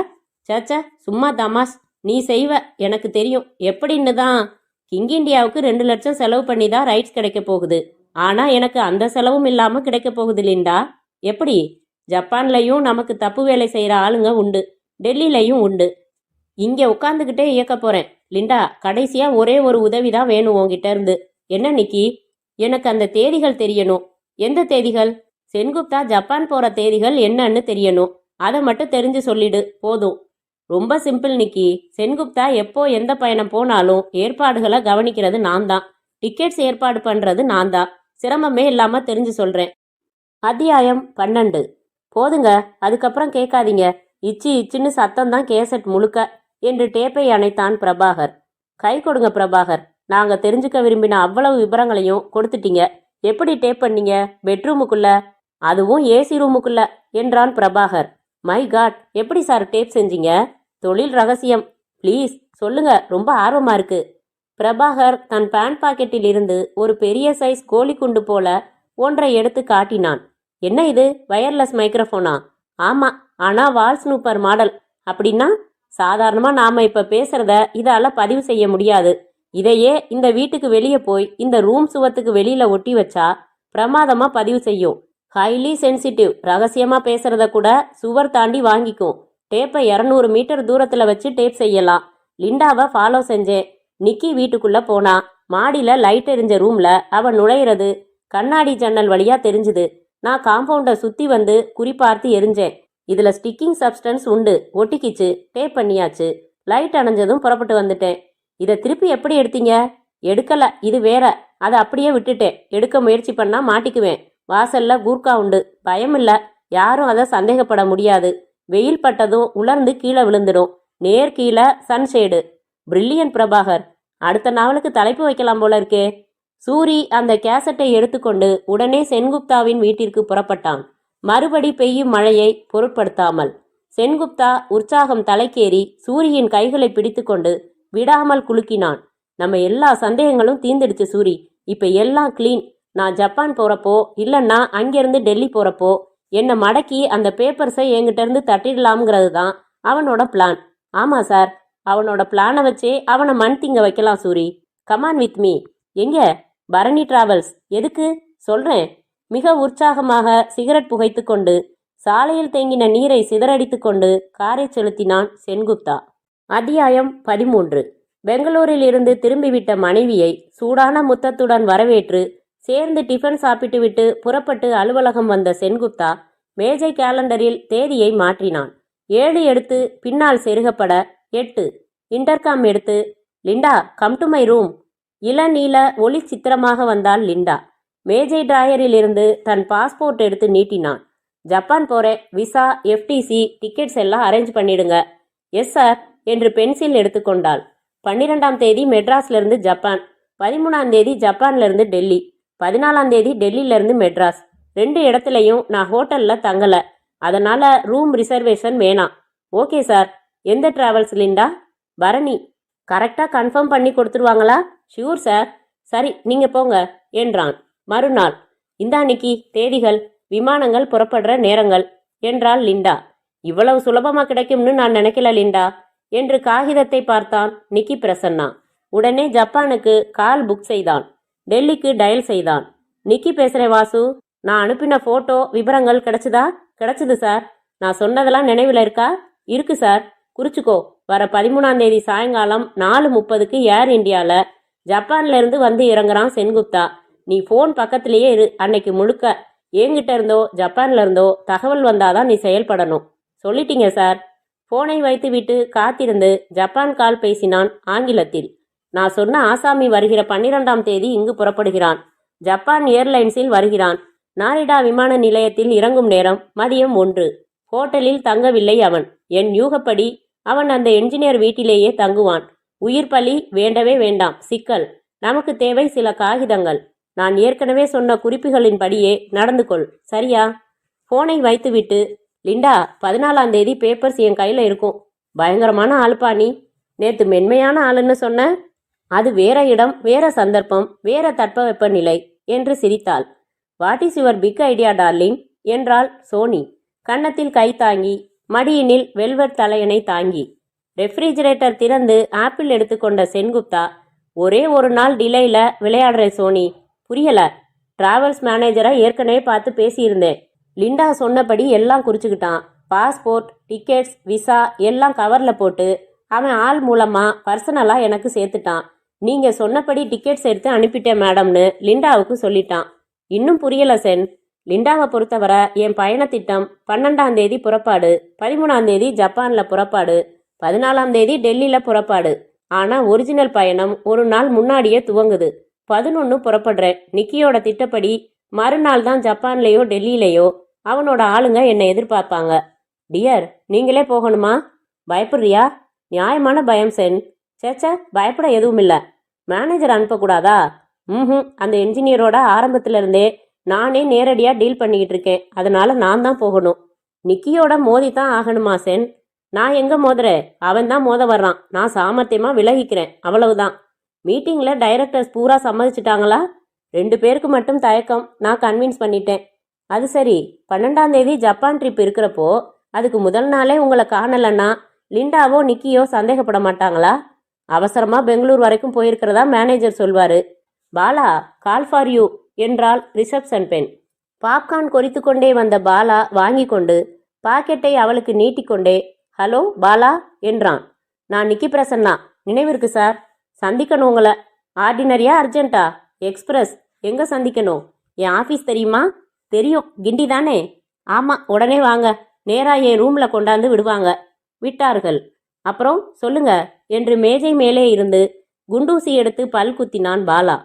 சேச்ச, சும்மா தமாஸ். நீ செய்வ, எனக்கு தெரியும் எப்படின்னு தான். கிங் இண்டியாவுக்கு 2 லட்சம் செலவு பண்ணி தான் ரைட்ஸ் கிடைக்க போகுது. ஆனா எனக்கு அந்த செலவும் இல்லாம கிடைக்க போகுது லிண்டா. எப்படி? ஜப்பான்லையும் நமக்கு தப்பு வேலை செய்யற ஆளுங்க உண்டு, டெல்லிலையும் உண்டு. இங்க உட்காந்துக்கிட்டே இயக்க போறேன். லிண்டா, கடைசியா ஒரே ஒரு உதவிதான் வேணும் உங்ககிட்ட இருந்து. என்ன நிக்கி? எனக்கு அந்த தேதிகள் தெரியணும். எந்த தேதிகள்? சென்குப்தா ஜப்பான் போற தேதிகள் என்னன்னு தெரியணும். அதை மட்டும் தெரிஞ்சு சொல்லிடு போதும். ரொம்ப சிம்பிள் நிக்கி. சென்குப்தா எப்போ எந்த பயணம் போனாலும் ஏற்பாடுகளை கவனிக்கிறது நான் தான். டிக்கெட்ஸ் ஏற்பாடு பண்றது நான் தான். சிரமமே இல்லாம தெரிஞ்சு சொல்றேன். அத்தியாயம் 12. போதுங்க, அதுக்கப்புறம் கேட்காதீங்க. இச்சின்னு சத்தம் தான் கேசட் முழுக்க என்று டேப்பை அணைத்தான் பிரபாகர். கை கொடுங்க பிரபாகர், நாங்க தெரிஞ்சுக்க விரும்பின அவ்வளவு விவரங்களையும் கொடுத்துட்டீங்க. எப்படி டேப் பண்ணீங்க? பெட்ரூமுக்குள்ள? அதுவும் ஏசி ரூமுக்குள்ள என்றான் பிரபாகர். மை காட், எப்படி சார் டேப் செஞ்சீங்க? தொழில் ரகசியம். ப்ளீஸ் சொல்லுங்க, ரொம்ப ஆர்வமா இருக்கு. பிரபாகர் தன் பேண்ட் பாக்கெட்டில் இருந்து ஒரு பெரிய சைஸ் கோழிக்குண்டு போல ஒன்றை எடுத்து காட்டினான். என்ன இது, வயர்லெஸ் மைக்ரோஃபோனா? ஆமா, ஆனா வால் ஸ்னூப்பர் மாடல். அப்படின்னா? சாதாரணமா நாம இப்ப பேசுறத இதால பதிவு செய்ய முடியாது. இதையே இந்த வீட்டுக்கு வெளியே போய் இந்த ரூம் சுவத்துக்கு வெளியில ஒட்டி வச்சா பிரமாதமா பதிவு செய்யும். Highly sensitive. ரகசியமா பேசுறத கூட சுவர் தாண்டி வாங்கிக்கும். டேப்பை 200 மீட்டர் தூரத்துல வச்சு டேப் செய்யலாம். லிண்டாவை ஃபாலோ செஞ்சேன். நிக்கி வீட்டுக்குள்ள போனா. மாடியில லைட் எரிஞ்ச ரூம்ல அவ நுழையிறது கண்ணாடி ஜன்னல் வழியா தெரிஞ்சுது. நான் காம்பவுண்டை சுத்தி வந்து குறிப்பார்த்து எரிஞ்சேன். இதுல ஸ்டிக்கிங் சப்ஸ்டன்ஸ் உண்டு. ஒட்டிக்கிச்சு. டேப் பண்ணியாச்சு. லைட் அணைஞ்சதும் புறப்பட்டு வந்துட்டேன். இதை திருப்பி எப்படி எடுத்தீங்க? எடுக்கல, இது வேற. அதை அப்படியே விட்டுட்டேன். எடுக்க முயற்சி பண்ணா மாட்டிக்குவேன். வாசல்ல கூர்க்கா உண்டு. பயம் இல்ல. யாரும் அதை சந்தேகப்பட முடியாது. வெயில் பட்டதும் உலர்ந்து கீழே விழுந்துடும். நேர் கீழே சன்ஷேடு. பிரில்லியன் பிரபாகர். அடுத்த நாவலுக்கு தலைப்பு வைக்கலாம் போல இருக்கே. சூரி அந்த கேசட்டை எடுத்துக்கொண்டு உடனே சென்குப்தாவின் வீட்டிற்கு புறப்பட்டான். மறுபடி பெய்யும் மழையை பொருட்படுத்தாமல். சென்குப்தா உற்சாகம் தலைக்கேறி சூரியின் கைகளை பிடித்துக்கொண்டு விடாமல் குலுக்கினான். நம்ம எல்லா சந்தேகங்களும் தீர்ந்துடுச்சு சூரி. இப்ப எல்லாம் கிளீன். நான் ஜப்பான் போறப்போ இல்லைன்னா அங்கிருந்து டெல்லி போறப்போ என்னை மடக்கி அந்த பேப்பர்ஸை என்கிட்ட இருந்து தட்டிடலாம்ங்கிறது தான் அவனோட பிளான். ஆமா சார், அவனோட பிளானை வச்சே அவனை மண் திங்க வைக்கலாம் சூரி. Come on with me. எங்க? பரணி டிராவல்ஸ். எதுக்கு? சொல்றேன். மிக உற்சாகமாக சிகரெட் புகைத்து கொண்டு சாலையில் தேங்கின நீரை சிதறடித்து கொண்டு காரை செலுத்தினான் சென்குப்தா. அத்தியாயம் 13. பெங்களூரில் இருந்து திரும்பிவிட்ட மனைவியை சூடான முத்தத்துடன் வரவேற்று சேர்ந்து டிஃபன் சாப்பிட்டுவிட்டு புறப்பட்டு அலுவலகம் வந்த சென்குப்தா மேஜை கேலண்டரில் தேதியை மாற்றினான். 7 எடுத்து பின்னால் செருகப்பட 8. இன்டர்காம் எடுத்து, Linda come to my room. இளநீல ஒளி சித்திரமாக வந்தாள் லிண்டா. மேஜை டிராயரில் இருந்து தன் பாஸ்போர்ட் எடுத்து நீட்டினான். ஜப்பான் போறேன். விசா, எஃப்டிசி, டிக்கெட்ஸ் எல்லாம் அரேஞ்ச் பண்ணிடுங்க. எஸ் சார் என்று பென்சில் எடுத்துக்கொண்டாள். 12ஆம் தேதி மெட்ராஸ்லேருந்து ஜப்பான், 13ஆம் தேதி ஜப்பான்லேருந்து டெல்லி, 14ஆம் தேதி டெல்லியிலேருந்து மெட்ராஸ். 2 இடத்துலையும் நான் ஹோட்டலில் தங்கலை. அதனால் ரூம் ரிசர்வேஷன் வேணாம். Okay sir. எந்த டிராவல்ஸ் லிண்டா? பரணி. கரெக்டாக கன்ஃபார்ம் பண்ணி கொடுத்துருவாங்களா? Sure sir. சரி, நீங்கள் போங்க என்றான். மறுநாள். இந்தா நிக்கி தேதிகள், விமானங்கள் புறப்படுற நேரங்கள் என்றாள் லிண்டா. இவ்வளவு சுலபமாக கிடைக்கும்னு நான் நினைக்கல லிண்டா என்று காகிதத்தை பார்த்தான் நிக்கி பிரசன்னா. உடனே ஜப்பானுக்கு கால் புக் செய்தான். டெல்லிக்கு டயல் செய்தான். நிக்கி பேசுகிறேன் வாசு. நான் அனுப்பின ஃபோட்டோ விவரங்கள் கிடைச்சதா? கிடைச்சது சார். நான் சொன்னதெல்லாம் நினைவில் இருக்கா? இருக்கு சார். குறிச்சிக்கோ. வர 13ஆம் தேதி சாயங்காலம் 4:30க்கு ஏர் இந்தியாவில் ஜப்பான்லேருந்து வந்து இறங்குறான் சென்குப்தா. நீ ஃபோன் பக்கத்திலேயே இரு. அன்னைக்கு முழுக்க என்கிட்ட இருந்தோ ஜப்பான்ல இருந்தோ தகவல் வந்தாதான் நீ செயல்படணும். சொல்லிட்டீங்க சார். ஃபோனை வைத்துவிட்டு காத்திருந்து ஜப்பான் கால் பேசினான் ஆங்கிலத்தில். நான் சொன்ன ஆசாமி வருகிற 12ஆம் தேதி இங்கு புறப்படுகிறான். ஜப்பான் ஏர்லைன்ஸில் வருகிறான். நாரிடா விமான நிலையத்தில் இறங்கும் நேரம் மதியம் 1. ஹோட்டலில் தங்கவில்லை அவன். என் யூகப்படி அவன் அந்த என்ஜினியர் வீட்டிலேயே தங்குவான். உயிர் பலி வேண்டவே வேண்டாம். சிக்கல். நமக்கு தேவை சில காகிதங்கள். நான் ஏற்கனவே சொன்ன குறிப்புகளின்படியே நடந்து கொள். சரியா? ஃபோனை வைத்துவிட்டு, லிண்டா 14ஆம் தேதி பேப்பர்ஸ் என் கையில் இருக்கும். பயங்கரமான ஆளுப்பா நீ. நேற்று மென்மையான ஆளுன்னு சொன்ன. அது வேற இடம், வேற சந்தர்ப்பம், வேற தட்பவெப்ப நிலை என்று சிரித்தாள். What is your big idea darling என்றாள் சோனி. கன்னத்தில் கை தாங்கி, மடியினில் வெல்வெட் தலையணை தாங்கி. ரெஃப்ரிஜிரேட்டர் திறந்து ஆப்பிள் எடுத்துக்கொண்ட சென்குப்தா, ஒரே ஒரு நாள் டிலேயில விளையாடுற சோனி. புரியல. டிராவல்ஸ் மேனேஜரை ஏற்கனவே பார்த்து பேசியிருந்தேன். லிண்டா சொன்னபடி எல்லாம் குறிச்சுக்கிட்டான். பாஸ்போர்ட், டிக்கெட்ஸ், விசா எல்லாம் கவரில் போட்டு அவன் ஆள் மூலமாக பர்சனலாக எனக்கு சேர்த்துட்டான். நீங்கள் சொன்னபடி டிக்கெட்ஸ் எடுத்து அனுப்பிட்டேன் மேடம்னு லிண்டாவுக்கு சொல்லிட்டான். இன்னும் புரியல சென். லிண்டாவை பொறுத்தவரை என் பயணத்திட்டம் 12ஆம் தேதி புறப்பாடு, 13ஆம் தேதி ஜப்பானில் புறப்பாடு, 14ஆம் தேதி டெல்லியில் புறப்பாடு. ஆனால் ஒரிஜினல் பயணம் ஒரு நாள் முன்னாடியே துவங்குது. 11 புறப்படுறேன். நிக்கியோட திட்டப்படி மறுநாள் தான் ஜப்பான்லேயோ டெல்லியிலேயோ அவனோட ஆளுங்க என்னை எதிர்பார்ப்பாங்க. டியர், நீங்களே போகணுமா? பயப்படுறியா? நியாயமான பயம் சென். சேச்ச, பயப்பட எதுவும் இல்லை. மேனேஜர் அனுப்பக்கூடாதா? அந்த என்ஜினியரோட ஆரம்பத்திலிருந்தே நானே நேரடியாக டீல் பண்ணிக்கிட்டு இருக்கேன். அதனால நான் தான் போகணும். நிக்கியோட மோதி தான் ஆகணுமா சென்? நான் எங்கே மோதுறேன்? அவன் தான் மோத வர்றான். நான் சாமர்த்தியமாக விலகிக்கிறேன். அவ்வளவுதான். மீட்டிங்கில் டைரக்டர்ஸ் பூரா சம்மதிச்சிட்டாங்களா? 2 பேருக்கு மட்டும் தயக்கம். நான் கன்வின்ஸ் பண்ணிட்டேன். அது சரி, 12ஆம் தேதி ஜப்பான் ட்ரிப் இருக்கிறப்போ அதுக்கு முதல் நாளே உங்களை காணலைன்னா லிண்டாவோ நிக்கியோ சந்தேகப்பட மாட்டாங்களா? அவசரமாக பெங்களூர் வரைக்கும் போயிருக்கிறதா மேனேஜர் சொல்வார். பாலா, கால் ஃபார் யூ என்றாள் ரிசப்ஷன் பெண். பாப்கார்ன் கொறித்து கொண்டே வந்த பாலா வாங்கி கொண்டு பாக்கெட்டை அவளுக்கு நீட்டிக்கொண்டே, ஹலோ பாலா என்றான். நான் நிக்கி பிரசன்னா. நினைவிருக்கு சார். சந்திக்கணும் உங்களை. ஆர்டினரியா அர்ஜென்ட்டா? எக்ஸ்பிரஸ். எங்க சந்திக்கணும்? என் ஆஃபீஸ் தெரியுமா? தெரியும். கிண்டி தானே? ஆமாம், உடனே வாங்க. நேரா என் ரூம்ல கொண்டாந்து விடுவாங்க. விட்டார்கள். அப்புறம் சொல்லுங்க என்று மேஜை மேலே இருந்து குண்டூசி எடுத்து பல் குத்தினான் பாலா.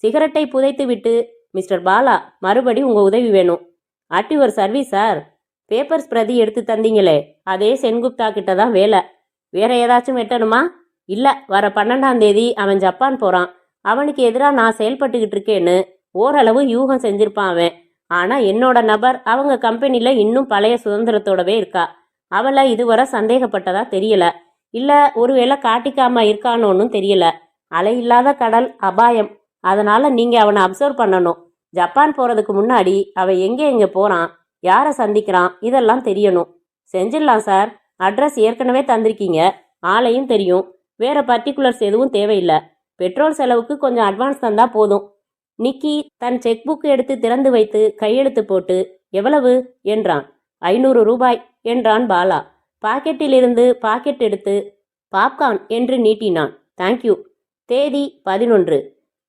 சிகரெட்டை புதைத்து விட்டு, மிஸ்டர் பாலா, மறுபடி உங்க உதவி வேணும். At your service sir. Papers பிரதி எடுத்து தந்தீங்களே, அதே சென்குப்தா கிட்ட தான் வேலை. வேற ஏதாச்சும் வெட்டணுமா? இல்ல, வர 12ஆம் தேதி அவன் ஜப்பான் போறான். அவனுக்கு எதிராக நான் செயல்பட்டுக்கிட்டு இருக்கேன்னு ஓரளவு யூகம் செஞ்சிருப்பான் அவன். ஆனா என்னோட நபர் அவங்க கம்பெனில இன்னும் பழைய சுதந்திரத்தோடவே இருக்கா. அவளை இதுவரை சந்தேகப்பட்டதா தெரியல. இல்ல ஒருவேளை காட்டிக்காம இருக்கானோன்னு தெரியல. அலை இல்லாத கடல், அபாயம். அதனால நீங்க அவனை அப்சர்வ் பண்ணணும். ஜப்பான் போறதுக்கு முன்னாடி அவன் எங்க போறான், யாரை சந்திக்கிறான், இதெல்லாம் தெரியணும். செஞ்சிடலாம் சார். அட்ரஸ் ஏற்கனவே தந்திருக்கீங்க, ஆளையும் தெரியும். வேற பர்டிகுலர்ஸ் எதுவும் தேவையில்லை. பெட்ரோல் செலவுக்கு கொஞ்சம் அட்வான்ஸ் தந்தா போதும். நிக்கி தன் செக் புக் எடுத்து திறந்து வைத்து கையெழுத்து போட்டு, எவ்வளவு என்றான். 500 ரூபாய் என்றான் பாலா. பாக்கெட்டிலிருந்து பாக்கெட் எடுத்து பாப்கார்ன் என்று நீட்டினான். தேங்க்யூ. தேதி 11.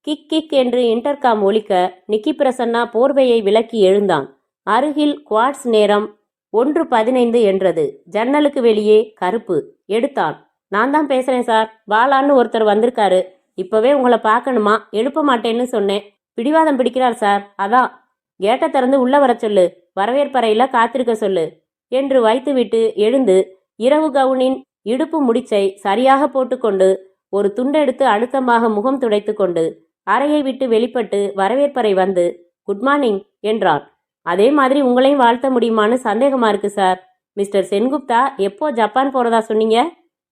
கிக் கிக் என்று இன்டர்காம் ஒலிக்க நிக்கி பிரசன்னா போர்வையை விலக்கி எழுந்தான். அருகில் குவார்ட்ஸ் நேரம் 1:15 என்றது. ஜன்னலுக்கு வெளியே கருப்பு. எடுத்தான். நான் தான் பேசுறேன் சார். பாலான்னு ஒருத்தர் வந்திருக்காரு. இப்பவே உங்களை பார்க்கணுமா? எழுப்ப மாட்டேன்னு சொன்னேன். பிடிவாதம் பிடிக்கிறார் சார். அதான். கேட்டை திறந்து உள்ள வர சொல்லு. வரவேற்பறையில காத்திருக்க சொல்லு என்று வைத்துவிட்டு எழுந்து இரவு கவுனின் இடுப்பு முடிச்சை சரியாக போட்டுக்கொண்டு ஒரு துண்டெடுத்து அழுத்தமாக முகம் துடைத்து கொண்டு அறையை விட்டு வெளிப்பட்டு வரவேற்பறை வந்து குட் மார்னிங் என்றான். அதே மாதிரி உங்களையும் வாழ்த்த முடியுமான்னு சந்தேகமா இருக்கு சார். மிஸ்டர் சென்குப்தா எப்போ ஜப்பான் போறதா சொன்னீங்க?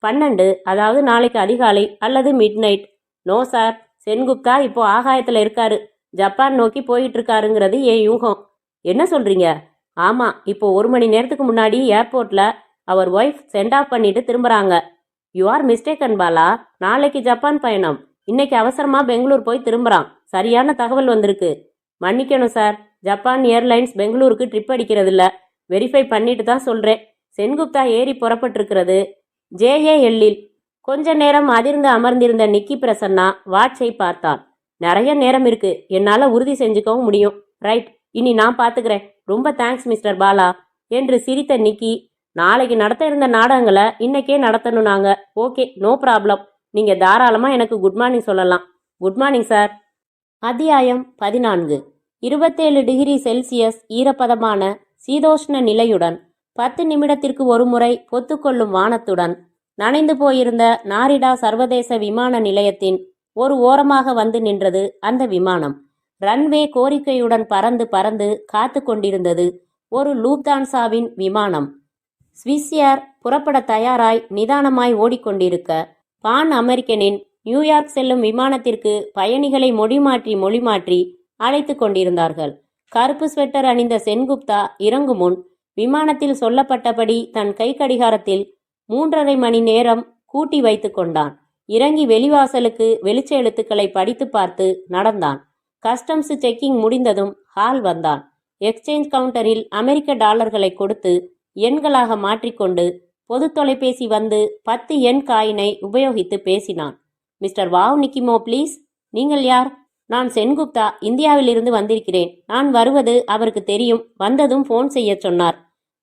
12, அதாவது நாளைக்கு அதிகாலை அல்லது midnight. No sir, Sengupta இப்போ ஆகாயத்தில் இருக்காரு. ஜப்பான் நோக்கி போயிட்டு இருக்காருங்கிறது என் யூகம். என்ன சொல்றீங்க? ஆமா, இப்போ 1 மணி நேரத்துக்கு முன்னாடி ஏர்போர்ட்ல அவர் ஒய்ஃப் சென்ட் ஆஃப் பண்ணிட்டு திரும்புறாங்க. You are mistaken Bala. நாளைக்கு ஜப்பான் பயணம். இன்னைக்கு அவசரமா பெங்களூர் போய் திரும்புறான். சரியான தகவல் வந்திருக்கு. மன்னிக்கணும் சார், ஜப்பான் ஏர்லைன்ஸ் பெங்களூருக்கு ட்ரிப் அடிக்கிறது இல்ல. வெரிஃபை பண்ணிட்டு தான் சொல்றேன். சென்குப்தா ஏறி புறப்பட்டிருக்கிறது JAL-இல். கொஞ்ச நேரம் அதிர்ந்து அமர்ந்திருந்த நிக்கி பிரசன்னா வாட்சை பார்த்தான். நிறைய நேரம் இருக்கு, என்னால உறுதி செஞ்சுக்கவும் முடியும். ரைட், இனி நான் பாத்துக்கிறேன். ரொம்ப தேங்க்ஸ் மிஸ்டர் பாலா என்று சிரித்த நிக்கி, நாளைக்கு நடத்த இருந்த நாடகங்களை இன்னைக்கே நடத்தணும் நாங்க. Okay, no problem. நீங்க தாராளமா எனக்கு குட் மார்னிங் சொல்லலாம். Good morning sir. அத்தியாயம் 14. 27 டிகிரி செல்சியஸ் ஈரப்பதமான சீதோஷ்ண நிலையுடன் 10 நிமிடத்திற்கு ஒருமுறை பொத்துக்கொள்ளும் வானத்துடன் நனைந்து போயிருந்த நாரிடா சர்வதேச விமான நிலையத்தின் ஒரு ஓரமாக வந்து நின்றது அந்த விமானம். ரன்வே கோரிக்கையுடன் பறந்து பறந்து காத்து கொண்டிருந்தது ஒரு லூப்தான்சாவின் விமானம். ஸ்விஸ் ஏர் புறப்பட தயாராய் நிதானமாய் ஓடிக்கொண்டிருக்க, பான் அமெரிக்கனின் நியூயார்க் செல்லும் விமானத்திற்கு பயணிகளை மொழிமாற்றி அழைத்து கொண்டிருந்தார்கள். கருப்பு ஸ்வெட்டர் அணிந்த சென்குப்தா இறங்கும் முன் விமானத்தில் சொல்லப்பட்டபடி தன் கை கடிகாரத்தில் 3.5 மணி நேரம் கூட்டி வைத்து கொண்டான். இறங்கி வெளிவாசலுக்கு வெளிச்ச எழுத்துக்களை படித்து பார்த்து நடந்தான். கஸ்டம்ஸ் செக்கிங் முடிந்ததும் ஹால் வந்தான். எக்ஸ்சேஞ்ச் கவுண்டரில் அமெரிக்க டாலர்களை கொடுத்து எண்களாக மாற்றிக்கொண்டு பொது தொலைபேசி வந்து 10 எண் காயினை உபயோகித்து பேசினான். மிஸ்டர் வாவ் நிக்கிமோ ப்ளீஸ். நீங்கள் யார்? நான் சென்குப்தா, இந்தியாவிலிருந்து வந்திருக்கிறேன். நான் வருவது அவருக்கு தெரியும். வந்ததும் ஃபோன் செய்ய சொன்னார்.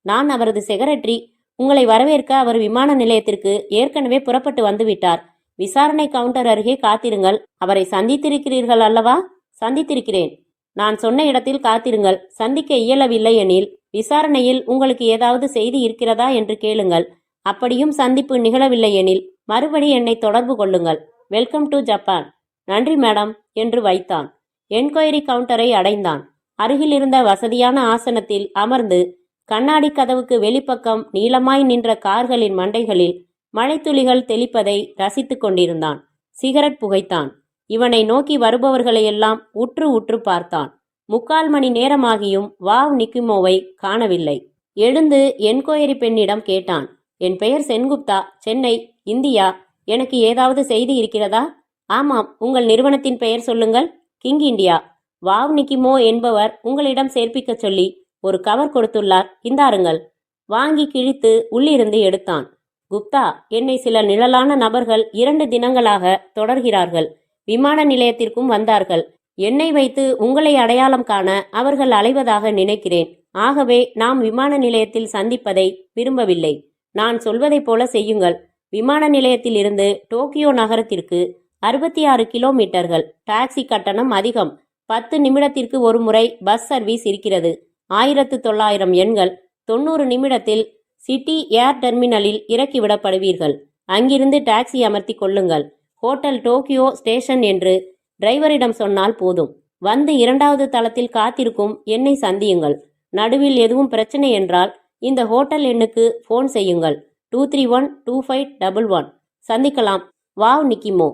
நான் அவரது செக்ரட்டரி. உங்களை வரவேற்க அவர் விமான நிலையத்திற்கு ஏற்கனவே புறப்பட்டு வந்துவிட்டார். விசாரணை கவுண்டர் அருகே காத்திருங்கள். அவரை சந்தித்திருக்கிறீர்கள் அல்லவா? சந்தித்திருக்கிறேன். நான் சொன்ன இடத்தில் காத்திருங்கள். சந்திக்க இயலவில்லை எனில் விசாரணையில் உங்களுக்கு ஏதாவது செய்தி இருக்கிறதா என்று கேளுங்கள். அப்படியும் சந்திப்பு நிகழவில்லை எனில் மறுபடி என்னை தொடர்பு கொள்ளுங்கள். Welcome to Japan. நன்றி மேடம் என்று வைத்தான். என்கொயரி கவுண்டரை அடைந்தான். அருகில் இருந்த வசதியான ஆசனத்தில் அமர்ந்து கண்ணாடி கதவுக்கு வெளிப்பக்கம் நீளமாய் நின்ற கார்களின் மண்டைகளில் மழைத்துளிகள் தெளிப்பதை ரசித்து கொண்டிருந்தான். சிகரெட் புகைத்தான். இவனை நோக்கி வருபவர்களையெல்லாம் உற்று உற்று பார்த்தான். 3/4 மணி நேரமாகியும் வாவ் நிக்கிமோவை காணவில்லை. எழுந்து என்கொயரி பெண்ணிடம் கேட்டான். என் பெயர் சென்குப்தா, சென்னை, இந்தியா. எனக்கு ஏதாவது செய்தி இருக்கிறதா? ஆமாம், உங்கள் நிறுவனத்தின் பெயர் சொல்லுங்கள். King India. வாவ் நிக்கிமோ என்பவர் உங்களிடம் சேர்ப்பிக்கச் சொல்லி ஒரு கவர் கொடுத்துள்ளார், இந்தாருங்கள். வாங்கி கிழித்து உள்ளிருந்து எடுத்தான். குப்தா, என்னை சில நிழலான நபர்கள் 2 தினங்களாக தொடர்கிறார்கள். விமான நிலையத்திற்கும் வந்தார்கள். என்னை வைத்து உங்களை அடையாளம் காண அவர்கள் அலைவதாக நினைக்கிறேன். ஆகவே நாம் விமான நிலையத்தில் சந்திப்பதை விரும்பவில்லை. நான் சொல்வதைப் போல செய்யுங்கள். விமான நிலையத்தில் இருந்து டோக்கியோ நகரத்திற்கு 66 கிலோமீட்டர்கள். டாக்ஸி கட்டணம் அதிகம். 10 நிமிடத்திற்கு ஒரு முறை பஸ் சர்வீஸ் இருக்கிறது. 1900 எண்கள். 90 நிமிடத்தில் சிட்டி ஏர் டெர்மினலில் இறக்கிவிடப்படுவீர்கள். அங்கிருந்து டாக்ஸி அமர்த்தி கொள்ளுங்கள். ஹோட்டல் டோக்கியோ ஸ்டேஷன் என்று டிரைவரிடம் சொன்னால் போதும். வந்து 2வது தளத்தில் காத்திருக்கும் என்னை சந்தியுங்கள். நடுவில் எதுவும் பிரச்சனை என்றால் இந்த ஹோட்டல் எண்ணுக்கு ஃபோன் செய்யுங்கள். 231-2511. சந்திக்கலாம். வாவ் நிக்கிமோ.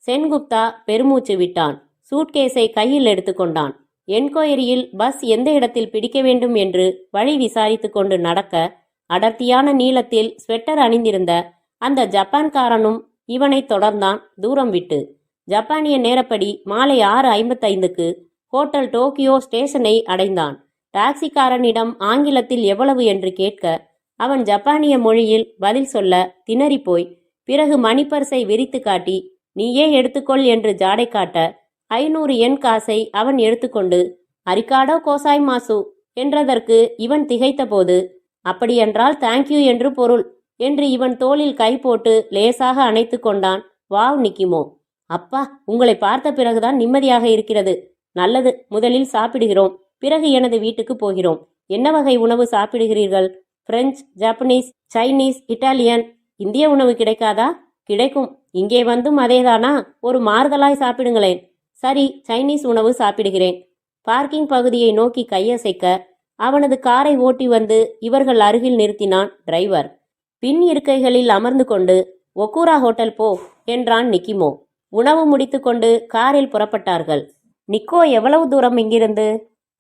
சென்குப்தா பெருமூச்சு விட்டான். சூட்கேஸை கையில் எடுத்துக்கொண்டான். என்கொயரியில் பஸ் எந்த இடத்தில் பிடிக்க வேண்டும் என்று வழி விசாரித்து கொண்டு நடக்க, அடர்த்தியான நீளத்தில் ஸ்வெட்டர் அணிந்திருந்த அந்த ஜப்பான்காரனும் இவனை தொடர்ந்தான் தூரம் விட்டு. ஜப்பானிய நேரப்படி மாலை 6:55க்கு ஹோட்டல் டோக்கியோ ஸ்டேஷனை அடைந்தான். டாக்ஸிக்காரனிடம் ஆங்கிலத்தில் எவ்வளவு என்று கேட்க, அவன் ஜப்பானிய மொழியில் பதில் சொல்ல திணறிப்போய், பிறகு மணிப்பர்ஸை விரித்து காட்டி, நீயே எடுத்துக்கொள் என்று ஜாடை காட்ட 500 யென் காசை அவன் எடுத்துக்கொண்டு, அரிக்காடோ கோசாய் மாசு என்றதற்கு இவன் திகைத்தபோது, அப்படியென்றால் தேங்க்யூ என்று பொருள் என்று இவன் தோளில் கை போட்டு லேசாக அணைத்து கொண்டான் வாவ் நிக்கிமோ. அப்பா, உங்களை பார்த்த பிறகுதான் நிம்மதியாக இருக்கிறது. நல்லது, முதலில் சாப்பிடுகிறோம், பிறகு எனது வீட்டுக்கு போகிறோம். என்ன வகை உணவு சாப்பிடுகிறீர்கள்? French, Japanese, Chinese, Italian. இந்திய உணவு கிடைக்காதா? கிடைக்கும். இங்கே வந்தும் அதேதானா? ஒரு மாறுதலாய் சாப்பிடுங்களேன். சரி, சைனீஸ் உணவு சாப்பிடுகிறேன். பார்க்கிங் பகுதியை நோக்கி கையசைக்க அவனது காரை ஓட்டி வந்து இவர்கள் அருகில் நிறுத்தினான் டிரைவர். பின் இருக்கைகளில் அமர்ந்து கொண்டு ஒக்கூரா ஹோட்டல் போ என்றான் நிக்கிமோ. உணவு முடித்து கொண்டு காரில் புறப்பட்டார்கள். நிக்கோ, எவ்வளவு தூரம் இங்கிருந்து?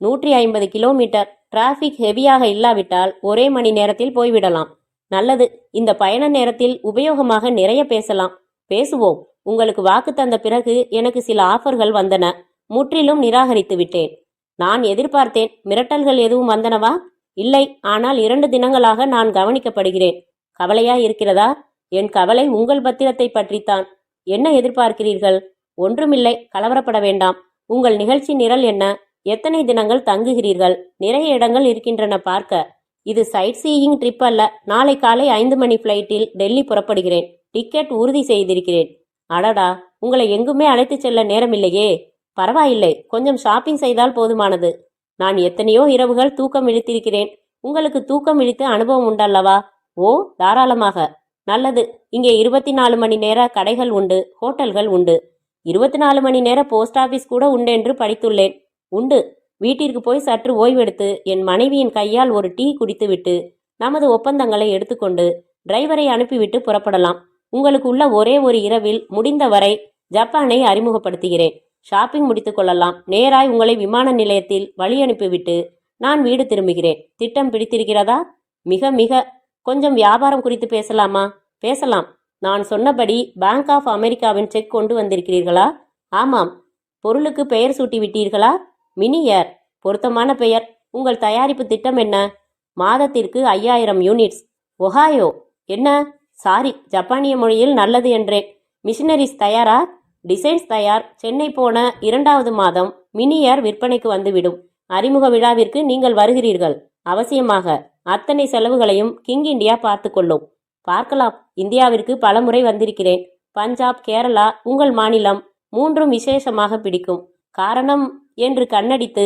150 கிலோமீட்டர். டிராஃபிக் ஹெவியாக இல்லாவிட்டால் 1 மணி நேரத்தில் போய்விடலாம். நல்லது, இந்த பயண நேரத்தில் உபயோகமாக நிறைய பேசலாம். பேசுவோம். உங்களுக்கு வாக்கு தந்த பிறகு எனக்கு சில ஆஃபர்கள் வந்தன. முற்றிலும் நிராகரித்து விட்டேன். நான் எதிர்பார்த்தேன். மிரட்டல்கள் எதுவும் வந்தனவா? இல்லை, ஆனால் 2 தினங்களாக நான் கவனிக்கப்படுகிறேன். கவலையா இருக்கிறதா? என் கவலை உங்கள் பத்திரத்தை பற்றித்தான். என்ன எதிர்பார்க்கிறீர்கள்? ஒன்றுமில்லை, கலவரப்பட வேண்டாம். உங்கள் நிகழ்ச்சி நிரல் என்ன? எத்தனை தினங்கள் தங்குகிறீர்கள்? நிறைய இடங்கள் இருக்கின்றன பார்க்க. இது சைட் சீயிங் ட்ரிப் அல்ல. நாளை காலை 5 மணி ஃப்ளைட்டில் டெல்லி புறப்படுகிறேன். டிக்கெட் உறுதி செய்திருக்கிறேன். அடடா, உங்களை எங்குமே அழைத்துச் செல்ல நேரமில்லையே. பரவாயில்லை, கொஞ்சம் ஷாப்பிங் செய்தால் போதுமானது. நான் எத்தனையோ இரவுகள் தூக்கம் இழுத்திருக்கிறேன். உங்களுக்கு தூக்கம் இழுத்து அனுபவம் உண்டல்லவா? ஓ, தாராளமாக. நல்லது. இங்கே 24 மணி நேர கடைகள் உண்டு, ஹோட்டல்கள் உண்டு. 24 மணி நேர போஸ்ட் ஆபீஸ் கூட உண்டென்று படித்துள்ளேன். உண்டு. வீட்டிற்கு போய் சற்று ஓய்வெடுத்து என் மனைவியின் கையால் ஒரு டீ குடித்துவிட்டு நமது ஒப்பந்தங்களை எடுத்துக்கொண்டு டிரைவரை அனுப்பிவிட்டு புறப்படலாம். உங்களுக்கு உள்ள ஒரே ஒரு இரவில் முடிந்தவரை ஜப்பானை அறிமுகப்படுத்துகிறேன். ஷாப்பிங் முடித்து கொள்ளலாம். நேராய் உங்களை விமான நிலையத்தில் வழி அனுப்பிவிட்டு நான் வீடு திரும்புகிறேன். திட்டம் பிடித்திருக்கிறதா? மிக மிக. கொஞ்சம் வியாபாரம் குறித்து பேசலாமா? பேசலாம். நான் சொன்னபடி பேங்க் ஆஃப் அமெரிக்காவின் செக் கொண்டு வந்திருக்கிறீர்களா? ஆமாம். பொருளுக்கு பெயர் சூட்டி விட்டீர்களா? மினி ஏர். பொருத்தமான பெயர். உங்கள் தயாரிப்பு திட்டம் என்ன? மாதத்திற்கு 5000 யூனிட்ஸ். ஒஹாயோ. என்ன? சாரி, ஜப்பானிய மொழியில் நல்லது என்றேன். மிஷினரிஸ் தயாரா? டிசைன்ஸ் தயார். சென்னை போன 2வது மாதம் மினி ஏர் விற்பனைக்கு வந்துவிடும். அறிமுக விழாவிற்கு நீங்கள் வருகிறீர்கள். அவசியமாக. அத்தனை செலவுகளையும் கிங் இந்தியா பார்த்து கொள்ளும். பார்க்கலாம். இந்தியாவிற்கு பலமுறை வந்திருக்கிறேன். பஞ்சாப், கேரளா, உங்கள் மாநிலம் 3ம் விசேஷமாக பிடிக்கும். காரணம் என்று கண்ணடித்து,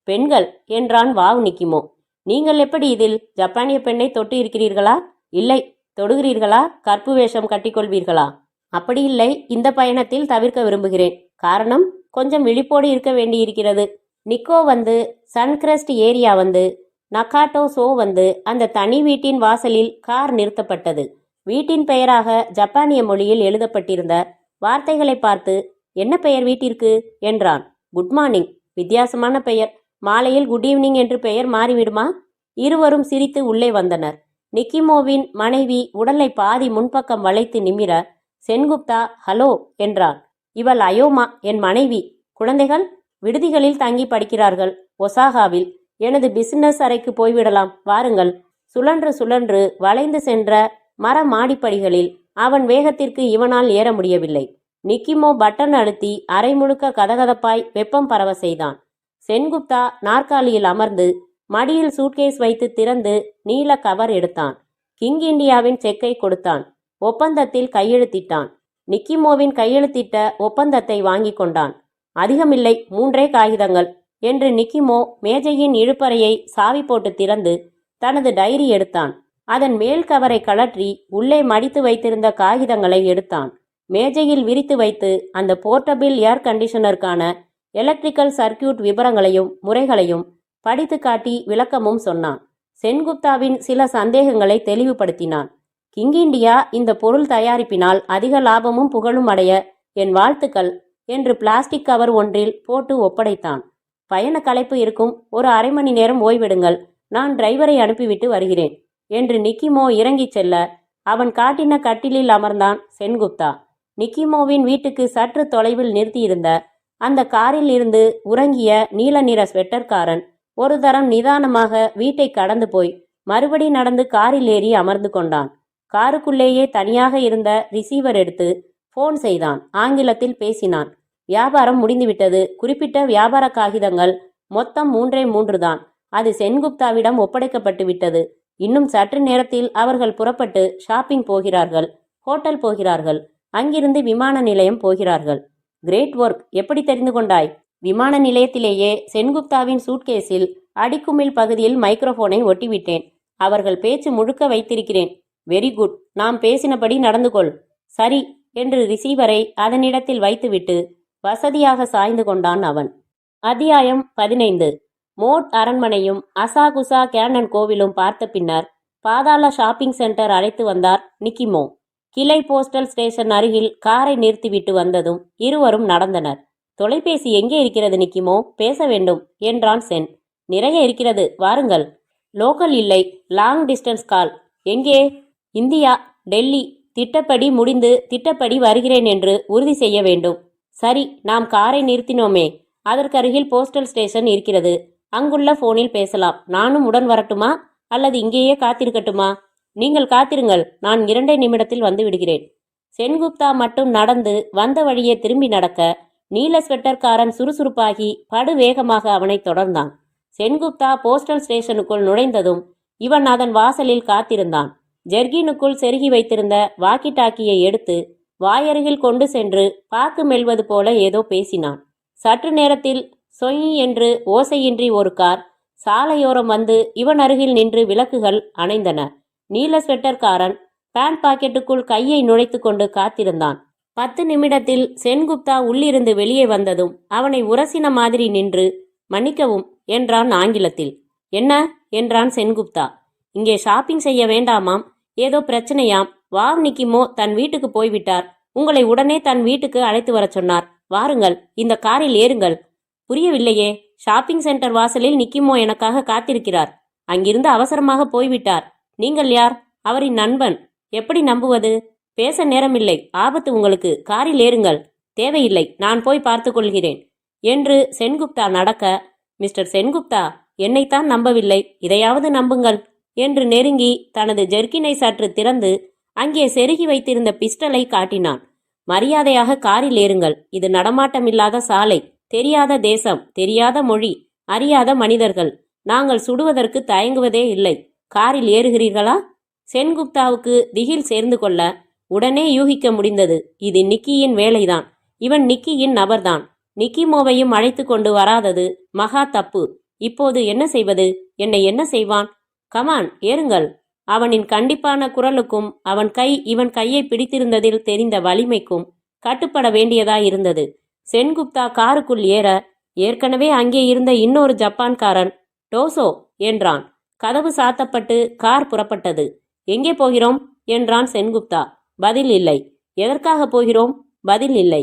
பெண்கள் என்றான் வாவ் நிக்கிமோ. நீங்கள் எப்படி இதில் ஜப்பானிய பெண்ணை தொட்டு இருக்கிறீர்களா? இல்லை. தொடுகிறீர்களா? கற்பு வேஷம் கட்டிக்கொள்வீர்களா? அப்படியில்லை. இந்த பயணத்தில் தவிர்க்க விரும்புகிறேன். காரணம், கொஞ்சம் விழிப்போடு இருக்க வேண்டியிருக்கிறது. நிக்கோ வந்து, சன்கிரஸ்ட் ஏரியா வந்து, நகாட்டோ ஷோ வந்து, அந்த தனி வீட்டின் வாசலில் கார் நிறுத்தப்பட்டது. வீட்டின் பெயராக ஜப்பானிய மொழியில் எழுதப்பட்டிருந்த வார்த்தைகளை பார்த்து, என்ன பெயர் வீட்டிற்கு என்றான். Good morning. வித்தியாசமான பெயர். மாலையில் குட் ஈவினிங் என்று பெயர் மாறிவிடுமா? இருவரும் சிரித்து உள்ளே வந்தனர். நிக்கிமோவின் மனைவி உடலை பாதி முன்பக்கம் வளைத்து நிமிர, சென்குப்தா ஹலோ என்றான். இவள் அயோமா, என் மனைவி. குழந்தைகள்? விடுதிகளில் தங்கி படிக்கிறார்கள். ஒசாகாவில். எனது பிசினஸ் அறைக்கு போய்விடலாம், வாருங்கள். சுழன்று சுழன்று வளைந்து சென்ற மர மாடிப்படிகளில் அவன் வேகத்திற்கு இவனால் ஏற முடியவில்லை. நிக்கிமோ பட்டன் அழுத்தி அரை முழுக்க கதகதப்பாய் வெப்பம் பரவ செய்தான். சென்குப்தா நாற்காலியில் அமர்ந்து மடியில் சூட்கேஸ் வைத்து திறந்து நீல கவர் எடுத்தான். கிங் இண்டியாவின் செக்கை கொடுத்தான். ஒப்பந்தத்தில் கையெழுத்திட்டான். நிக்கிமோவின் கையெழுத்திட்ட ஒப்பந்தத்தை வாங்கி கொண்டான். அதிகமில்லை, 3 காகிதங்கள் என்று நிக்கிமோ மேஜையின் இழுப்பறையை சாவி போட்டு திறந்து தனது டைரி எடுத்தான். அதன் மேல் கவரை கழற்றி உள்ளே மடித்து வைத்திருந்த காகிதங்களை எடுத்தான். மேஜையில் விரித்து வைத்து அந்த போர்ட்டபிள் ஏர் கண்டிஷனருக்கான எலக்ட்ரிக்கல் சர்க்கியூட் விபரங்களையும் முறைகளையும் படித்து காட்டி விளக்கமும் சொன்னான். சென்குப்தாவின் சில சந்தேகங்களை தெளிவுபடுத்தினான். கிங் இண்டியா இந்த பொருள் தயாரிப்பினால் அதிக லாபமும் புகழும் அடைய என் வாழ்த்துக்கள் என்று பிளாஸ்டிக் கவர் ஒன்றில் போட்டு ஒப்படைத்தான். பயண களைப்பு இருக்கும், ஒரு அரை மணி நேரம் ஓய்வெடுங்கள், நான் டிரைவரை அனுப்பிவிட்டு வருகிறேன் என்று நிக்கிமோ இறங்கிச் செல்ல அவன் காட்டின கட்டிலில் அமர்ந்தான் சென்குப்தா. நிக்கிமோவின் வீட்டுக்கு சற்று தொலைவில் நிறுத்தியிருந்த அந்த காரில் இருந்து உறங்கிய நீல நிற ஸ்வெட்டர்காரன் ஒரு தரம் நிதானமாக வீட்டை கடந்து போய் மறுபடி நடந்து காரில் ஏறி அமர்ந்து கொண்டான். காருக்குள்ளேயே தனியாக இருந்த ரிசீவர் எடுத்து போன் செய்தான். ஆங்கிலத்தில் பேசினான். வியாபாரம் முடிந்துவிட்டது. குறிப்பிட்ட வியாபார காகிதங்கள் மொத்தம் 3 தான். அது சென்குப்தாவிடம் ஒப்படைக்கப்பட்டு விட்டது. இன்னும் சற்று நேரத்தில் அவர்கள் புறப்பட்டு ஷாப்பிங் போகிறார்கள், ஹோட்டல் போகிறார்கள், அங்கிருந்து விமான நிலையம் போகிறார்கள். Great work. எப்படி தெரிந்து கொண்டாய்? விமான நிலையத்திலேயே சென்குப்தாவின் சூட்கேஸில் அடிக்குமிழ் பகுதியில் மைக்ரோஃபோனை ஒட்டிவிட்டேன். அவர்கள் பேச்சு முழுக்க வைத்திருக்கிறேன். Very good. நாம் பேசினபடி நடந்து கொள். சரி என்று ரிசீவரை அதனிடத்தில் வைத்துவிட்டு வசதியாக சாய்ந்து கொண்டான் அவன். அத்தியாயம் 15. மோட் அரண்மனையும் அசாகுசா கேனன் கோவிலும் பார்த்த பின்னர் பாதாள ஷாப்பிங் சென்டர் அழைத்து வந்தார் நிக்கிமோ. கிளை போஸ்டல் ஸ்டேஷன் அருகில் காரை நிறுத்திவிட்டு வந்ததும் இருவரும் நடந்தனர். தொலைபேசி எங்கே இருக்கிறது நிக்கிமோ? பேச வேண்டும் என்றான் சென். நிறைய இருக்கிறது, வாருங்கள். லோக்கல் இல்லை, லாங் டிஸ்டன்ஸ் கால். எங்கே? இந்தியா, டெல்லி. திட்டப்படி முடிந்து திட்டப்படி வருகிறேன் என்று உறுதி செய்ய வேண்டும். சரி, நாம் காரை நிறுத்தினோமே, அதற்கருகில் போஸ்டல் ஸ்டேஷன் இருக்கிறது. அங்குள்ள போனில் பேசலாம். நானும் உடன் வரட்டுமா அல்லது இங்கேயே காத்திருக்கட்டுமா? நீங்கள் காத்திருங்கள், நான் 2 நிமிடத்தில் வந்து விடுகிறேன். சென்குப்தா மட்டும் நடந்து வந்த வழியே திரும்பி நடக்க நீல ஸ்வெட்டர்காரன் சுறுசுறுப்பாகி படு வேகமாக அவனை தொடர்ந்தான். சென்குப்தா போஸ்டல் ஸ்டேஷனுக்குள் நுழைந்ததும் இவன் அதன் வாசலில் காத்திருந்தான். ஜெர்கினுக்குள் செருகி வைத்திருந்த வாக்கி டாக்கியை எடுத்து வாயருகில் கொண்டு சென்று பாக்கு மெல்வது போல ஏதோ பேசினான். சற்று நேரத்தில் சொய் என்று ஓசையின்றி ஒரு கார் சாலையோரம் வந்து இவன் அருகில் நின்று விளக்குகள் அணைந்தன. நீல ஸ்வெட்டர்காரன் பேண்ட் பாக்கெட்டுக்குள் கையை நுழைத்து கொண்டு காத்திருந்தான். 10 நிமிடத்தில் சென்குப்தா உள்ளிருந்து வெளியே வந்ததும் அவனை உரசின மாதிரி நின்று மன்னிக்கவும் என்றான் ஆங்கிலத்தில். என்ன என்றான் சென்குப்தா. இங்கே ஷாப்பிங் செய்ய வேண்டாமாம், ஏதோ பிரச்சனையாம். வாவ் நிக்கிமோ தன் வீட்டுக்கு போய்விட்டார். உங்களை உடனே தன் வீட்டுக்கு அழைத்து வர சொன்னார். வாருங்கள், இந்த காரில் ஏறுங்கள். புரியவில்லையே. ஷாப்பிங் சென்டர் வாசலில் நிக்கிமோ எனக்காக காத்திருக்கிறார். அங்கிருந்து அவசரமாக போய்விட்டார். நீங்கள் யார்? அவரின் நண்பன். எப்படி நம்புவது? பேச நேரமில்லை, ஆபத்து உங்களுக்கு. காரில் ஏறுங்கள். தேவையில்லை, நான் போய் பார்த்து கொள்கிறேன் என்று சென்குப்தா நடக்க, மிஸ்டர் சென்குப்தா, என்னைத்தான் நம்பவில்லை, இதையாவது நம்புங்கள் என்று நெருங்கி தனது ஜெர்கினை சற்று திறந்து அங்கே செருகி வைத்திருந்த பிஸ்டலை காட்டினான். மரியாதையாக காரில் ஏறுங்கள். இது நடமாட்டமில்லாத சாலை, தெரியாத தேசம், தெரியாத மொழி, அறியாத மனிதர்கள். நாங்கள் சுடுவதற்கு தயங்குவதே இல்லை. காரில் ஏறுகிறீர்களா? சென்குப்தாவுக்கு திகில் சேர்ந்து கொள்ள உடனே யூகிக்க முடிந்தது. இது நிக்கியின் வேலைதான். இவன் நிக்கியின் நபர்தான். நிக்கிமோவையும் அழைத்து கொண்டு வராதது மகா தப்பு. இப்போது என்ன செய்வது? என்னை என்ன செய்வான்? கமான், ஏறுங்கள். அவனின் கண்டிப்பான குரலுக்கும் அவன் கை இவன் கையை பிடித்திருந்ததில் தெரிந்த வலிமைக்கும் கட்டுப்பட வேண்டியதாயிருந்தது. சென்குப்தா காருக்குள் ஏற ஏற்கனவே அங்கே இருந்த இன்னொரு ஜப்பான்காரன் டோசோ என்றான். கதவு சாத்தப்பட்டு கார் புறப்பட்டது. எங்கே போகிறோம் என்றான் சென்குப்தா. பதில் இல்லை. எதற்காக போகிறோம்? பதில் இல்லை.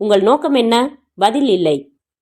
உங்கள் நோக்கம் என்ன? பதில் இல்லை.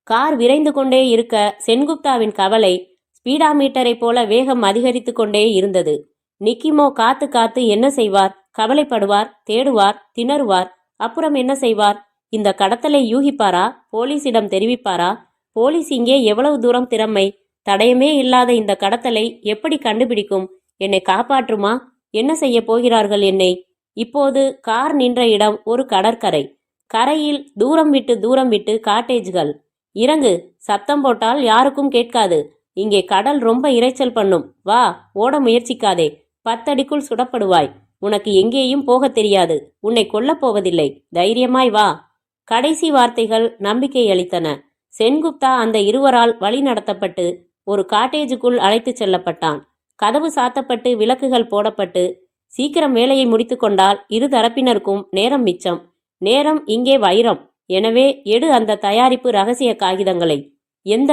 கார் விரைந்து கொண்டே இருக்க சென்குப்தாவின் கவலை ஸ்பீடாமீட்டரை போல வேகம் அதிகரித்து கொண்டே இருந்தது. நிக்கிமோ காத்து காத்து என்ன செய்வார்? கவலைப்படுவார், தேடுவார், திணறுவார். அப்புறம் என்ன செய்வார்? இந்த கடத்தலை யூகிப்பாரா? போலீசிடம் தெரிவிப்பாரா? போலீஸ் இங்கே எவ்வளவு தூரம் திறமை? தடயமே இல்லாத இந்த கடத்தலை எப்படி கண்டுபிடிக்கும்? என்னை காப்பாற்றுமா? என்ன செய்ய போகிறார்கள் என்னை? இப்போது கார் நின்ற இடம் ஒரு கடற்கரை. கரையில் தூரம் விட்டு காட்டேஜ்கள். இறங்கு, சத்தம் போட்டால் யாருக்கும் கேட்காது. இங்கே கடல் ரொம்ப இரைச்சல் பண்ணும். வா, ஓட முயற்சிக்காதே. 10 அடிக்குள் சுடப்படுவாய். உனக்கு எங்கேயும் போகத் தெரியாது. உன்னை கொல்லப் போவதில்லை. தைரியமாய் வா. கடைசி வார்த்தைகள் நம்பிக்கை அளித்தன. சென்குப்தா அந்த இருவரால் வழி நடத்தப்பட்டு ஒரு காட்டேஜுக்குள் அழைத்துச் செல்லப்பட்டான். கதவு சாத்தப்பட்டு விளக்குகள் போடப்பட்டு, சீக்கிரம் வேலையை முடித்து கொண்டால் இரு தரப்பினருக்கும் நேரம் மிச்சம். நேரம் இங்கே வைரம். எனவே எடு அந்த தயாரிப்பு ரகசிய காகிதங்களை. எந்த?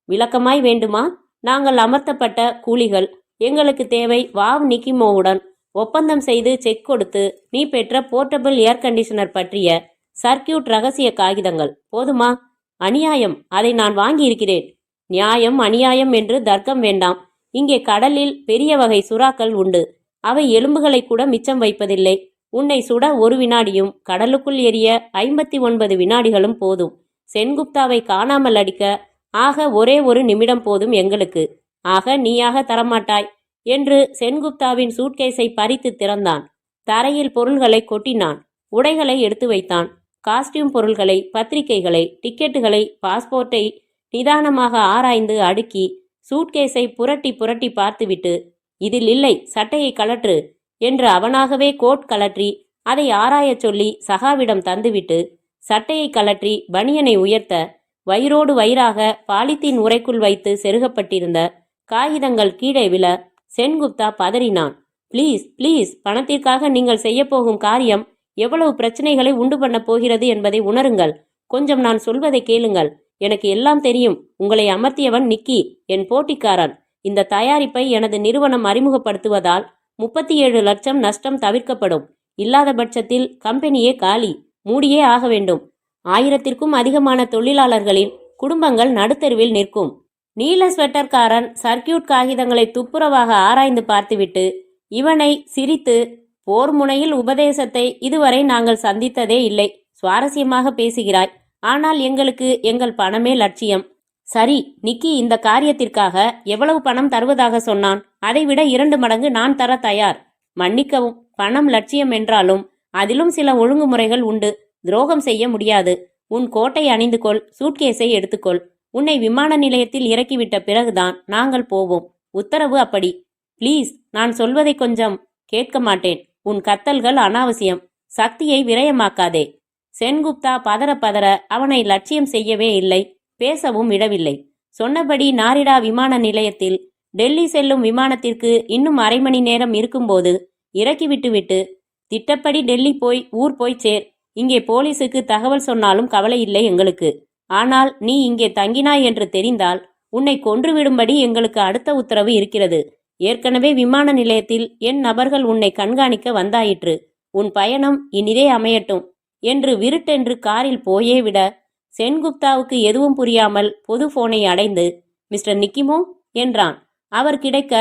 விளக்கமாய் வேண்டுமா? நாங்கள் அமர்த்தப்பட்ட கூலிகள். எங்களுக்கு தேவை வாவ் நிக்கிமோவுடன் ஒப்பந்தம் செய்து செக் கொடுத்து நீ பெற்ற போர்ட்டபிள் ஏர் கண்டிஷனர் பற்றிய சர்க்கியூட் ரகசிய காகிதங்கள். போதுமா? அநியாயம். அதை நான் வாங்கியிருக்கிறேன். நியாயம் அநியாயம் என்று தர்க்கம் வேண்டாம். இங்கே கடலில் பெரிய வகை சுறாக்கள் உண்டு. அவை எலும்புகளை கூட மிச்சம் வைப்பதில்லை. உன்னை சுட 1 வினாடியும் கடலுக்குள் எரிய 59 வினாடிகளும் போதும். சென்குப்தாவை காணாமல் அடிக்க ஆக ஒரே 1 நிமிடம் போதும் எங்களுக்கு. ஆக நீயாக தரமாட்டாய் என்று சென்குப்தாவின் சூட்கேஸை பறித்து திறந்தான். தரையில் பொருள்களை கொட்டினான். உடைகளை எடுத்து வைத்தான். காஸ்டியூம் பொருள்களை, பத்திரிகைகளை, டிக்கெட்டுகளை, பாஸ்போர்ட்டை நிதானமாக ஆராய்ந்து அடுக்கி சூட்கேஸை புரட்டி புரட்டி பார்த்துவிட்டு, இதில் இல்லை, சட்டையை கழற்று என்று அவனாகவே கோட் கழற்றி அதை ஆராயச் சொல்லி சகாவிடம் தந்துவிட்டு, சட்டையை கழற்றி பனியனை உயர்த்த, வயிறோடு வயிறாக பாலித்தீன் உறைக்குள் வைத்து செருகப்பட்டிருந்த காகிதங்கள் கீழே விழ சென்குப்தா பதறினான். ப்ளீஸ் ப்ளீஸ், பணத்திற்காக நீங்கள் செய்யப்போகும் காரியம் எவ்வளவு பிரச்சனைகளை உண்டு பண்ண போகிறது என்பதை உணருங்கள். கொஞ்சம் நான் சொல்வதை கேளுங்கள். எனக்கு எல்லாம் தெரியும். உங்களை அமர்த்தியவன் நிக்கி, என் போட்டிக்காரன். இந்த தயாரிப்பை எனது நிறுவனம் அறிமுகப்படுத்துவதால் 37 லட்சம் நஷ்டம் தவிர்க்கப்படும். இல்லாத பட்சத்தில் கம்பெனியே காலி, மூடியே ஆக வேண்டும். 1000க்கும் அதிகமான தொழிலாளர்களின் குடும்பங்கள் நடுத்தருவில் நிற்கும். நீல ஸ்வெட்டர்காரன் சர்க்கியூட் காகிதங்களை துப்புரவாக ஆராய்ந்து பார்த்துவிட்டு இவனை சிரித்து, போர் முனையில் உபதேசத்தை இதுவரை நாங்கள் சந்தித்ததே இல்லை. சுவாரஸ்யமாக பேசுகிறாய். ஆனால் எங்களுக்கு எங்கள் பணமே லட்சியம். சரி, நிக்கி இந்த காரியத்திற்காக எவ்வளவு பணம் தருவதாக சொன்னான்? அதைவிட 2 மடங்கு நான் தர தயார். மன்னிக்கவும், பணம் லட்சியம் என்றாலும் அதிலும் சில ஒழுங்குமுறைகள் உண்டு. துரோகம் செய்ய முடியாது. உன் கோட்டை அணிந்து கொள், சூட்கேஸை எடுத்துக்கொள். உன்னை விமான நிலையத்தில் இறக்கிவிட்ட பிறகுதான் நாங்கள் போவோம். உத்தரவு அப்படி. ப்ளீஸ், நான் சொல்வதை கொஞ்சம் கேட்க மாட்டேன். உன் கத்தல்கள் அனாவசியம். சக்தியை விரயமாக்காதே. சென்குப்தா பதற பதற அவனை லட்சியம் செய்யவே இல்லை, பேசவும் விடவில்லை. சொன்னபடி நாரிடா விமான நிலையத்தில் டெல்லி செல்லும் விமானத்திற்கு இன்னும் 1/2 மணி நேரம் இருக்கும்போது இறக்கிவிட்டுவிட்டு, திட்டப்படி டெல்லி போய் ஊர் போய் சேர். இங்கே போலீஸுக்கு தகவல் சொன்னாலும் கவலை இல்லை எங்களுக்கு. ஆனால் நீ இங்கே தங்கினாய் என்று தெரிந்தால் உன்னை கொன்றுவிடும்படி எங்களுக்கு அடுத்த உத்தரவு இருக்கிறது. ஏற்கனவே விமான நிலையத்தில் என் நபர்கள் உன்னை கண்காணிக்க வந்தாயிற்று. உன் பயணம் இனிதே அமையட்டும் என்று விருட்டென்று காரில் போயே விட, சென்குப்தாவுக்கு எதுவும் புரியாமல் பொது போனை அடைந்து, மிஸ்டர் நிக்கிமோ என்றான். அவர் கிடைக்க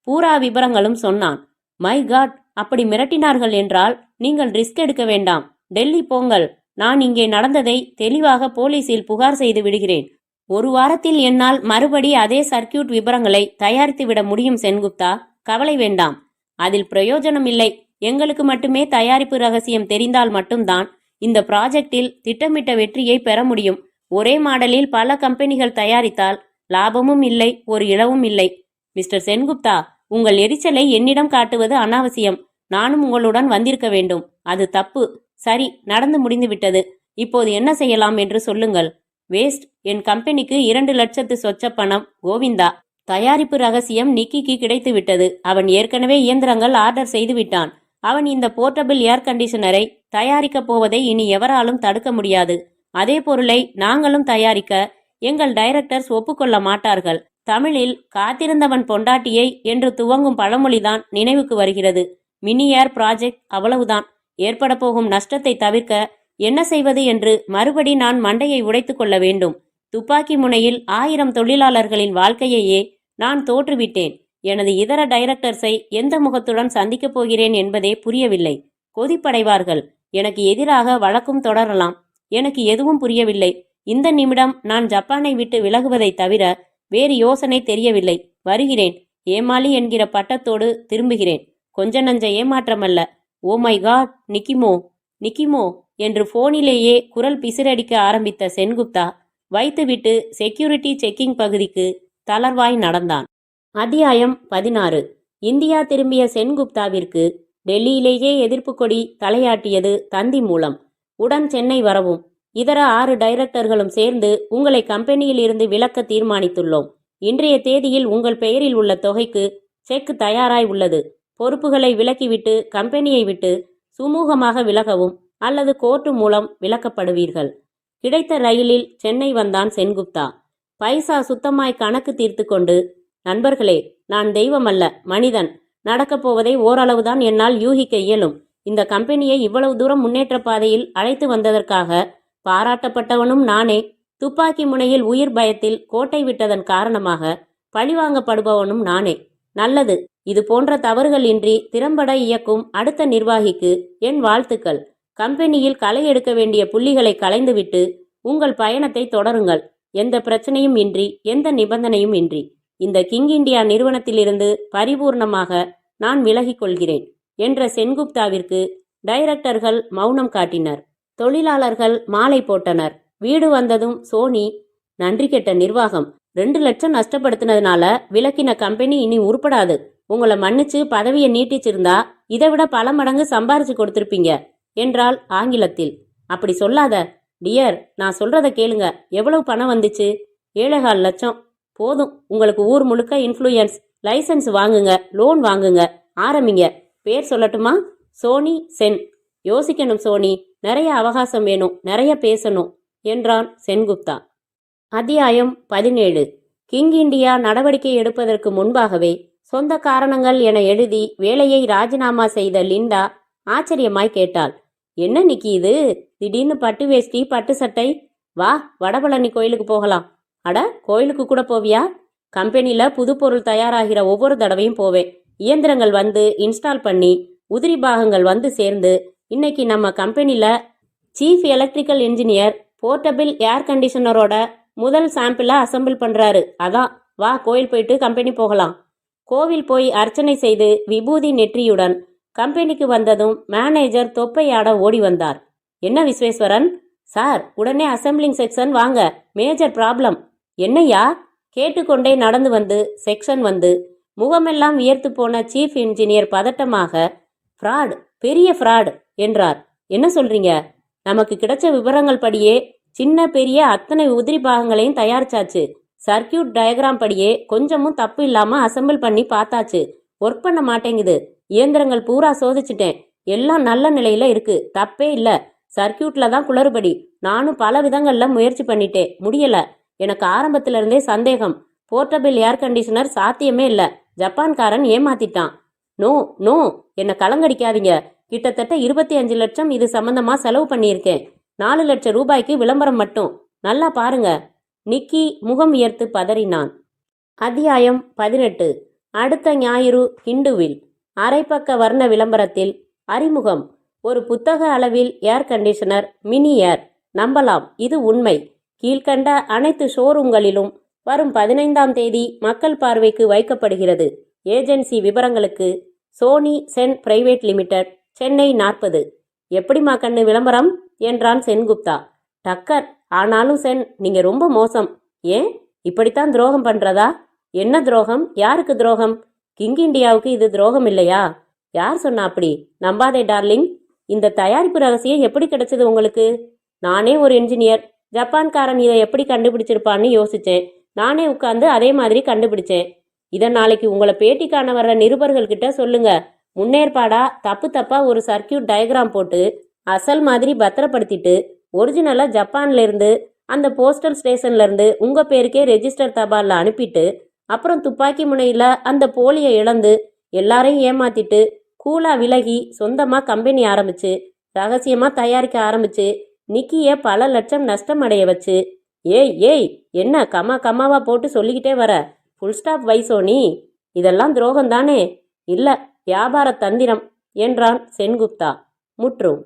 பூரா விபரங்களும் சொன்னான். மை காட், அப்படி மிரட்டினார்கள் என்றால் நீங்கள் ரிஸ்க் எடுக்க வேண்டாம். டெல்லி போங்கள். நான் இங்கே நடந்ததை தெளிவாக போலீசில் புகார் செய்து விடுகிறேன். 1 வாரத்தில் என்னால் மறுபடி அதே சர்க்கியூட் விபரங்களை தயாரித்து விட முடியும் சென்குப்தா. கவலை வேண்டாம். அதில் பிரயோஜனம் இல்லை. எங்களுக்கு மட்டுமே தயாரிப்பு ரகசியம் தெரிந்தால் மட்டும்தான் இந்த ப்ராஜெக்டில் திட்டமிட்ட வெற்றியை பெற முடியும். ஒரே மாடலில் பல கம்பெனிகள் தயாரித்தால் லாபமும் இல்லை, ஒரு இழவும் இல்லை. மிஸ்டர் சென்குப்தா, உங்கள் எரிச்சலை என்னிடம் காட்டுவது அனாவசியம். நானும் உங்களுடன் வந்திருக்க வேண்டும். அது தப்பு. சரி, நடந்து முடிந்து விட்டது. இப்போது என்ன செய்யலாம் என்று சொல்லுங்கள். வேஸ்ட். என் கம்பெனிக்கு 2 லட்சத்து சொச்ச பணம். கோவிந்தா. தயாரிப்பு ரகசியம் நிக்கிக்கு கிடைத்து விட்டது. அவன் ஏற்கனவே இயந்திரங்கள் ஆர்டர் செய்து விட்டான். அவன் இந்த போர்ட்டபிள் ஏர் கண்டிஷனரை தயாரிக்கப் போவதை இனி எவராலும் தடுக்க முடியாது. அதே பொருளை நாங்களும் தயாரிக்க எங்கள் டைரக்டர்ஸ் ஒப்புக்கொள்ள மாட்டார்கள். தமிழில் காத்திருந்தவன் பொண்டாட்டியை என்று துவங்கும் பழமொழிதான் நினைவுக்கு வருகிறது. மினி ஏர் ப்ராஜெக்ட், அவ்வளவுதான். ஏற்பட போகும் நஷ்டத்தை தவிர்க்க என்ன செய்வது என்று மறுபடி நான் மண்டையை உடைத்து கொள்ள வேண்டும். துப்பாக்கி முனையில் 1000 தொழிலாளர்களின் வாழ்க்கையையே நான் தோற்றுவிட்டேன். எனது இதர டைரக்டர்ஸை எந்த முகத்துடன் சந்திக்கப் போகிறேன் என்பதே புரியவில்லை. கொதிப்படைவார்கள். எனக்கு எதிராக வழக்கும் தொடரலாம். எனக்கு எதுவும் புரியவில்லை. இந்த நிமிடம் நான் ஜப்பானை விட்டு விலகுவதை தவிர வேறு யோசனை தெரியவில்லை. வருகிறேன். ஏமாளி என்கிற பட்டத்தோடு திரும்புகிறேன். கொஞ்ச நஞ்ச ஏமாற்றமல்ல. ஓ மை காட், நிக்கிமோ நிக்கிமோ என்று போனிலேயே குரல் பிசிறடிக்க ஆரம்பித்த சென்குப்தா வைத்துவிட்டு செக்யூரிட்டி செக்கிங் பகுதிக்கு தளர்வாய் நடந்தான். அத்தியாயம் 16. இந்தியா திரும்பிய சென்குப்தாவிற்கு டெல்லியிலேயே எதிர்ப்பு கொடி தலையாட்டியது தந்தி மூலம். உடன் சென்னை வரவும். இதர 6 டைரக்டர்களும் சேர்ந்து உங்களை கம்பெனியில் இருந்து விலக்க தீர்மானித்துள்ளோம். இன்றைய தேதியில் உங்கள் பெயரில் உள்ள தொகைக்கு செக் தயாராய் உள்ளது. பொறுப்புகளை விலக்கிவிட்டு கம்பெனியை விட்டு சுமூகமாக விலகவும் அல்லது கோர்ட்டு மூலம் விலக்கப்படுவீர்கள். கிடைத்த ரயிலில் சென்னை வந்தான் சென்குப்தா. பைசா சுத்தமாய் கணக்கு தீர்த்து கொண்டு, நண்பர்களே, நான் தெய்வமல்ல, மனிதன். நடக்கப் போவதை ஓரளவுதான் என்னால் யூகிக்க இயலும். இந்த கம்பெனியை இவ்வளவு தூரம் முன்னேற்ற பாதையில் அழைத்து வந்ததற்காக பாராட்டப்பட்டவனும் நானே. துப்பாக்கி முனையில் உயிர் பயத்தில் கோட்டை விட்டதன் காரணமாக பழிவாங்கப்படுபவனும் நானே. நல்லது. இது போன்ற தவறுகள் இன்றி திறம்பட இயக்கும் அடுத்த நிர்வாகிக்கு என் வாழ்த்துக்கள். கம்பெனியில் களை எடுக்க வேண்டிய புள்ளிகளை களைந்துவிட்டு உங்கள் பயணத்தை தொடருங்கள். எந்த பிரச்சனையும் இன்றி, எந்த நிபந்தனையும் இன்றி. இந்த கிங் இண்டியா நிறுவனத்திலிருந்து பரிபூர்ணமாக நான் விலகிக் கொள்கிறேன் என்ற சென்குப்தாவிற்கு டைரக்டர்கள் மௌனம் காட்டினர். தொழிலாளர்கள் மாலை போட்டனர். வீடு வந்ததும் சோனி, நன்றி கெட்ட நிர்வாகம், 2 லட்சம் நஷ்டப்படுத்தினதுனால விலக்கின கம்பெனி இனி உருப்படாது. உங்களை மன்னிச்சு பதவியை நீட்டிச்சிருந்தா இதை விட பல மடங்கு சம்பாரிச்சு கொடுத்திருப்பீங்க என்றால் ஆங்கிலத்தில். அப்படி சொல்லாத டியர், நான் சொல்றத கேளுங்க. எவ்வளவு பணம் வந்துச்சு? 7.25 லட்சம். போதும். உங்களுக்கு ஊர் முழுக்க இன்ஃப்ளூயன்ஸ். லைசன்ஸ் வாங்குங்க, லோன் வாங்குங்க, ஆரம்பிங்க. பேர் சொல்லட்டுமா? சோனி சென். யோசிக்கணும் சோனி, நிறைய அவகாசம் வேணும், நிறைய பேசணும் என்றான் சென்குப்தா. அத்தியாயம் 17. கிங் இண்டியா நடவடிக்கை எடுப்பதற்கு முன்பாகவே சொந்த காரணங்கள் என எழுதி வேலையை ராஜினாமா செய்த லிண்டா ஆச்சரியமாய் கேட்டாள். என்ன நிக்கி இது? திடீர்னு பட்டு வேஷ்டி பட்டு சட்டை? வா, வடபழனி கோயிலுக்கு போகலாம். அட, கோயிலுக்கு கூட போவியா? கம்பெனியில் புது பொருள் தயாராகிற ஒவ்வொரு தடவையும் போவேன். இயந்திரங்கள் வந்து இன்ஸ்டால் பண்ணி உதிரி பாகங்கள் வந்து சேர்ந்து இன்னைக்கு நம்ம கம்பெனியில் chief electrical engineer portable air கண்டிஷனரோட முதல் சாம்பிளை அசம்பிள் பண்ணுறாரு. அதான், வா கோயில் போயிட்டு கம்பெனி போகலாம். கோவில் போய் அர்ச்சனை செய்து விபூதி நெற்றியுடன் கம்பெனிக்கு வந்ததும் மேனேஜர் தொப்பையாட ஓடி வந்தார். என்ன விஸ்வேஸ்வரன் சார், உடனே அசம்பிளிங் செக்ஷன் வாங்க, மேஜர் ப்ராப்ளம். என்னையா? கேட்டுக்கொண்டே நடந்து வந்து செக்ஷன் வந்து முகமெல்லாம் வியர்த்து போன சீஃப் இன்ஜினியர் பதட்டமாக, ஃப்ராட், பெரிய ஃப்ராட் என்றார். என்ன சொல்றீங்க? நமக்கு கிடைச்ச விவரங்கள் படியே சின்ன பெரிய அத்தனை உதிரி பாகங்களையும் தயாரிச்சாச்சு. சர்க்கியூட் டயக்ராம் படியே கொஞ்சமும் தப்பு இல்லாம அசம்பிள் பண்ணி பார்த்தாச்சு. ஒர்க் பண்ண மாட்டேங்குது. இயந்திரங்கள் பூரா சோதிச்சிட்டேன். எல்லாம் நல்ல நிலையில இருக்கு, தப்பே இல்ல. சர்க்கியூட்ல தான் குளறுபடி. நானும் பல விதங்கள்ல முயற்சி பண்ணிட்டேன், முடியல. எனக்கு ஆரம்பத்துல இருந்தே சந்தேகம். போர்ட்டபிள் ஏர் கண்டிஷனர் சாத்தியமே இல்ல. ஜப்பான்காரன் ஏமாத்திட்டான். நோ நோ, என்னை கலங்கடிக்காதீங்க. கிட்டத்தட்ட 25 லட்சம் இது சம்பந்தமா செலவு பண்ணியிருக்கேன். 4 லட்சம் ரூபாய்க்கு விளம்பரம் மட்டும். நல்லா பாருங்க. நிக்கி முகம் உயர்த்து பதறினான். அத்தியாயம் 18. அடுத்த ஞாயிறு ஹிண்டுவில். அரைப்பக்க வர்ண விளம்பரத்தில் அறிமுகம். ஒரு புத்தக அளவில் ஏர் கண்டிஷனர், மினி ஏர். நம்பலாம், இது உண்மை. கீழ்கண்ட அனைத்து ஷோரூம்களிலும் வரும் 15ஆம் தேதி மக்கள் பார்வைக்கு வைக்கப்படுகிறது. ஏஜென்சி விவரங்களுக்கு சோனி சென் பிரைவேட் லிமிடெட், சென்னை 40. எப்படிமா கண்ணு விளம்பரம் என்றான் சென்குப்தா. டக்கர். ஆனாலும் சென், நீங்க ரொம்ப மோசம். ஏன் இப்படித்தான் துரோகம் பண்றதா? என்ன துரோகம்? யாருக்கு துரோகம்? கிங் இண்டியாவுக்கு இது துரோகம் இல்லையா? யார் சொன்னா அப்படி? நம்பாதே டார்லிங். இந்த தயாரிப்பு ரகசியம் எப்படி கிடைச்சது உங்களுக்கு? நானே ஒரு இன்ஜினியர். ஜப்பான்காரன் இதை எப்படி கண்டுபிடிச்சிருப்பான்னு யோசிச்சேன். நானே உட்கார்ந்து அதே மாதிரி கண்டுபிடிச்சேன். இதை நாளைக்கு உங்களை பேட்டிக்கான வர்ற நிருபர்கள் கிட்ட சொல்லுங்க. முன்னேற்பாடா தப்பா ஒரு சர்க்கியூட் டயக்ராம் போட்டு அசல் மாதிரி பத்திரப்படுத்திட்டு ஒரிஜினலா ஜப்பான்ல இருந்து அந்த போஸ்டல் ஸ்டேஷன்ல இருந்து உங்க பேருக்கே ரெஜிஸ்டர் தபால்ல அனுப்பிட்டு அப்புறம் துப்பாக்கி முனையில அந்த போலியை இழந்து எல்லாரையும் ஏமாத்திட்டு கூலா விலகி சொந்தமா கம்பெனி ஆரம்பிச்சு ரகசியமா தயாரிக்க ஆரம்பிச்சு நிக்கிய பல லட்சம் நஷ்டம் அடைய வச்சு, ஏய் என்ன கமாவா போட்டு சொல்லிக்கிட்டே வர? ஃபுல் ஸ்டாப் வைசோனி. இதெல்லாம் துரோகம் தானே? இல்ல, வியாபார தந்திரம் என்றான் சென்குப்தா. முற்றும்.